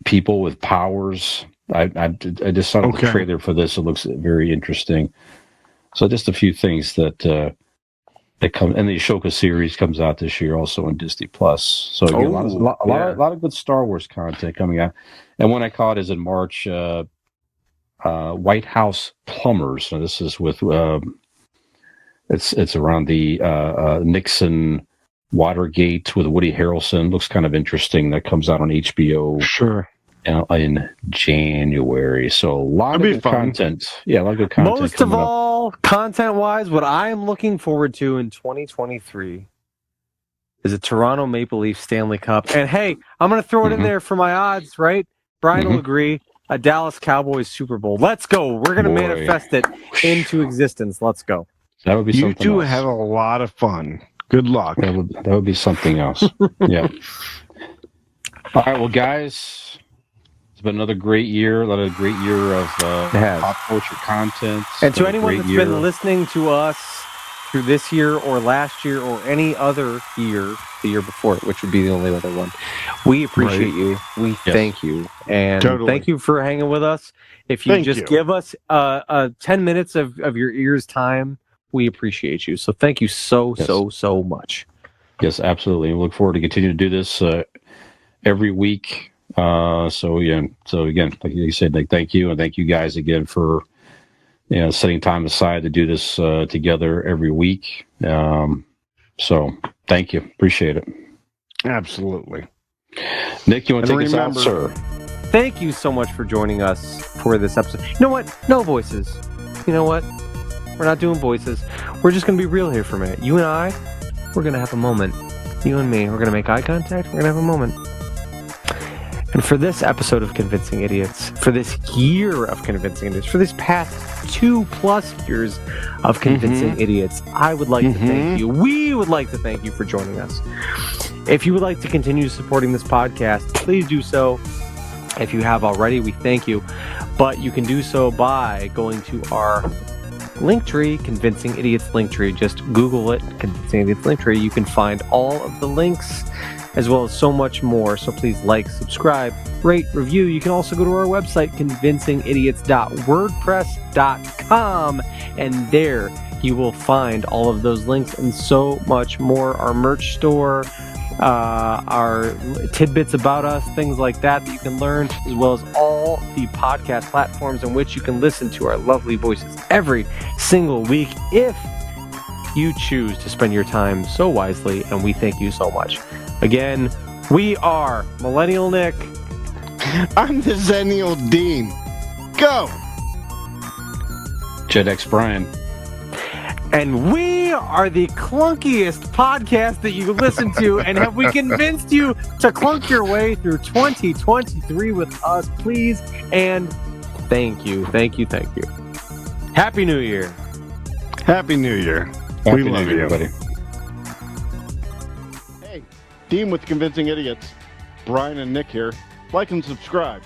people with powers. I just saw the trailer for this. It looks very interesting. So just a few things that come, and the Ashoka series comes out this year also on Disney Plus. So again, a lot of good Star Wars content coming out. And one I caught is in March. White House Plumbers. Now this is with it's around the Nixon Watergate with Woody Harrelson. Looks kind of interesting. That comes out on HBO. Sure. In January. So a lot of good content. Yeah, a lot of good content. Most of all, content-wise, what I am looking forward to in 2023 is a Toronto Maple Leafs Stanley Cup. And hey, I'm going to throw it in there for my odds, right? Brian will agree. A Dallas Cowboys Super Bowl. Let's go. We're going to manifest it into existence. Let's go. That would be something else. You two have a lot of fun. Good luck. That would be something else. Yeah. All right, well, guys, it's been another great year. Of pop culture content. And to anyone that's been listening to us through this year or last year or any other year, the year before, which would be the only other one, we appreciate you. We thank you. And thank you for hanging with us. If you give us 10 minutes of your ears time, we appreciate you. So thank you so much. Yes, absolutely. We look forward to continue to do this every week. So again, like you said, thank you, and thank you guys again for setting time aside to do this together every week. So thank you, appreciate it. Absolutely. Nick, you want to take us out, sir? Thank you so much for joining us for this episode. You know what? No voices. You know what? We're not doing voices. We're just going to be real here for a minute. You and I, we're going to have a moment. You and me, we're going to make eye contact. We're going to have a moment. And for this episode of Convincing Idiots, for this year of Convincing Idiots, for this past 2+ years of Convincing Idiots, I would like to thank you. We would like to thank you for joining us. If you would like to continue supporting this podcast, please do so. If you have already, we thank you. But you can do so by going to our Linktree, Convincing Idiots Linktree. Just Google it, Convincing Idiots Linktree. You can find all of the links as well as so much more. So please like, subscribe, rate, review. You can also go to our website, convincingidiots.wordpress.com, and there you will find all of those links and so much more. Our merch store, our tidbits about us, things like that you can learn, as well as all the podcast platforms in which you can listen to our lovely voices every single week if you choose to spend your time so wisely, and we thank you so much. Again, we are Millennial Nick. I'm the Zennial Dean. Go! JetX Brian. And we are the clunkiest podcast that you listen to. And have we convinced you to clunk your way through 2023 with us, please? And thank you. Thank you. Thank you. Happy New Year. Happy New Year. Happy we love New Year, you. everybody. Hey, Dean with Convincing Idiots. Brian and Nick here. Like and subscribe.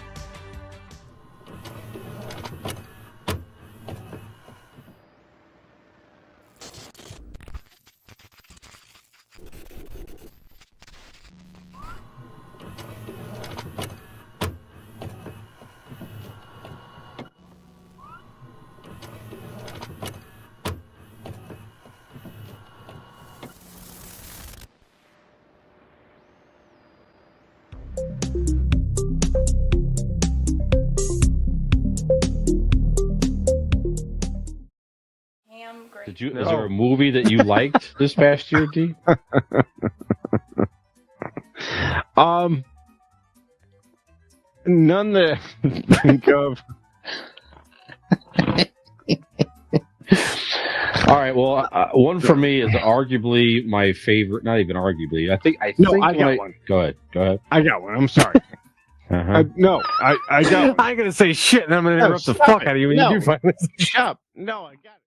Is there a movie that you liked this past year, D? None that I think of. All right. Well, one for me is arguably my favorite. Not even arguably. I think. I got one. Go ahead. I got one. I'm sorry. Uh-huh. No, I got. I'm gonna say shit, and I'm gonna interrupt the stop fuck it. out of you when No. you do finally. Shut up. No, I got it.